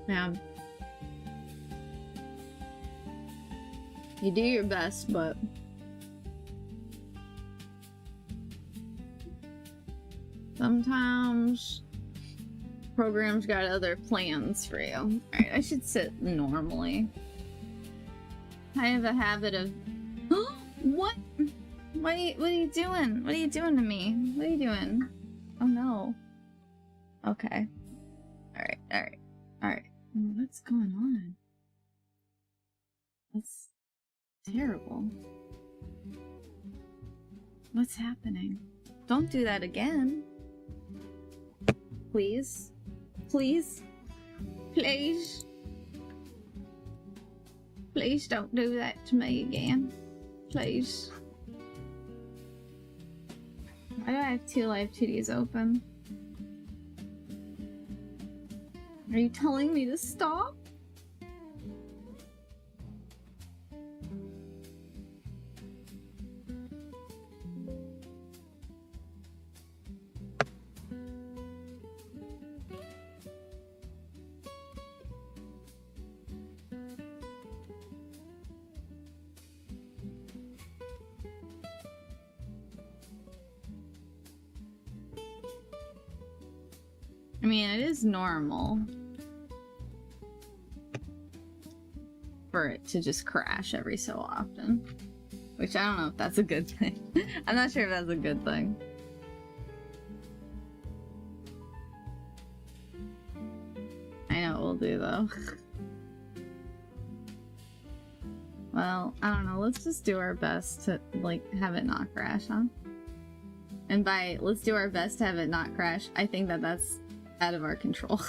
[SPEAKER 1] Yeah. You do your best, but sometimes programs got other plans for you. Alright, I should sit normally. I have a habit of what? What are you doing? What are you doing to me? What are you doing? Oh no. Okay. Alright, alright, alright. What's going on? That's terrible. What's happening? Don't do that again. Please. Please. Please. Please don't do that to me again. Please. Why do I have two Live2Ds open? Are you telling me to stop? I mean, it is normal for it to just crash every so often, Which I don't know if that's a good thing. I'm not sure if that's a good thing. I know what we'll do though. Well, I don't know. Let's just do our best to, like, have it not crash, huh? And by let's do our best to have it not crash, I think that that's out of our control.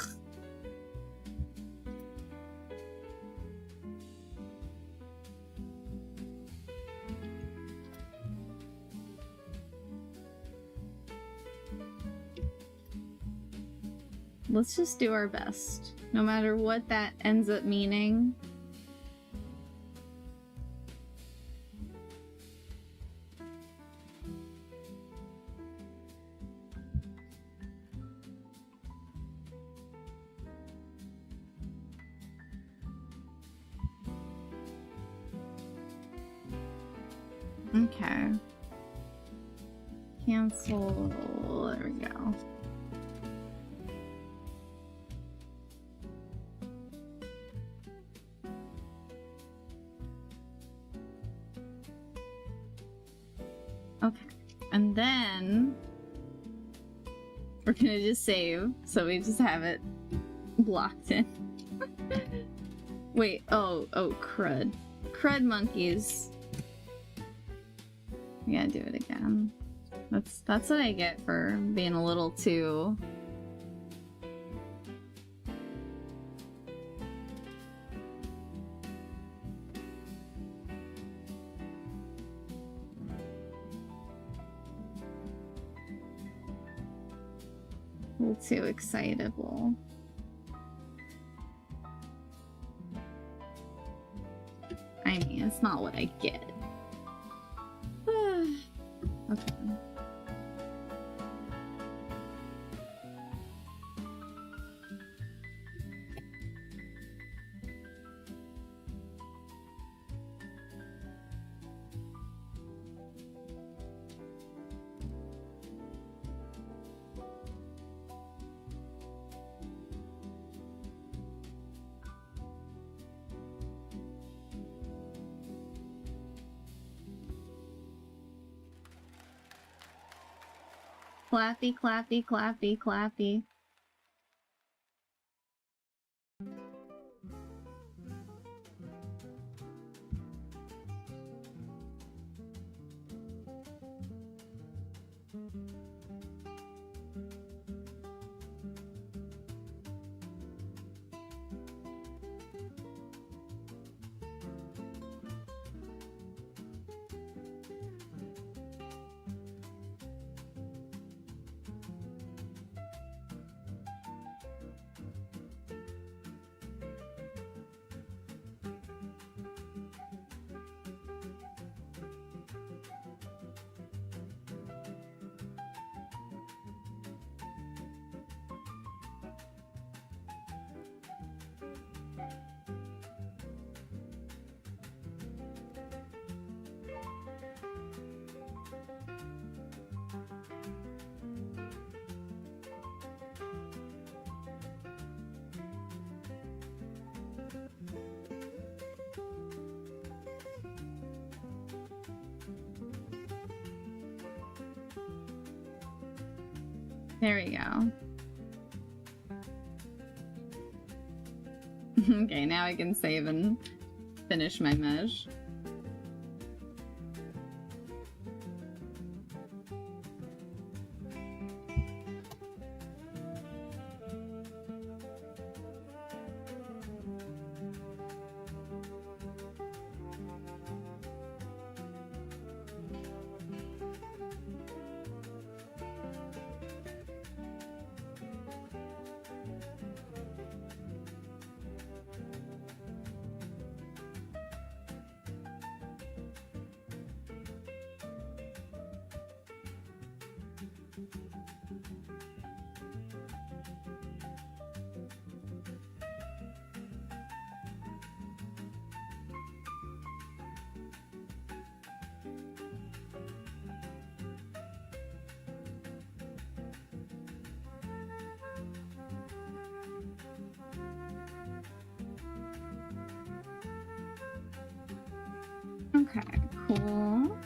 [SPEAKER 1] Let's just do our best, no matter what that ends up meaning. Okay. Cancel. There we go. Okay. And then we're gonna just save, so we just have it blocked in. Wait, oh, crud. Crud monkeys. We gotta do it again. That's what I get for being a little too... a little too excitable. I mean, it's not what I get. Okay. Clappy, clappy, clappy, clappy. There we go. Okay, now I can save and finish my mesh. Okay, cool.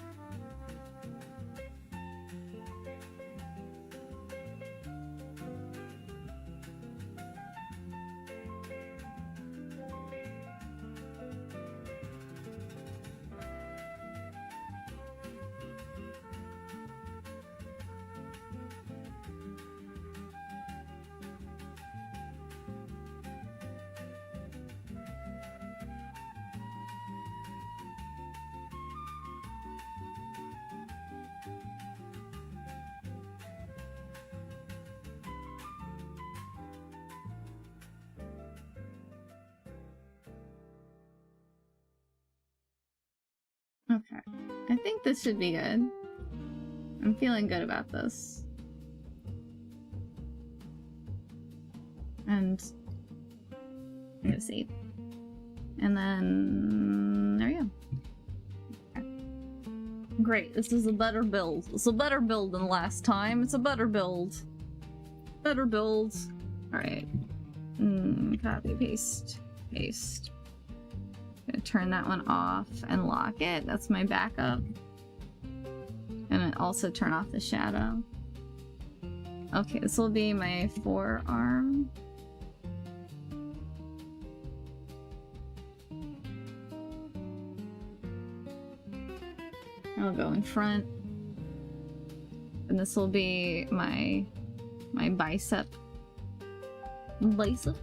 [SPEAKER 1] Okay, I think this should be good. I'm feeling good about this. And I'm gonna save. And then there we go. Okay. Great, this is a better build. It's a better build than last time. It's a better build. Better build. Alright. Copy, paste, paste. Gonna turn that one off and lock it. That's my backup. And also turn off the shadow. Okay, this will be my forearm. I'll go in front. And this will be my bicep. Bicep.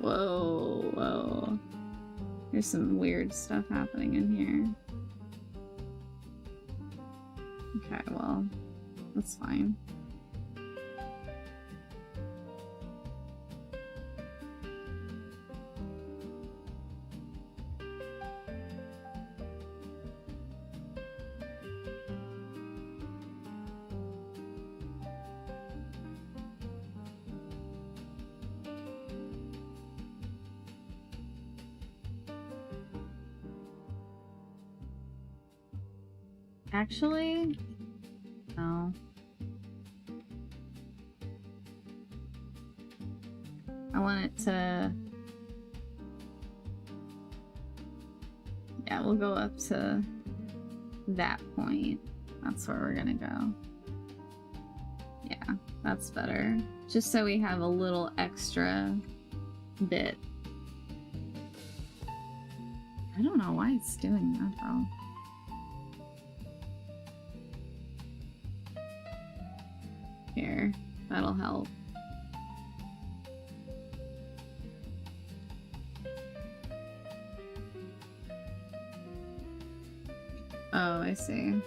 [SPEAKER 1] Whoa, whoa. There's some weird stuff happening in here. Okay, well, that's fine. Actually, no. I want it to... Yeah, we'll go up to that point. That's where we're gonna go. Yeah, that's better. Just so we have a little extra bit. I don't know why it's doing that though. Here, that'll help. Oh, I see.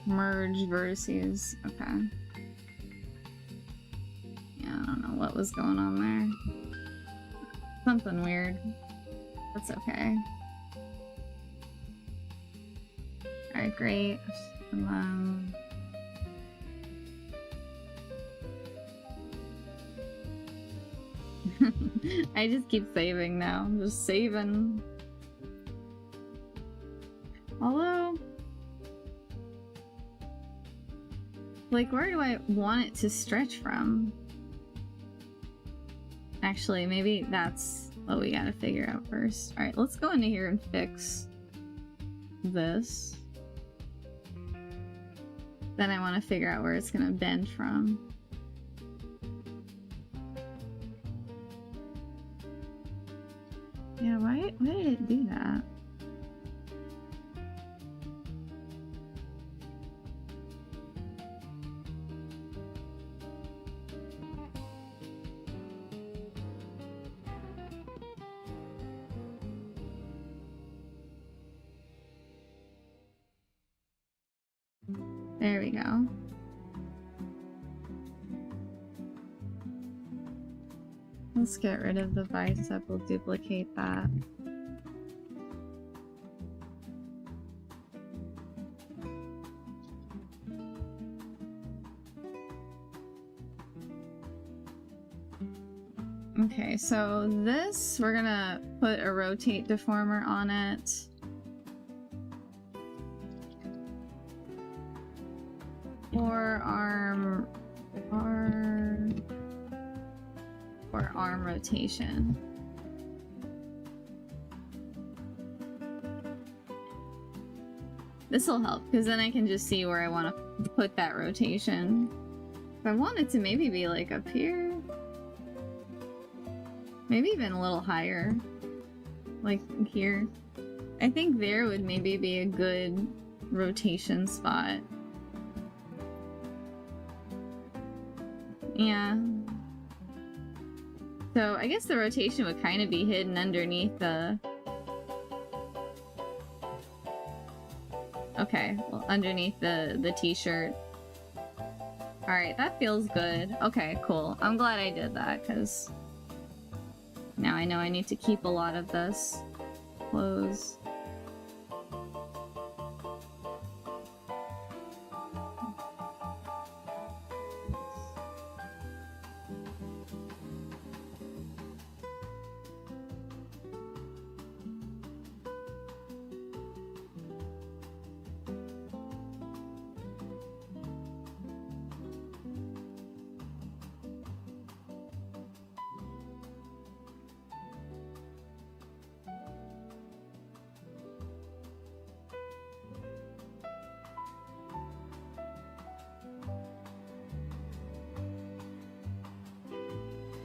[SPEAKER 1] Merge vertices. Okay. Yeah, I don't know what was going on there. Something weird. That's okay. Alright, great. And then... I just keep saving now. I'm just saving. Although... like, where do I want it to stretch from? Actually, maybe that's what we gotta figure out first. Alright, let's go into here and fix this. Then I want to figure out where it's gonna bend from. Yeah, why did it do that? There we go. Let's get rid of the bicep, we'll duplicate that. Okay, so this, we're gonna put a rotate deformer on it. Forearm rotation. This will help, because then I can just see where I want to put that rotation. I want it to maybe be like up here. Maybe even a little higher. Like here. I think there would maybe be a good rotation spot. Yeah. So I guess the rotation would kind of be hidden underneath the... Okay, well, underneath the t-shirt. Alright, that feels good. Okay, cool. I'm glad I did that, because now I know I need to keep a lot of this clothes.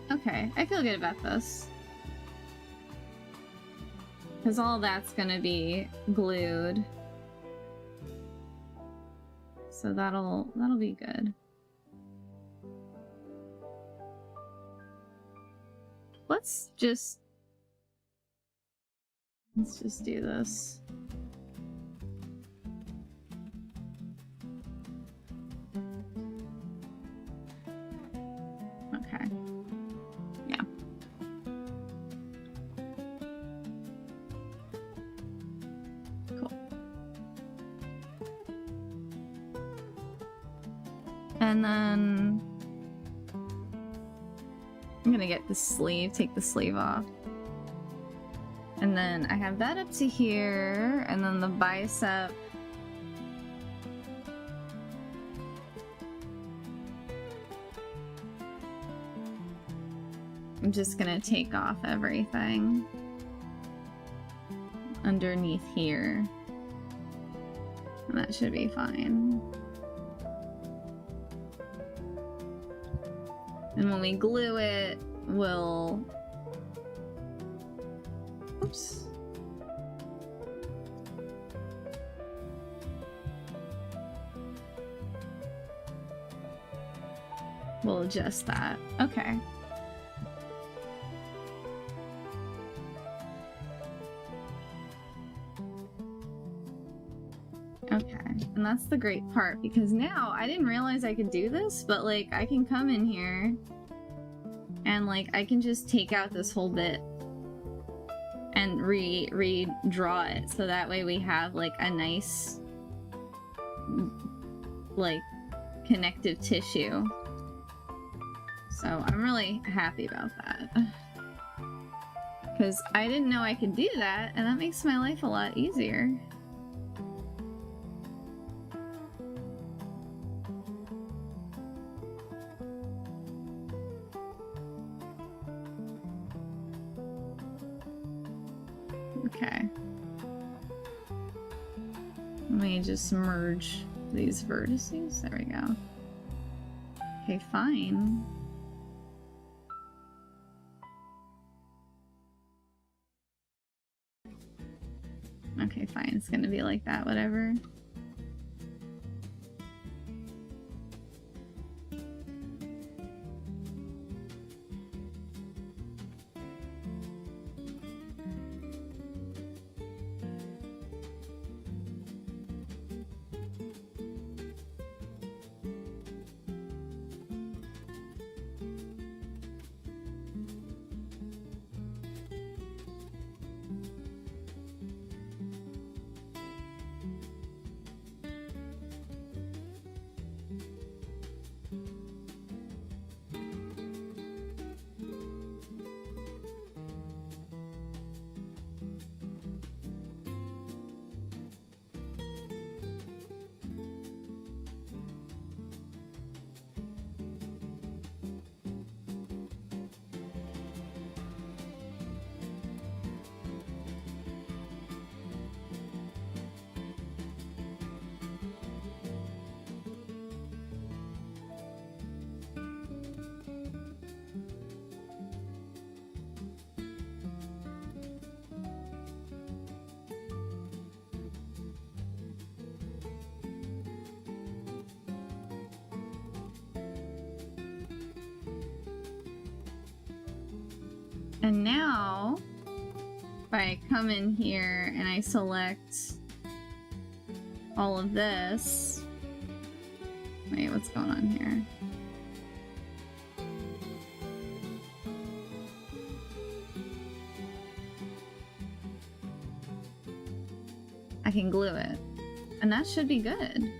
[SPEAKER 1] Okay, I feel good about this. Because all that's gonna be glued. So that'll be good. Let's just do this. Okay. Yeah. Cool. And then I'm gonna get the sleeve, take the sleeve off. And then I have that up to here, and then the bicep. I'm just gonna take off everything underneath here. And that should be fine. And when we glue it, we'll... Oops. We'll adjust that. Okay. Okay, and that's the great part, because now I didn't realize I could do this, but like I can come in here and like I can just take out this whole bit and redraw it, so that way we have like a nice like connective tissue. So I'm really happy about that, because I didn't know I could do that, and that makes my life a lot easier. Okay. Let me just merge these vertices. There we go. Okay, fine. Okay, fine. It's gonna be like that, whatever. And now, if I come in here and I select all of this... Wait, what's going on here? I can glue it. And that should be good.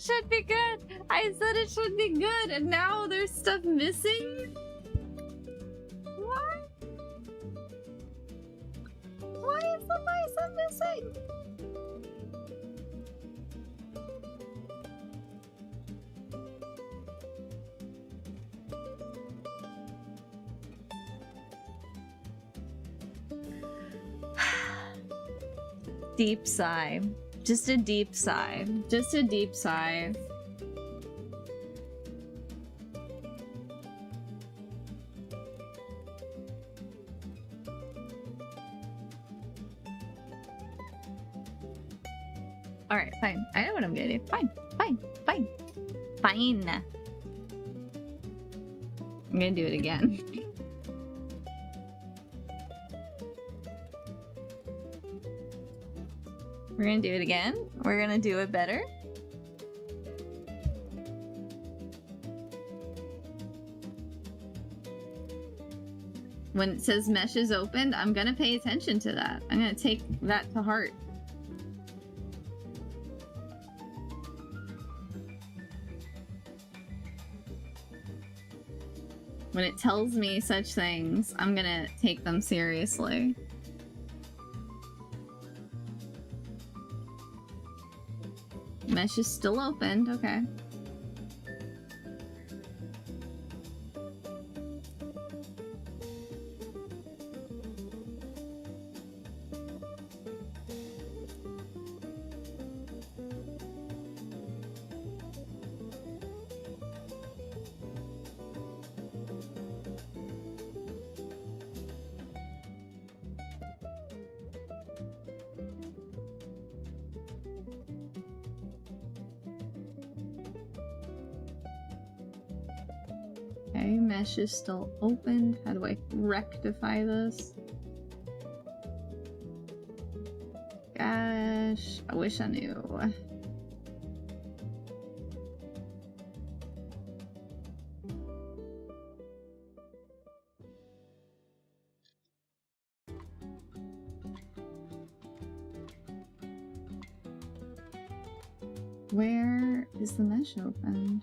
[SPEAKER 1] Should be good. I said it should be good, and now there's stuff missing? What? Why is the bicep missing? Deep sigh. Just a deep sigh. Just a deep sigh. Alright, fine. I know what I'm gonna do. Fine. Fine. Fine. Fine. I'm gonna do it again. We're gonna do it again. We're gonna do it better. When it says mesh is opened, I'm gonna pay attention to that. I'm gonna take that to heart. When it tells me such things, I'm gonna take them seriously. Mesh is still opened, okay. Okay, mesh is still opened. How do I rectify this? Gosh, I wish I knew. Where is the mesh opened?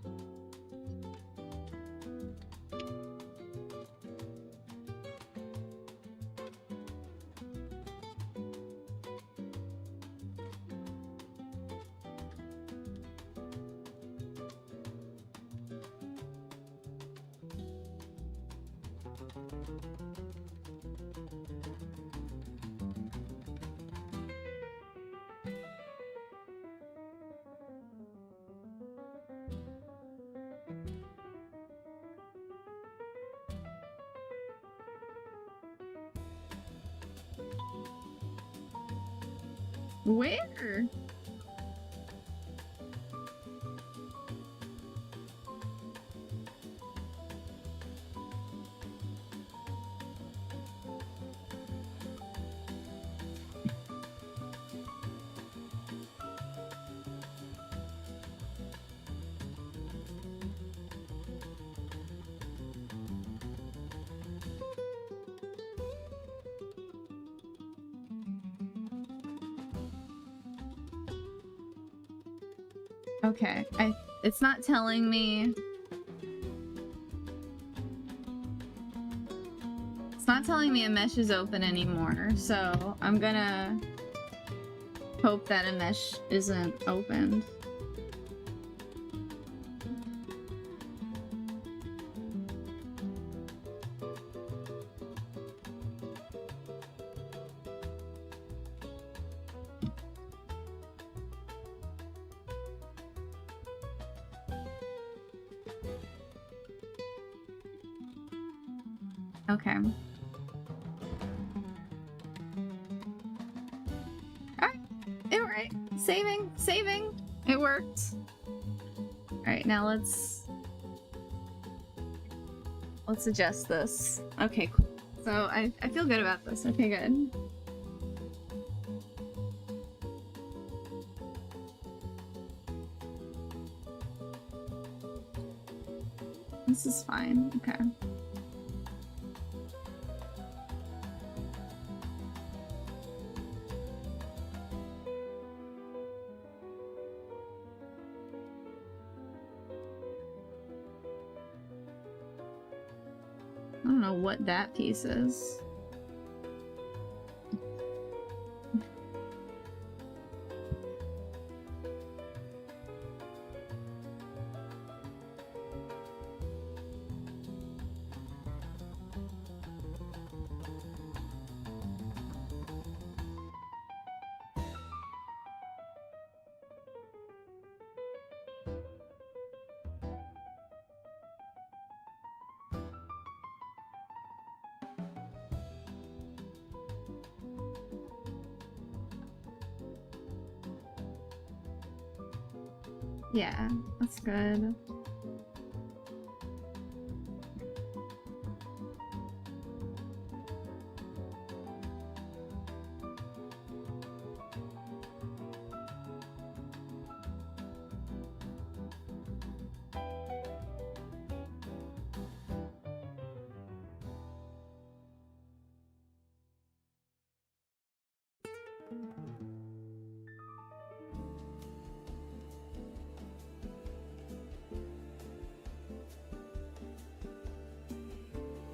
[SPEAKER 1] Where? Okay, it's not telling me. It's not telling me a mesh is open anymore, so I'm gonna hope that a mesh isn't opened. Okay. Alright. Alright. Saving. Saving. It worked. Alright, now let's adjust this. Okay, cool. So I feel good about this. Okay, good. This is fine. Okay. I don't know what that piece is. Yeah, that's good.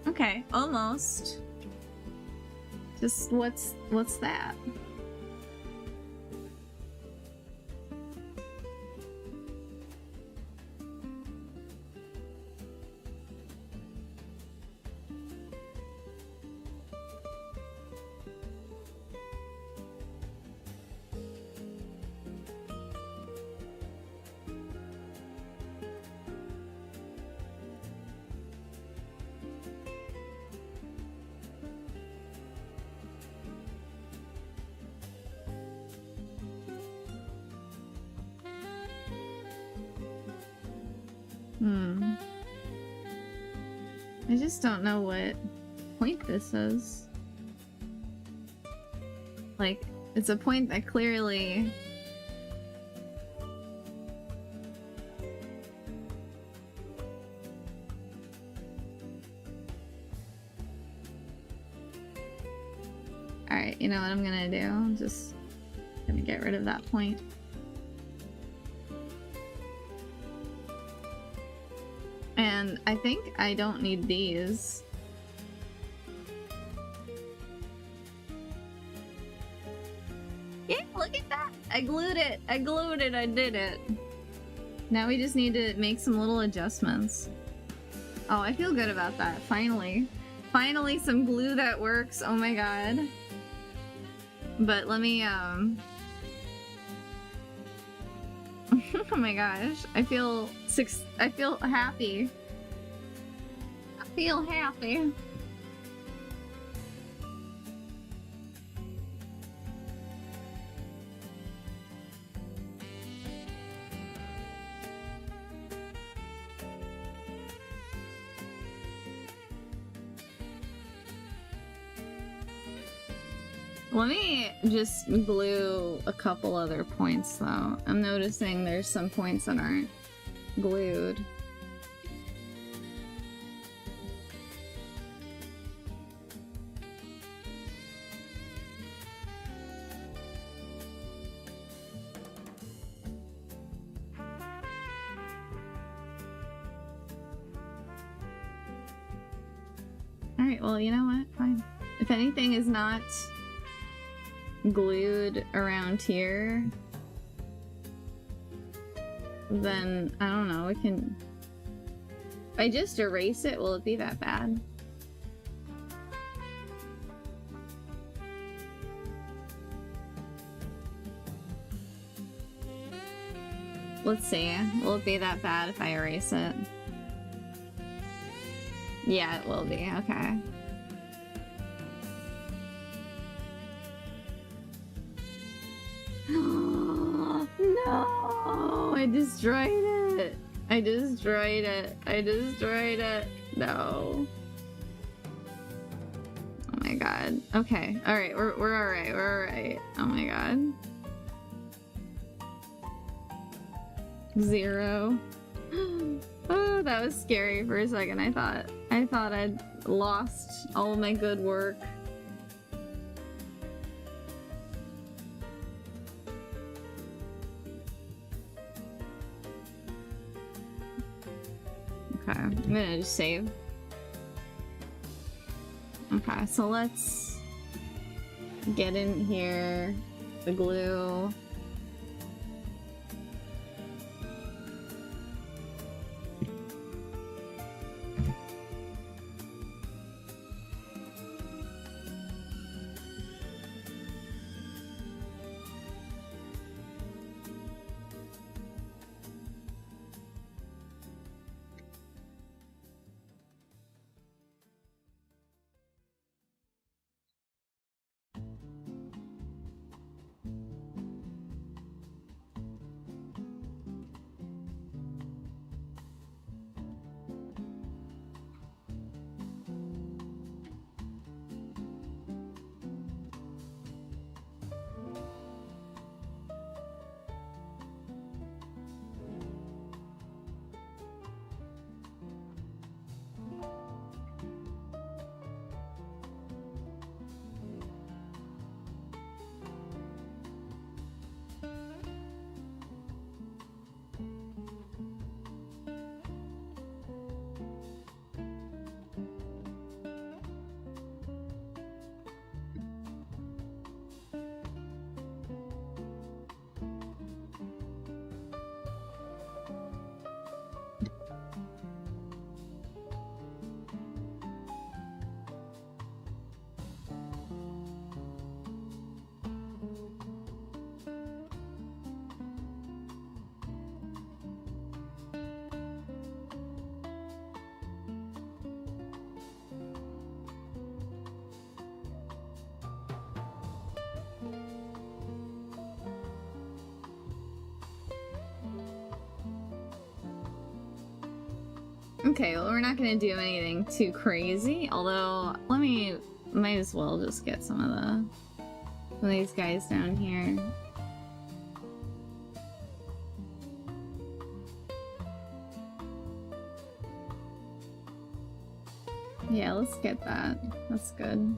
[SPEAKER 1] Okay, almost. Just what's that? I just don't know what point this is. Like, it's a point that clearly... Alright, you know what I'm gonna do? I'm just gonna get rid of that point. And I think I don't need these. Yeah, look at that! I glued it! I glued it! I did it! Now we just need to make some little adjustments. Oh, I feel good about that. Finally. Finally some glue that works. Oh my god. But let me, oh my gosh. I feel happy. I feel happy. Let me just glue a couple other points though. I'm noticing there's some points that aren't glued. Alright, well, you know what? Fine. If anything is not glued around here, then I don't know, we can... If I just erase it, will it be that bad? Let's see. Will it be that bad if I erase it? Yeah, it will be. Okay. No! I destroyed it! I destroyed it! I destroyed it! No. Oh my god. Okay. Alright, we're alright. We're alright. Oh my god. 0. Oh, that was scary for a second. I thought I'd lost all my good work. Okay, I'm gonna just save. Okay, so let's get in here. The glue. Okay, well, we're not gonna do anything too crazy, although might as well just get some of these guys down here. Yeah, let's get that. That's good.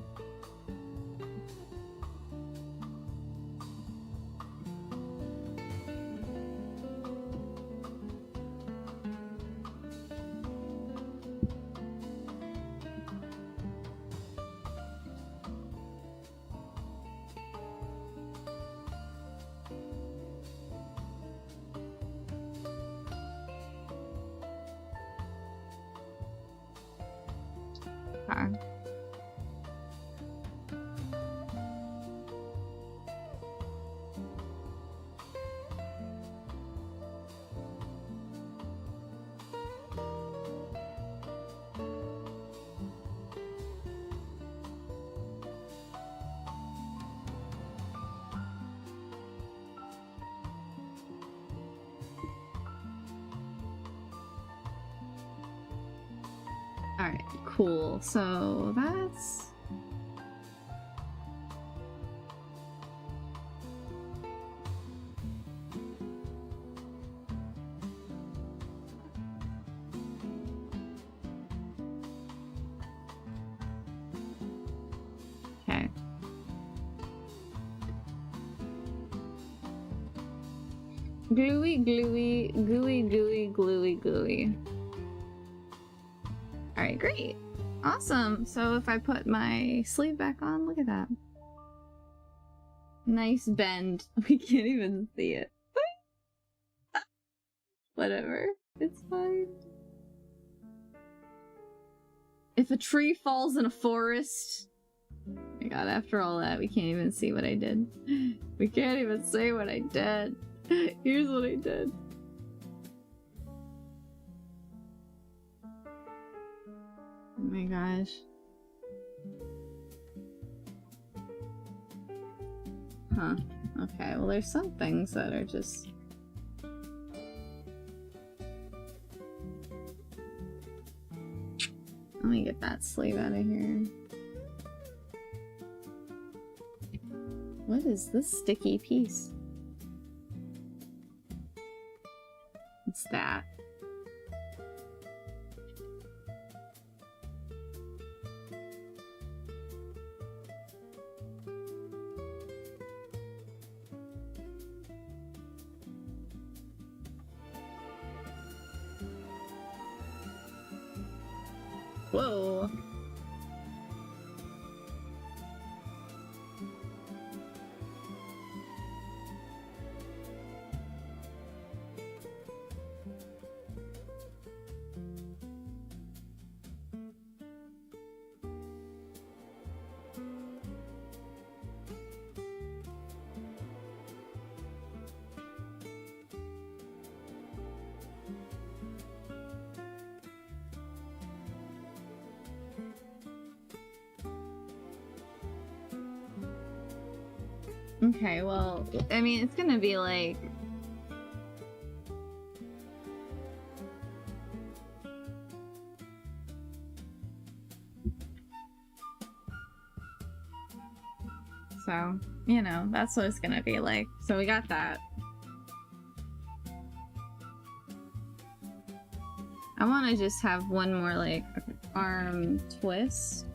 [SPEAKER 1] Okay. Alright, cool. So that's... Okay. Gluey, gluey, gooey, gooey, gluey, gooey. Alright, great. Awesome. So if I put my sleeve back on, look at that. Nice bend. We can't even see it. Whatever. It's fine. If a tree falls in a forest... Oh my god, after all that, we can't even see what I did. We can't even say what I did. Here's what I did. Oh my gosh. Huh. Okay, well there's some things that are just... Let me get that sleeve out of here. What is this sticky piece? It's that. Whoa. Okay, well, I mean, it's gonna be like... So, you know, that's what it's gonna be like. So we got that. I want to just have one more, like, arm twist.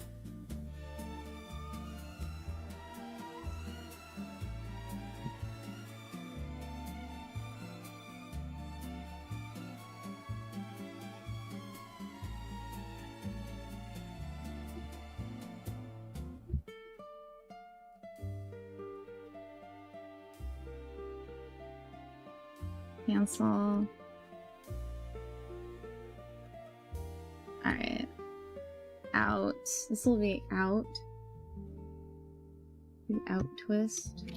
[SPEAKER 1] Cancel. Alright. Out. This will be out. The out twist.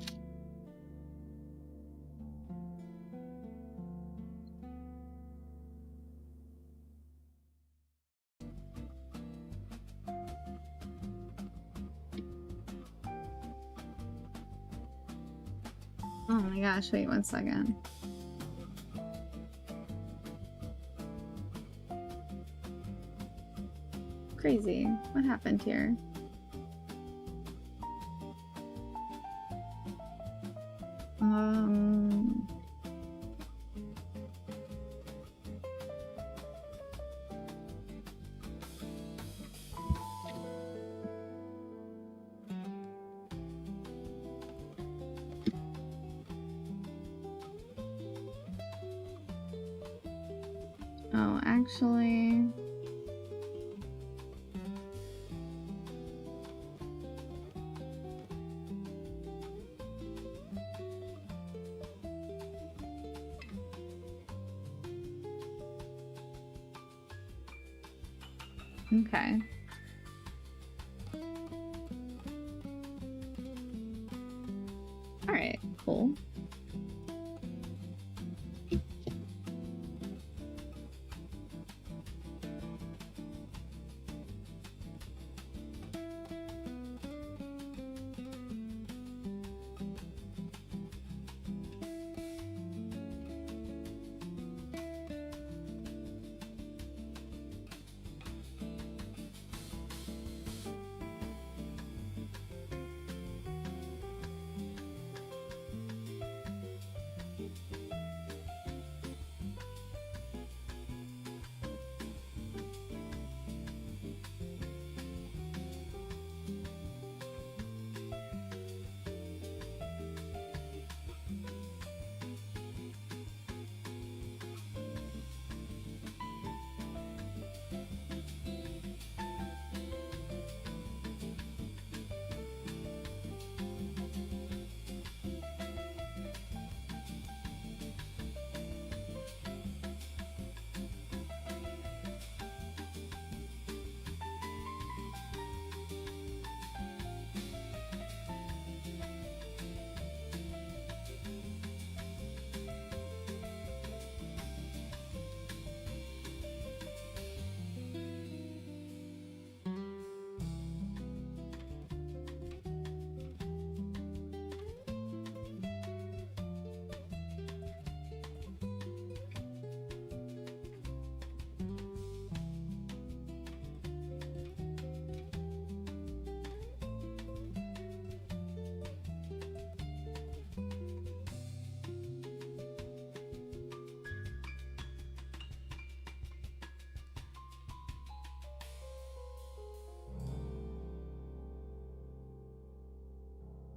[SPEAKER 1] Oh my gosh, wait 1 second. Crazy. What happened here? Oh, actually... Okay. Alright, cool.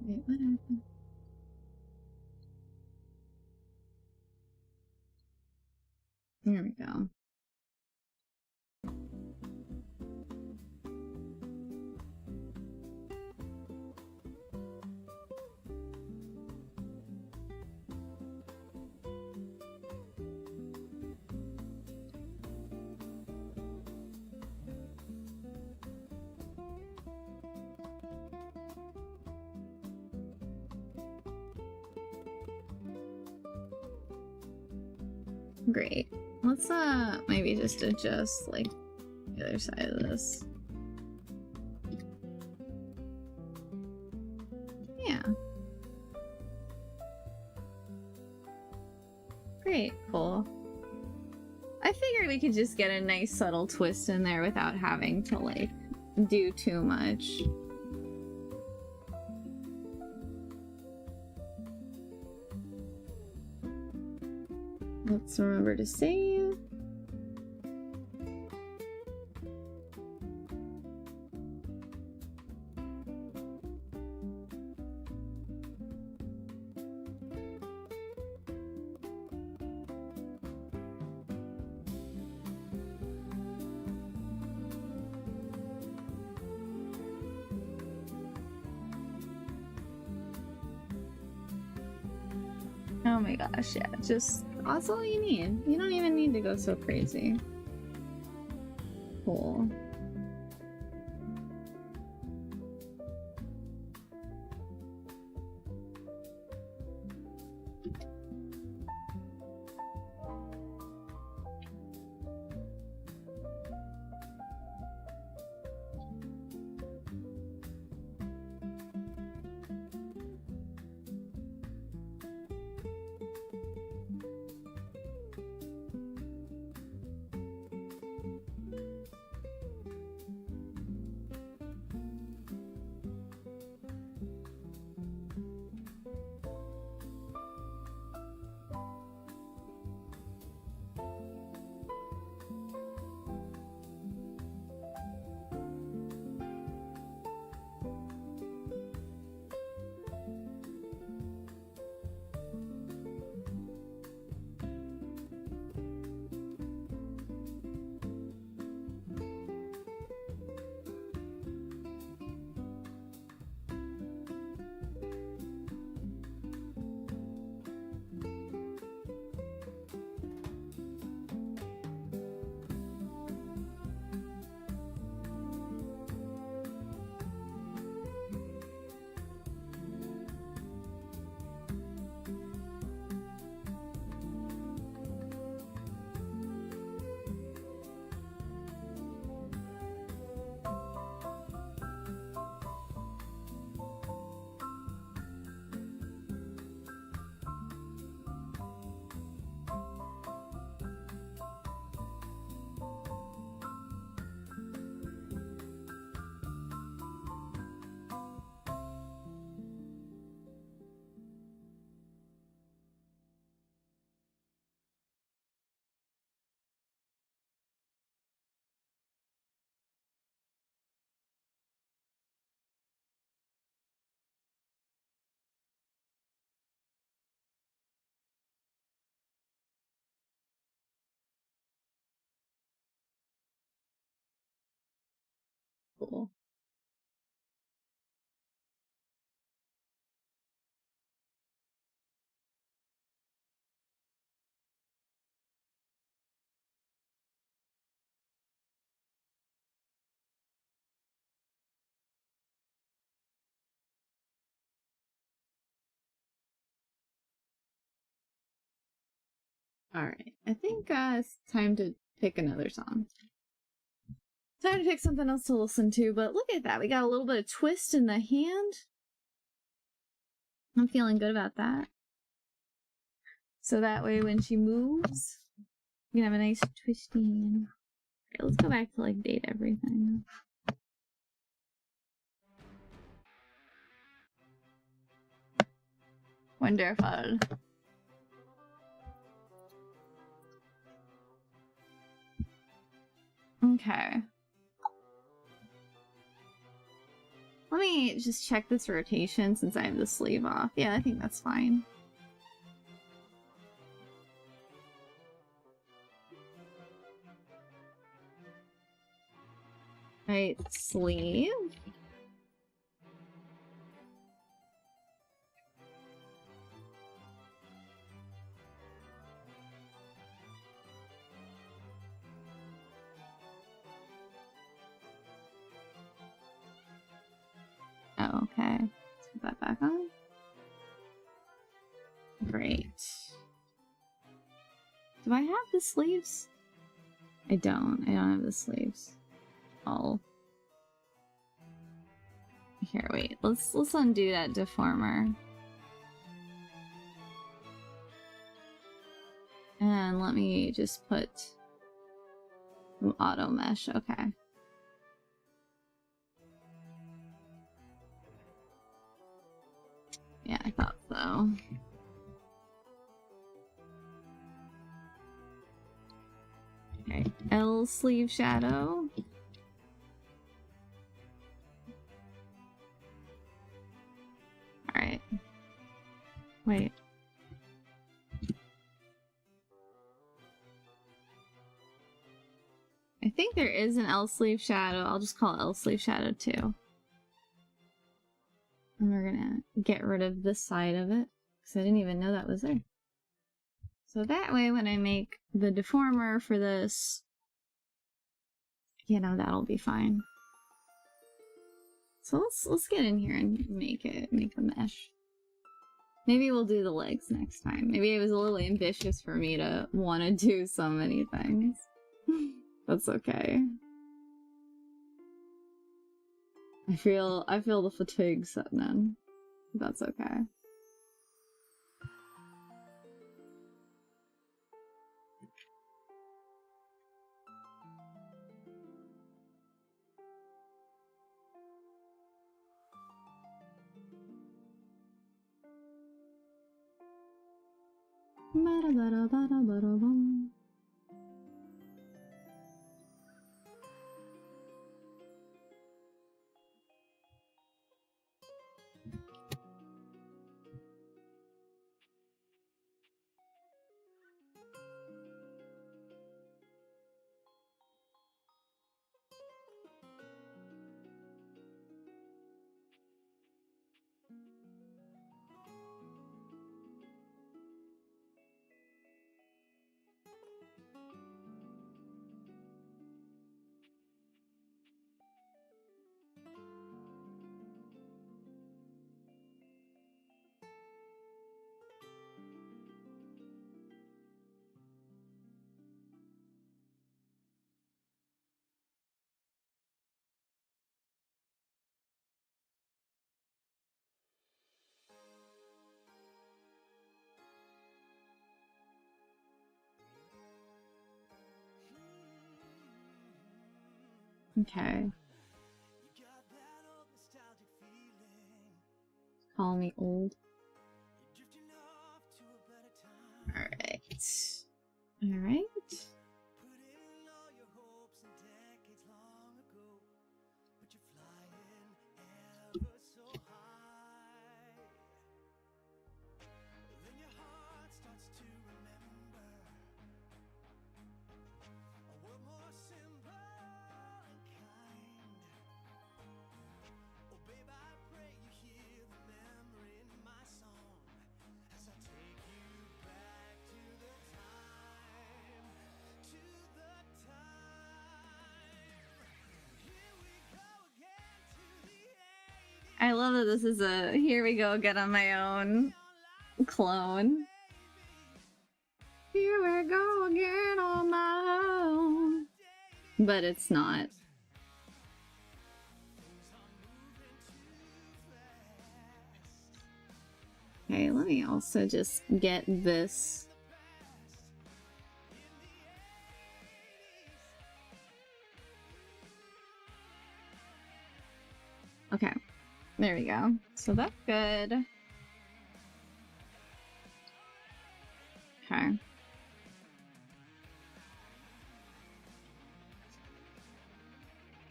[SPEAKER 1] Wait, what happened? There we go. Great. Let's maybe just adjust like the other side of this. Yeah. Great, cool. I figured we could just get a nice subtle twist in there without having to like do too much. Let's remember to save. Oh my gosh, yeah, just that's all you need. You don't even need to go so crazy. Cool. Cool. Alright, I think it's time to pick another song. Time to pick something else to listen to, but look at that. We got a little bit of twist in the hand. I'm feeling good about that. So that way when she moves, you can have a nice twisty hand. Okay, let's go back to like date everything. Wonderful. Okay. Let me just check this rotation since I have the sleeve off. Yeah, I think that's fine. Right, sleeve. Oh, okay. Let's put that back on. Great. Do I have the sleeves? I don't. I don't have the sleeves. Oh. Here, wait. Let's undo that deformer. And let me just put some auto mesh. Okay. Yeah, I thought so. Okay, L sleeve shadow. Alright. Wait. I think there is an L sleeve shadow. I'll just call it L sleeve shadow 2. And we're gonna get rid of this side of it, because I didn't even know that was there. So that way, when I make the deformer for this, you know, that'll be fine. So let's get in here and make a mesh. Maybe we'll do the legs next time. Maybe it was a little ambitious for me to want to do so many things. That's okay. I feel the fatigue setting in. That's okay. Ba-da-ba-da-ba-da-ba-da-bum. Okay. Call me old. Alright. Alright. I love that this is a here we go again on my own clone. Here we go again on my own. But it's not. Okay, let me also just get this. Okay. There we go. So that's good. Okay.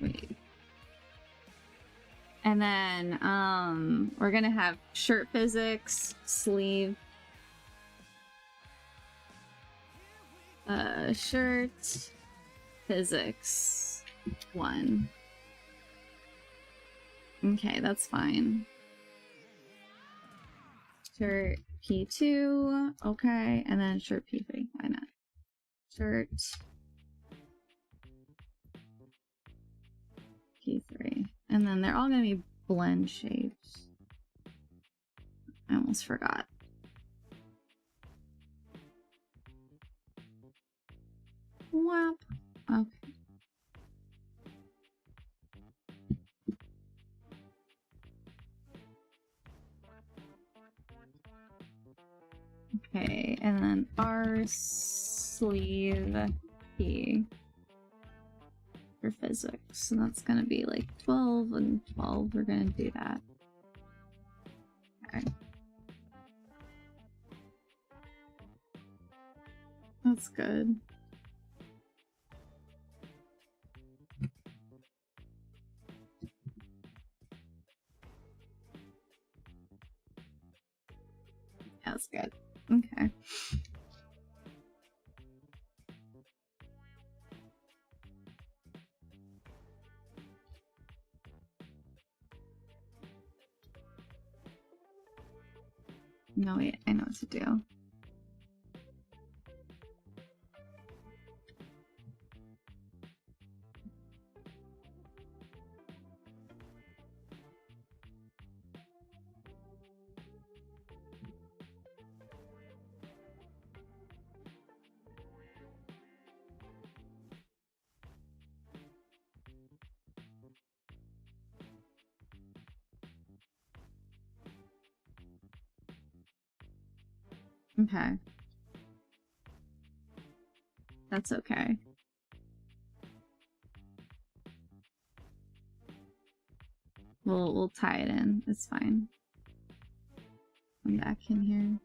[SPEAKER 1] Wait. And then we're gonna have shirt physics, sleeve, shirt physics 1. Okay, that's fine. Shirt P2, okay, and then shirt P3, why not? Shirt P3, and then they're all gonna be blend shapes. I almost forgot. Whap. Okay. Okay, and then our sleeve P for physics. So that's gonna be like 12 and 12. We're gonna do that. Okay. That's good. That's good. Okay. No, wait, I know what to do. Okay. That's okay. We'll tie it in. It's fine. Come back in here.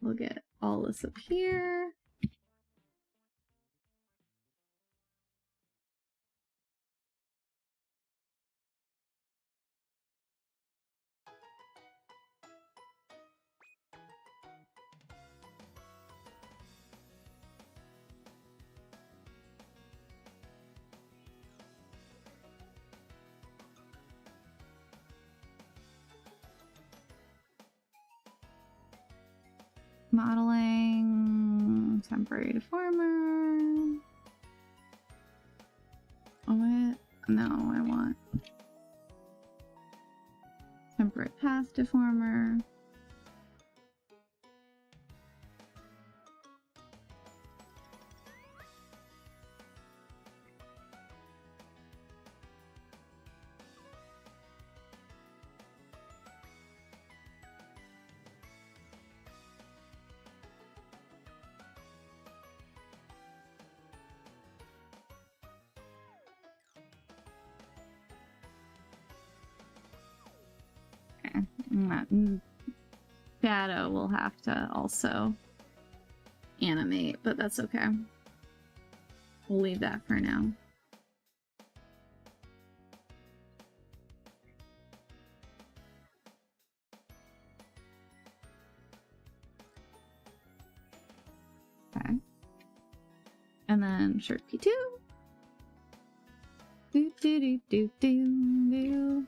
[SPEAKER 1] We'll get all this up here. Modeling, temporary deformer. What? No, I want temporary path deformer. Shadow will have to also animate, but that's okay. We'll leave that for now. Okay. And then shirt P2. Do do do do do do.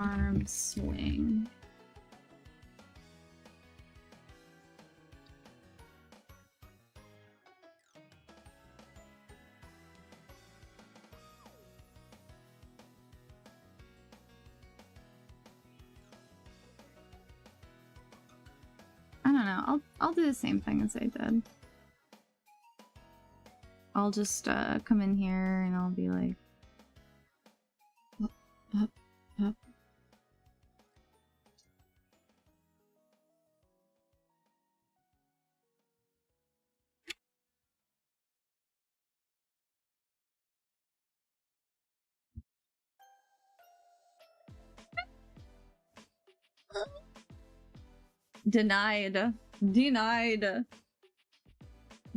[SPEAKER 1] Arm swing. I don't know. I'll do the same thing as I did. I'll just come in here and I'll be like up, up. Denied. Denied.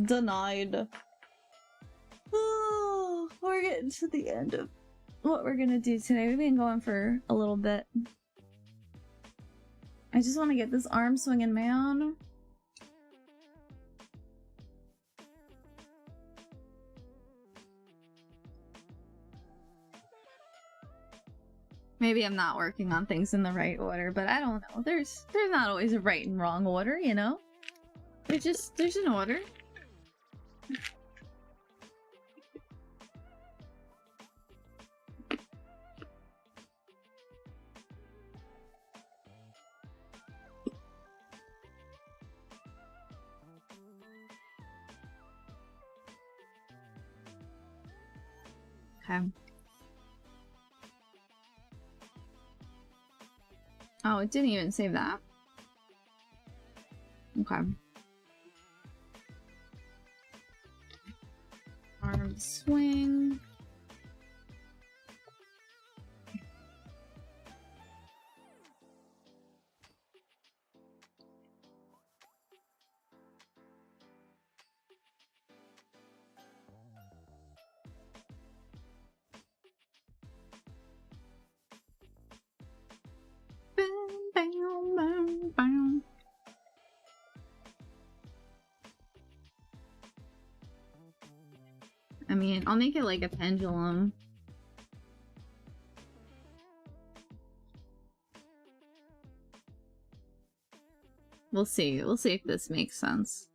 [SPEAKER 1] Denied. Oh, we're getting to the end of what we're gonna do today. We've been going for a little bit. I just want to get this arm swinging, man. Maybe I'm not working on things in the right order, but I don't know. There's not always a right and wrong order, you know? There's an order. Okay. Oh, it didn't even save that. Okay. Arm swing. I mean, I'll make it like a pendulum. We'll see. We'll see if this makes sense.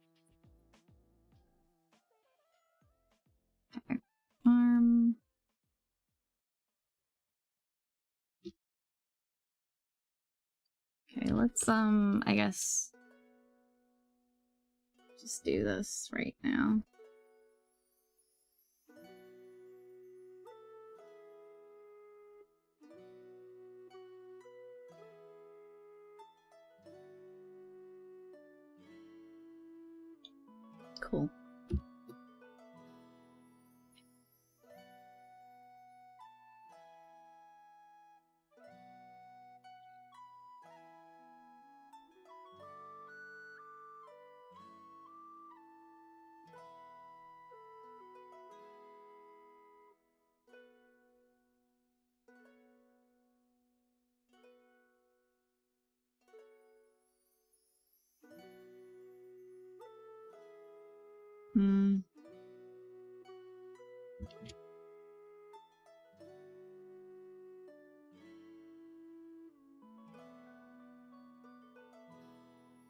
[SPEAKER 1] Okay. Arm. Okay, let's, I guess just do this right now. Cool.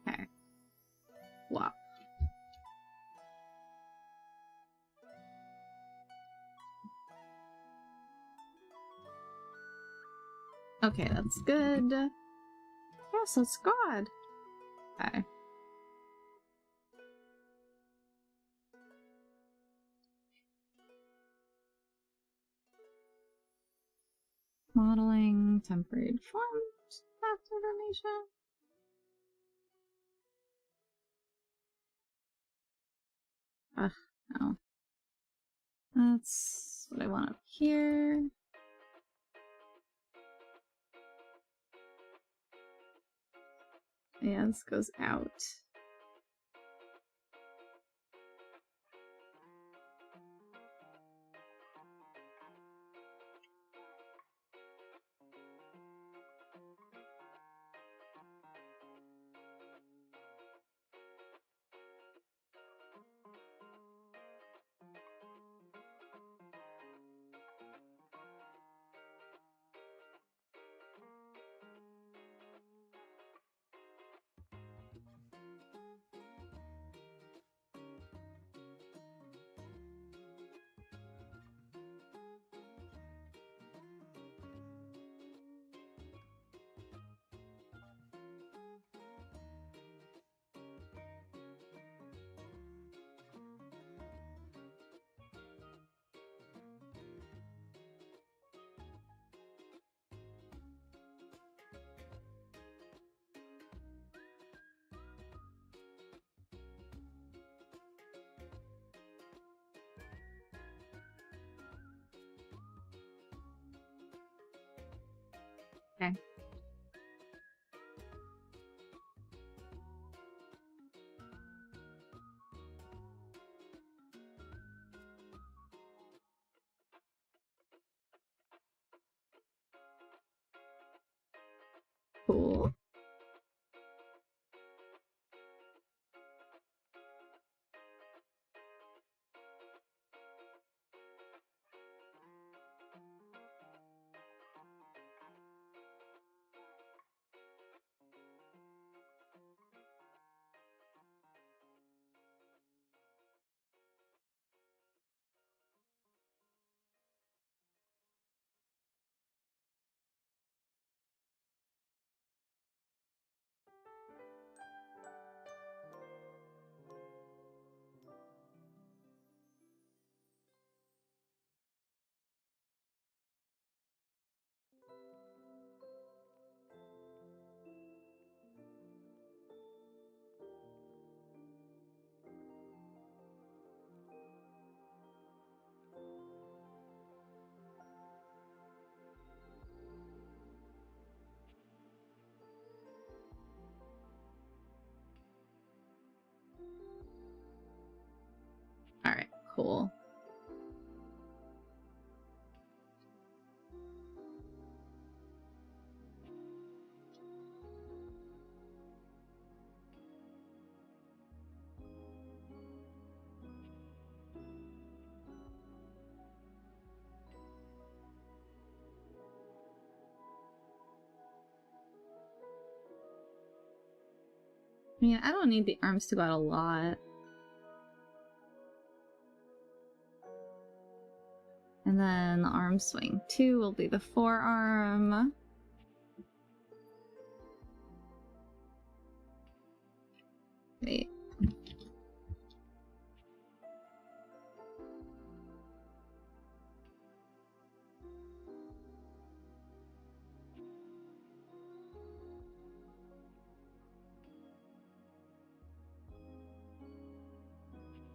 [SPEAKER 1] Okay. Wow. Okay, that's good. Yes, that's good. Okay. Modeling temporary forms, that's information. Ugh, no. That's what I want up here. Yeah, this goes out. Cool. Alright, cool. I mean, I don't need the arms to go out a lot. And then the arm swing 2 will be the forearm. Wait.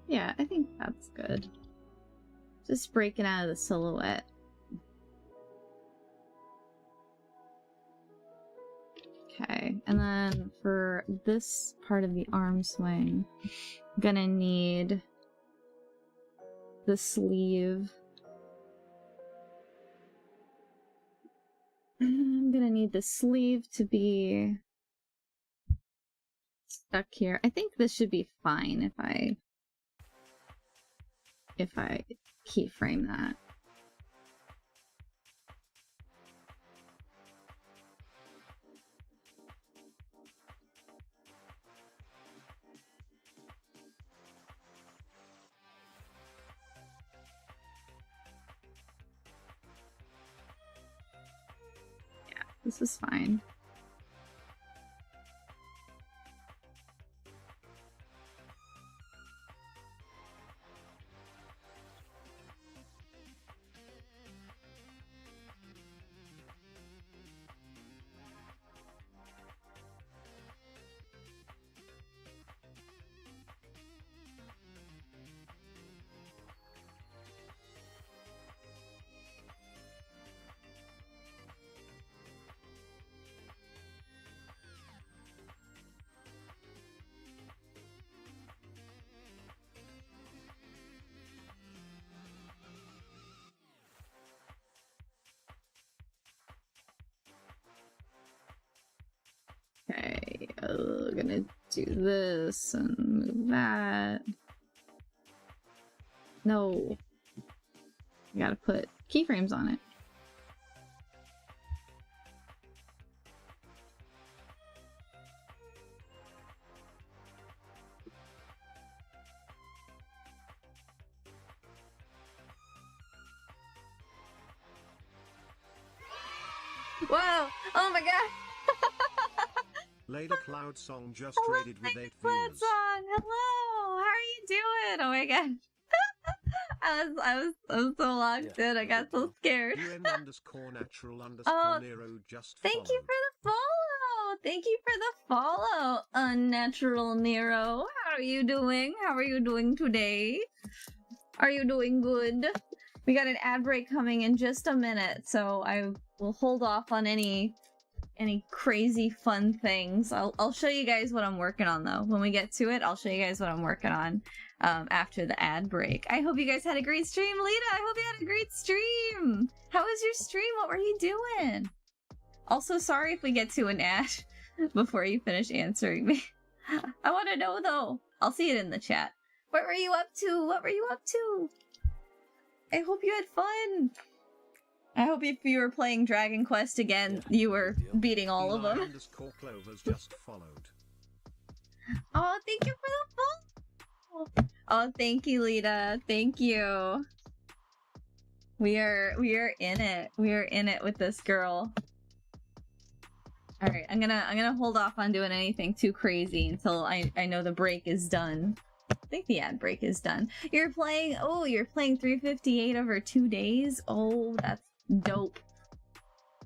[SPEAKER 1] Yeah, I think that's good. Just breaking out of the silhouette. Okay, and then for this part of the arm swing, I'm gonna need the sleeve. I'm gonna need the sleeve to be stuck here. I think this should be fine if I keyframe that. Yeah, this is fine. Okay, gonna do this and move that. No. I gotta put keyframes on it. Whoa! Oh my god!
[SPEAKER 2] Later Cloud Song just rated with 8
[SPEAKER 1] Cloud
[SPEAKER 2] viewers.
[SPEAKER 1] Song! Hello! How are you doing? Oh my god. I was so locked in, I got so scared.
[SPEAKER 2] UN_natural_Nero just
[SPEAKER 1] Thank you for the follow! Thank you for the follow, Unnatural Nero. How are you doing? How are you doing today? Are you doing good? We got an ad break coming in just a minute, so I will hold off on any crazy fun things. I'll show you guys what I'm working on though. When we get to it, I'll show you guys what I'm working on after the ad break. I hope you guys had a great stream. Lita, I hope you had a great stream. How was your stream? What were you doing? Also, sorry if we get to an ad before you finish answering me. I want to know, though. I'll see it in the chat. What were you up to? What were you up to? I hope you had fun. I hope if you were playing Dragon Quest again, you were beating all of them.
[SPEAKER 2] Clover's just followed.
[SPEAKER 1] Oh, thank you for the follow. Oh, thank you, Lita. Thank you. We are in it. We are in it with this girl. All right, I'm gonna hold off on doing anything too crazy until I know the break is done. I think the ad break is done. You're playing 358 over 2 days. Oh, that's dope.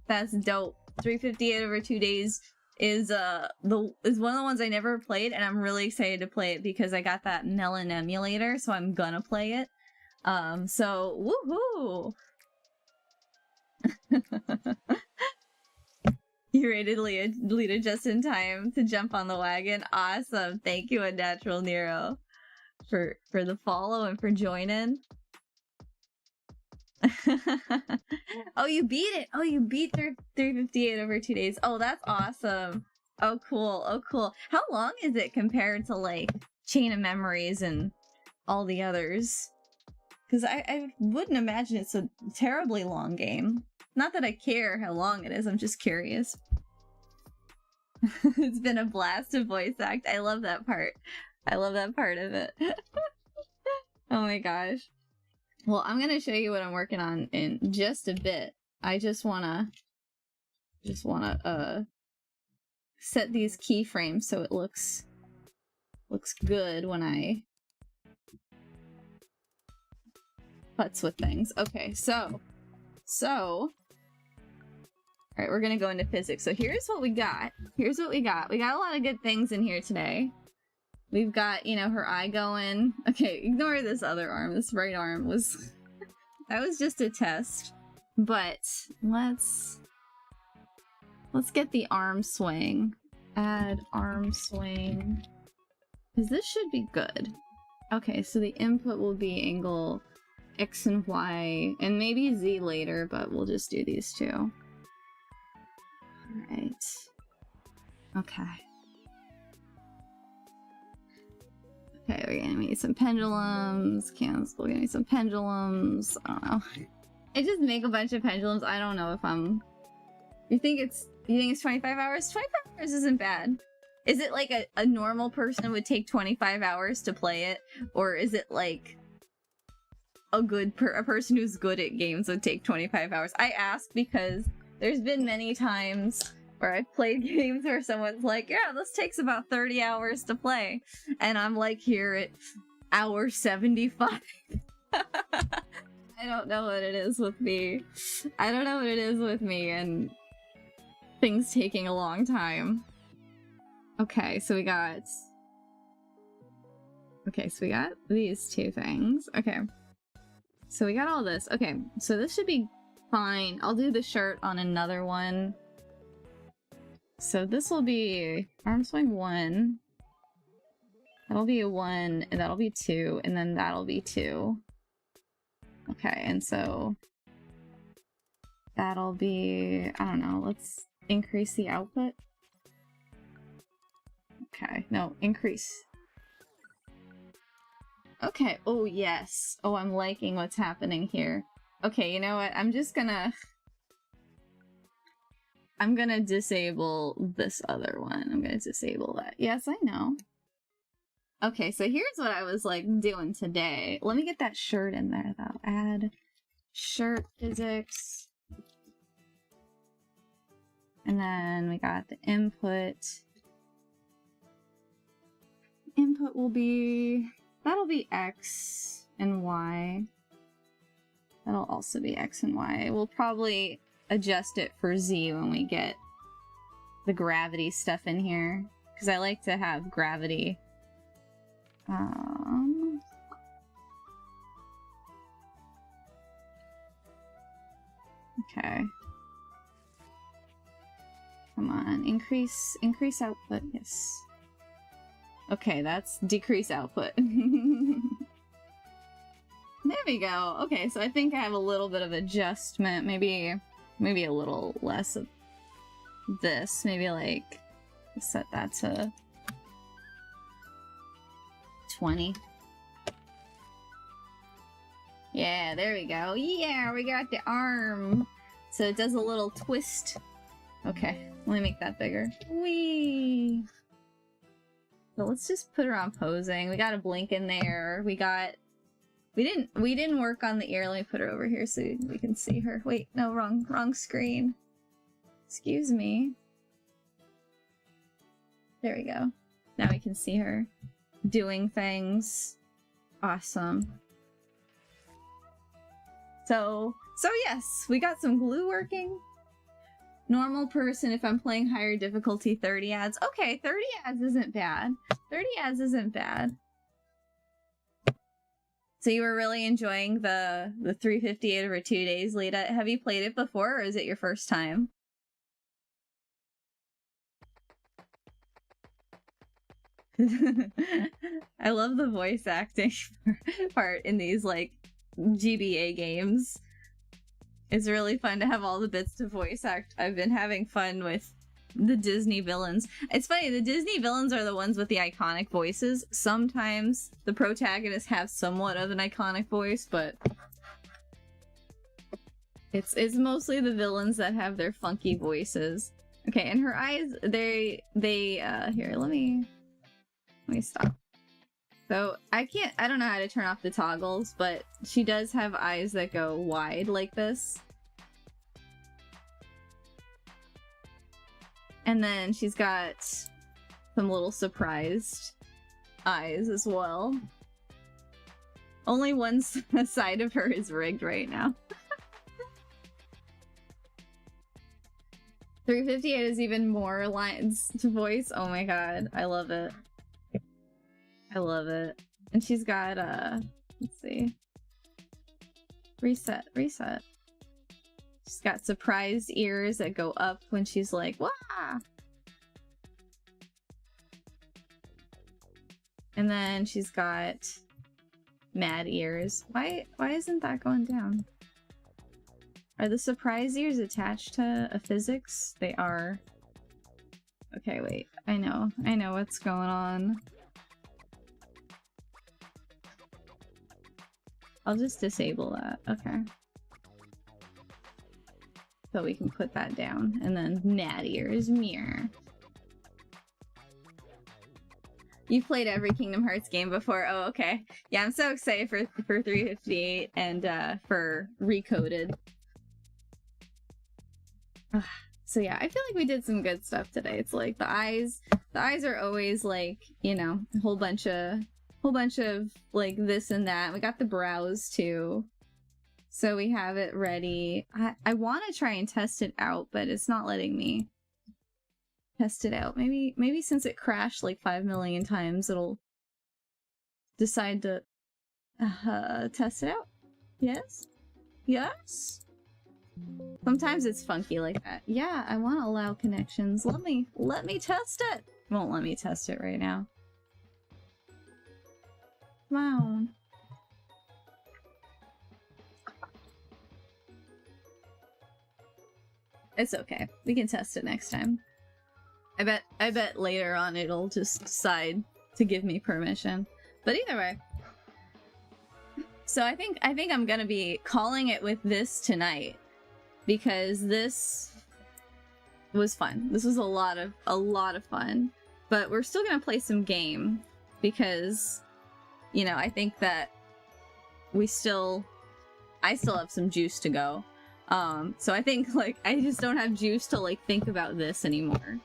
[SPEAKER 1] That's dope. 358 over 2 days is one of the ones I never played, and I'm really excited to play it because I got that Melon emulator, so I'm gonna play it. So woohoo! You rated Lita just in time to jump on the wagon. Awesome. Thank you, Unnatural Nero, for the follow and for joining. Oh, you beat it. Oh, you beat 358 over 2 days. Oh, that's awesome. Oh, cool. Oh, cool. How long is it compared to, like, Chain of Memories and all the others? Because I wouldn't imagine it's a terribly long game. Not that I care how long it is, I'm just curious. It's been a blast to voice act. I love that part. I love that part of it. Oh my gosh. Well, I'm gonna show you what I'm working on in just a bit. I just wanna set these keyframes so it looks good when I putz with things. Okay, so alright, we're gonna go into physics. So here's what we got. Here's what we got. We got a lot of good things in here today. We've got, you know, her eye going. Okay, ignore this other arm. This right arm was... that was just a test. But let's get the arm swing. Add arm swing. Because this should be good. Okay, so the input will be angle X and Y, and maybe Z later, but we'll just do these two. Alright. Okay. Okay, we're gonna need some pendulums. Cancel, we're gonna need some pendulums. I don't know. I just make a bunch of pendulums. I don't know if I'm... You think it's 25 hours? 25 hours isn't bad. Is it like a normal person would take 25 hours to play it? Or is it like a person who's good at games would take 25 hours? I ask because there's been many times where I've played games where someone's like, yeah, this takes about 30 hours to play. And I'm like here at hour 75. I don't know what it is with me. I don't know what it is with me and things taking a long time. Okay, so we got these two things. Okay. So we got all this. Okay, so this should be fine. I'll do the shirt on another one. So this will be arm swing 1. That'll be a 1, and that'll be 2, and then that'll be 2. Okay, and so that'll be, I don't know, let's increase the output. Okay, no, increase. Okay, oh yes. Oh, I'm liking what's happening here. Okay, you know what? I'm gonna disable this other one. I'm gonna disable that. Yes, I know. Okay, so here's what I was like doing today. Let me get that shirt in there though. Add shirt physics. And then we got the input. Input will be... that'll be X and Y. That'll also be X and Y. We'll probably adjust it for Z when we get the gravity stuff in here. Because I like to have gravity. Okay. Come on, increase output, yes. Okay, that's decrease output. There we go. Okay, so I think I have a little bit of adjustment, maybe a little less of this. Maybe like set that to 20. Yeah, there we go. Yeah, we got the arm. So it does a little twist. Okay, let me make that bigger. Whee! So let's just put her on posing. We got a blink in there. We didn't work on the ear. Let me put her over here so we can see her. Wait, no, wrong screen. Excuse me. There we go. Now we can see her doing things. Awesome. So yes, we got some glue working. Normal person, if I'm playing higher difficulty, 30 ads. Okay, 30 ads isn't bad. 30 ads isn't bad. So you were really enjoying the 358 over 2 days, Lita. Have you played it before, or is it your first time? I love the voice acting part in these, like, GBA games. It's really fun to have all the bits to voice act. I've been having fun with the Disney villains. It's funny, the Disney villains are the ones with the iconic voices. Sometimes the protagonists have somewhat of an iconic voice, but it's mostly the villains that have their funky voices. Okay, and her eyes, they here, let me stop. So I don't know how to turn off the toggles, but she does have eyes that go wide like this. And then she's got some little surprised eyes as well. Only one side of her is rigged right now. 358 is even more lines to voice. Oh my god, I love it. I love it. And she's got, let's see. Reset. She's got surprised ears that go up when she's like, wah! And then she's got mad ears. Why isn't that going down? Are the surprise ears attached to a physics? They are. Okay, wait. I know what's going on. I'll just disable that. Okay. So we can put that down. And then mad ears, mirror. You've played every Kingdom Hearts game before. Oh, okay. Yeah, I'm so excited for 358 and for Recoded. So yeah, I feel like we did some good stuff today. It's like the eyes are always like, you know, a whole bunch of like this and that. We got the brows too. So we have it ready. I want to try and test it out, but it's not letting me test it out. Maybe since it crashed like 5 million times, it'll decide to test it out. Yes? Yes? Sometimes it's funky like that. Yeah, I want to allow connections. Let me test it. Won't let me test it right now. Come on. It's okay. We can test it next time. I bet later on it'll just decide to give me permission. But either way. So I think I'm gonna be calling it with this tonight, because this was fun. This was a lot of fun. But we're still gonna play some game because, you know, I think that I still have some juice to go. So I think, like, I just don't have juice to, like, think about this anymore.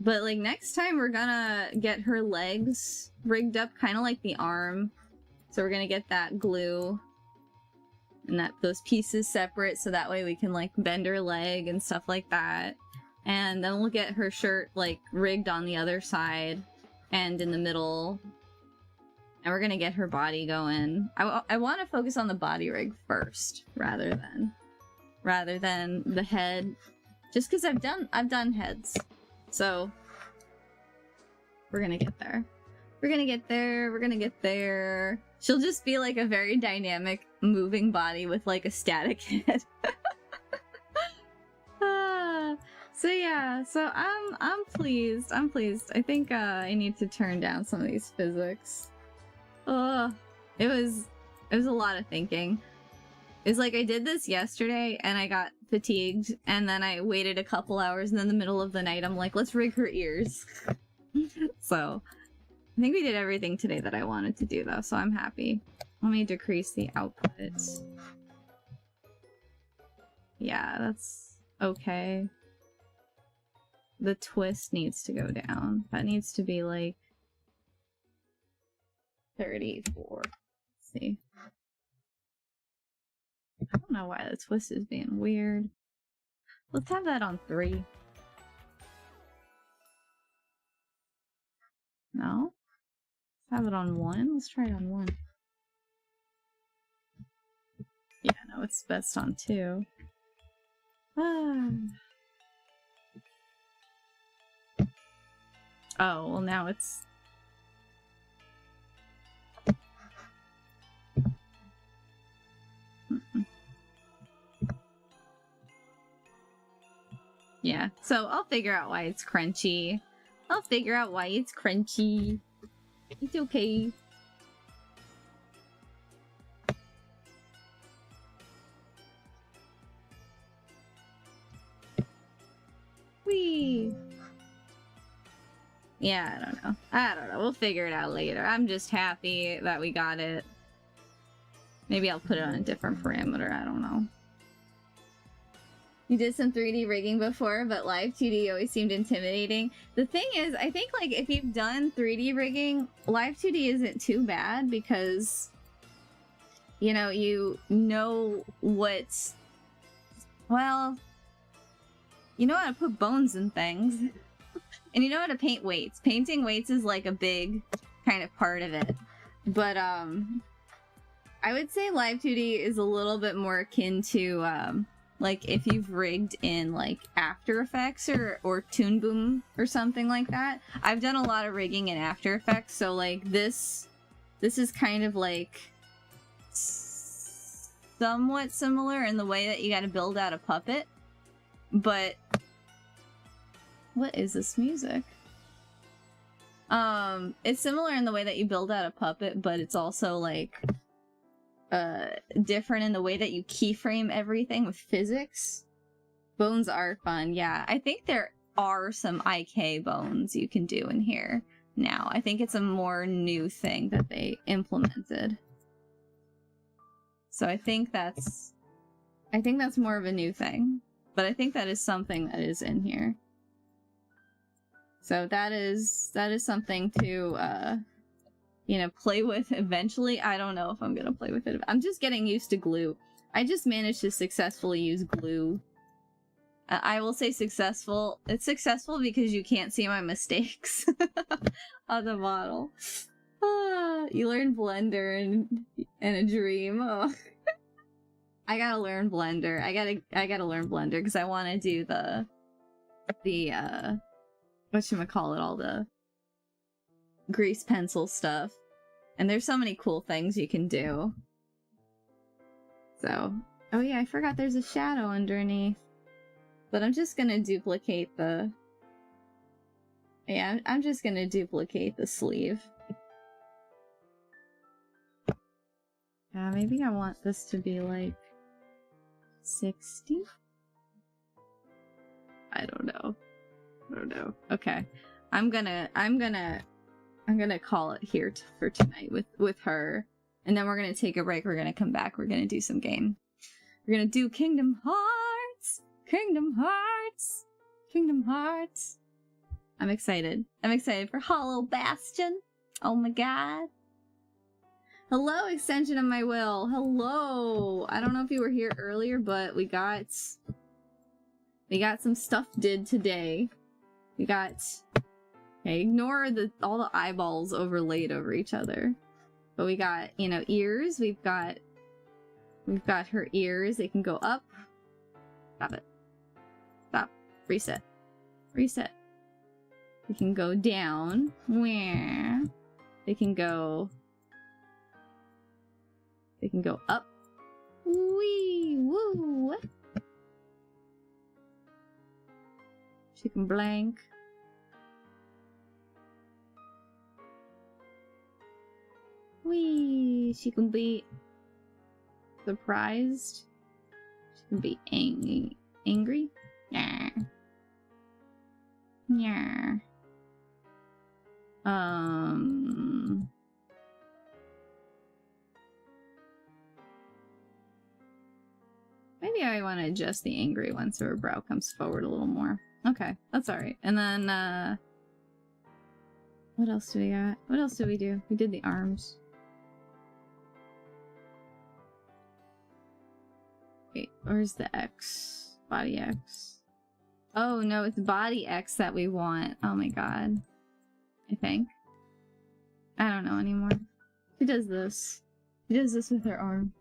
[SPEAKER 1] But, like, next time we're gonna get her legs rigged up kind of like the arm. So we're gonna get that glue and those pieces separate so that way we can, like, bend her leg and stuff like that. And then we'll get her shirt, like, rigged on the other side and in the middle. And we're gonna get her body going. I want to focus on the body rig first, rather than the head, just because I've done heads. So we're gonna get there. We're gonna get there. We're gonna get there. She'll just be like a very dynamic, moving body with like a static head. So yeah, so I'm pleased. I'm pleased. I think I need to turn down some of these physics. Ugh. It was a lot of thinking. It's like I did this yesterday and I got fatigued and then I waited a couple hours and in the middle of the night I'm like, let's rig her ears. So I think we did everything today that I wanted to do though, so I'm happy. Let me decrease the output. Yeah, that's okay. The twist needs to go down. That needs to be like 34. Let's see. I don't know why the twist is being weird. Let's have that on 3. No? Let's have it on 1. Let's try it on 1. Yeah, no, it's best on 2. Ah. Oh, well now it's... Yeah, so I'll figure out why it's crunchy. I'll figure out why it's crunchy. It's okay. Whee! Yeah, I don't know. I don't know. We'll figure it out later. I'm just happy that we got it. Maybe I'll put it on a different parameter. I don't know. You did some 3D rigging before, but Live2D always seemed intimidating. The thing is, I think like if you've done 3D rigging, Live2D isn't too bad because, you know what's... Well, you know how to put bones in things. And you know how to paint weights. Painting weights is like a big kind of part of it. But I would say Live2D is a little bit more akin to like if you've rigged in like After Effects or Toon Boom or something like that. I've done a lot of rigging in After Effects, so like this is kind of like somewhat similar in the way that you got to build out a puppet. But what is this music? It's similar in the way that you build out a puppet, but it's also like different in the way that you keyframe everything with physics. Bones are fun, yeah. I think there are some IK bones you can do in here now. I think it's a more new thing that they implemented. So I think that's more of a new thing. But I think that is something that is in here. So that is something to play with eventually. I don't know if I'm gonna play with it. I'm just getting used to glue. I just managed to successfully use glue. I will say successful. It's successful because you can't see my mistakes on the model. You learn Blender in a dream. Oh. I gotta learn Blender. I gotta learn Blender because I want to do the whatchamacallit, all the grease pencil stuff. And there's so many cool things you can do. So, oh yeah, I forgot there's a shadow underneath. But I'm just gonna duplicate the... Yeah, I'm just gonna duplicate the sleeve. Yeah, maybe I want this to be like 60? I don't know. Okay. I'm gonna call it here for tonight with her. And then we're gonna take a break. We're gonna come back. We're gonna do some game. We're gonna do Kingdom Hearts! Kingdom Hearts! Kingdom Hearts! I'm excited. I'm excited for Hollow Bastion. Oh my god. Hello, extension of my will. Hello. I don't know if you were here earlier, but we got some stuff did today. We got... Okay, ignore all the eyeballs overlaid over each other. But we got, ears. We've got her ears. They can go up. Stop it. Stop. Reset. Reset. They can go down. Where? They can go up. Wee! Woo! She can blank. Whee! She can be surprised. She can be angry. Yeah. Yeah. Maybe I want to adjust the angry one so her brow comes forward a little more. Okay, that's alright. And then, what else do we got? What else did we do? We did the arms. Wait, where's the X? Body X. Oh no, it's body X that we want. Oh my god. I think. I don't know anymore. She does this. She does this with her arm.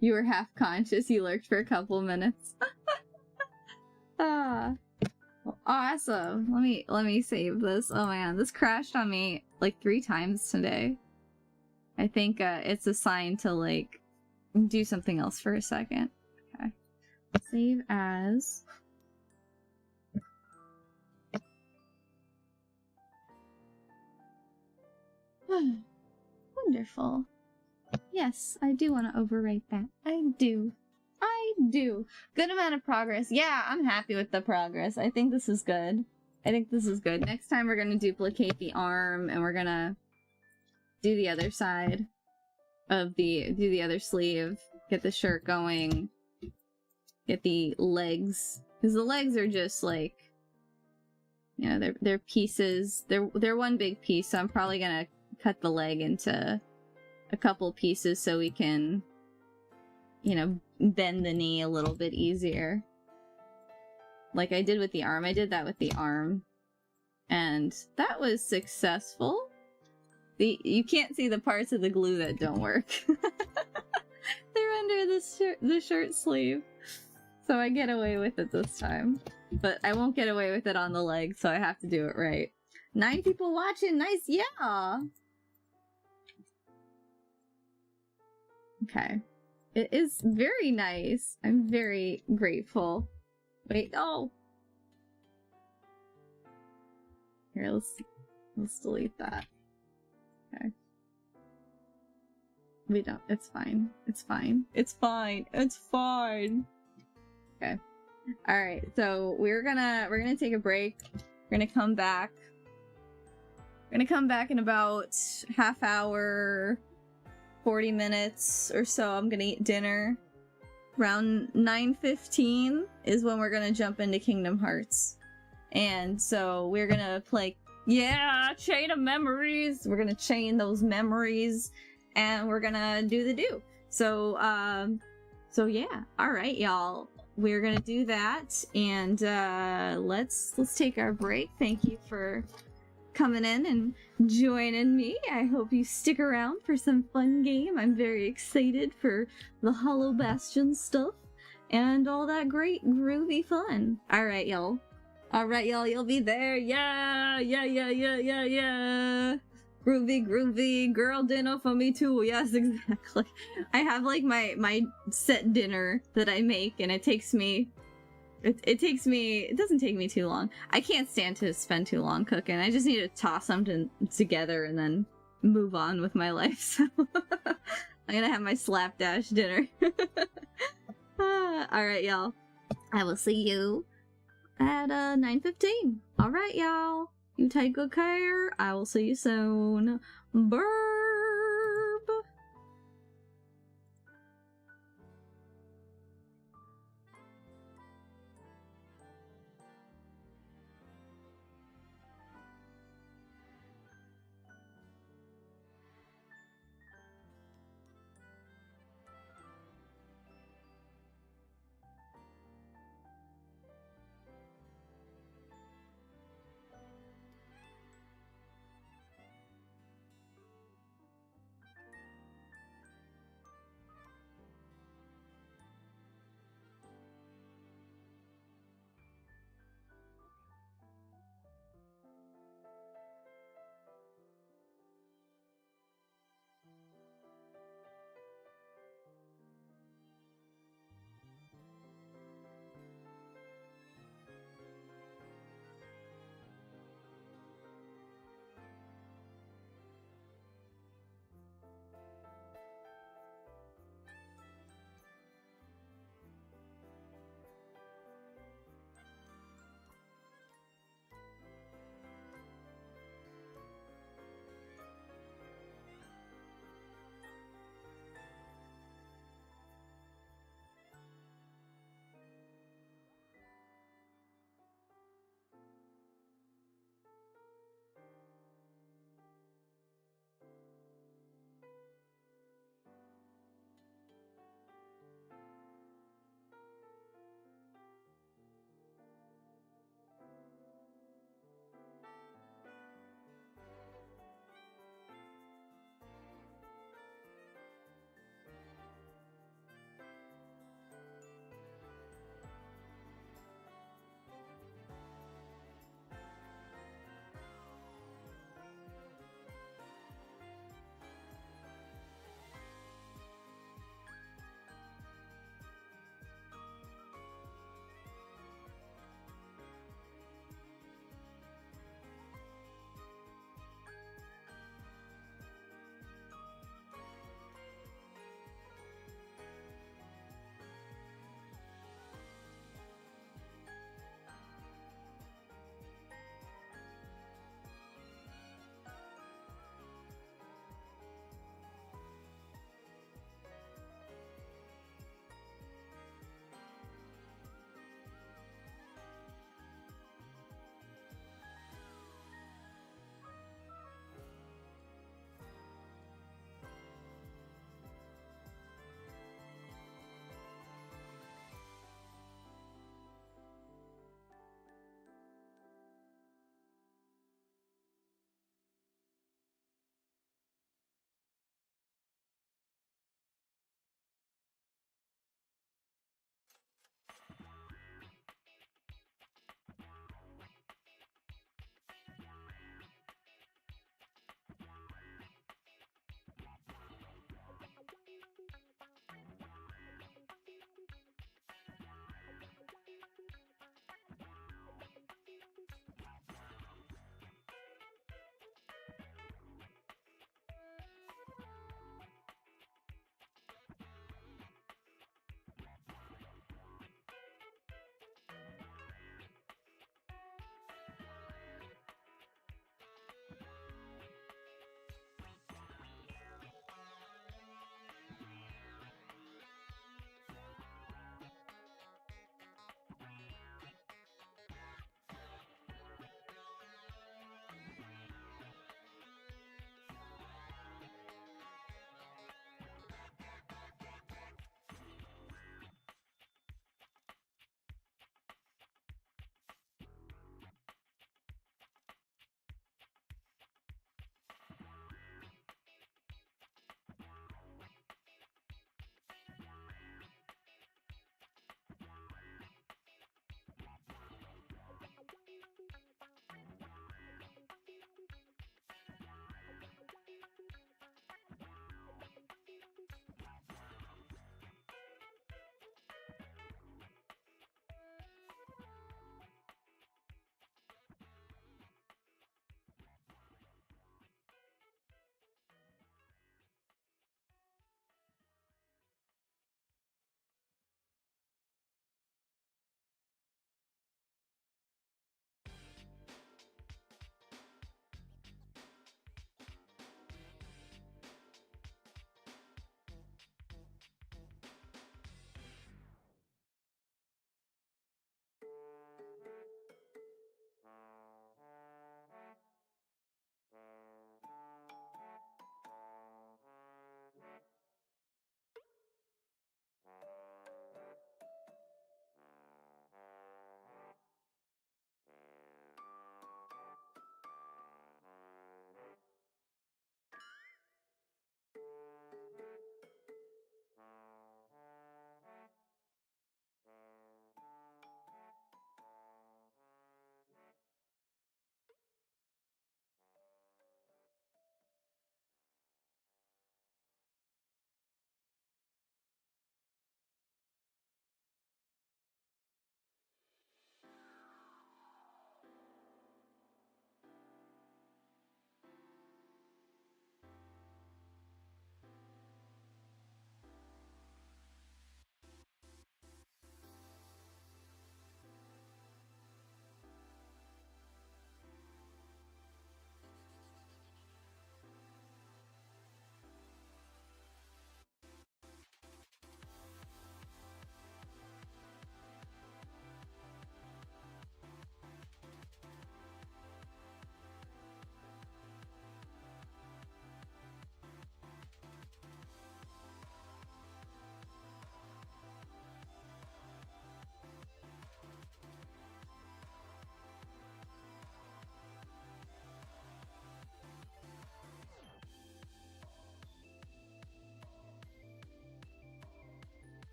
[SPEAKER 1] You were half conscious. You lurked for a couple minutes. Ah, well, awesome. Let me save this. Oh man, this crashed on me like 3 times today. I think it's a sign to like do something else for a second. Okay. Save as. Wonderful. Yes, I do want to overwrite that. I do. I do. Good amount of progress. Yeah, I'm happy with the progress. I think this is good. I think this is good. Next time we're going to duplicate the arm and we're going to do the other side of do the other sleeve. Get the shirt going. Get the legs. Because the legs are just like, you know, they're pieces. They're one big piece, so I'm probably going to cut the leg into a couple pieces so we can, you know, bend the knee a little bit easier. Like I did with the arm. I did that with the arm. And that was successful. You can't see the parts of the glue that don't work. They're under the shirt sleeve. So I get away with it this time. But I won't get away with it on the leg, so I have to do it right. 9 people watching. Nice. Yeah. Okay. It is very nice. I'm very grateful. Wait, oh. Here, let's delete that. Okay. We don't. It's fine. It's fine. It's fine. It's fine. Okay. All right. So we're gonna take a break. We're gonna come back. We're gonna come back in about half hour, 40 minutes or so. I'm gonna eat dinner. Around 9:15 is when we're gonna jump into Kingdom Hearts. And so we're gonna play, yeah, Chain of Memories. We're gonna chain those memories and we're gonna do the do. So, so yeah. All right, y'all. We're gonna do that and let's take our break. Thank you for coming in and joining me. I hope you stick around for some fun game. I'm very excited for the Hollow Bastion stuff and all that great groovy fun. All right, y'all. All right, y'all. You'll be there. Yeah, yeah, yeah, yeah, yeah, yeah. Groovy, groovy. Girl dinner for me too. Yes, exactly. I have like my set dinner that I make, and it takes me. It doesn't take me too long. I can't stand to spend too long cooking. I just need to toss something together and then move on with my life. So I'm gonna have my slapdash dinner. Alright, y'all. I will see you at 9:15. Alright, y'all. You take good care. I will see you soon. Burp!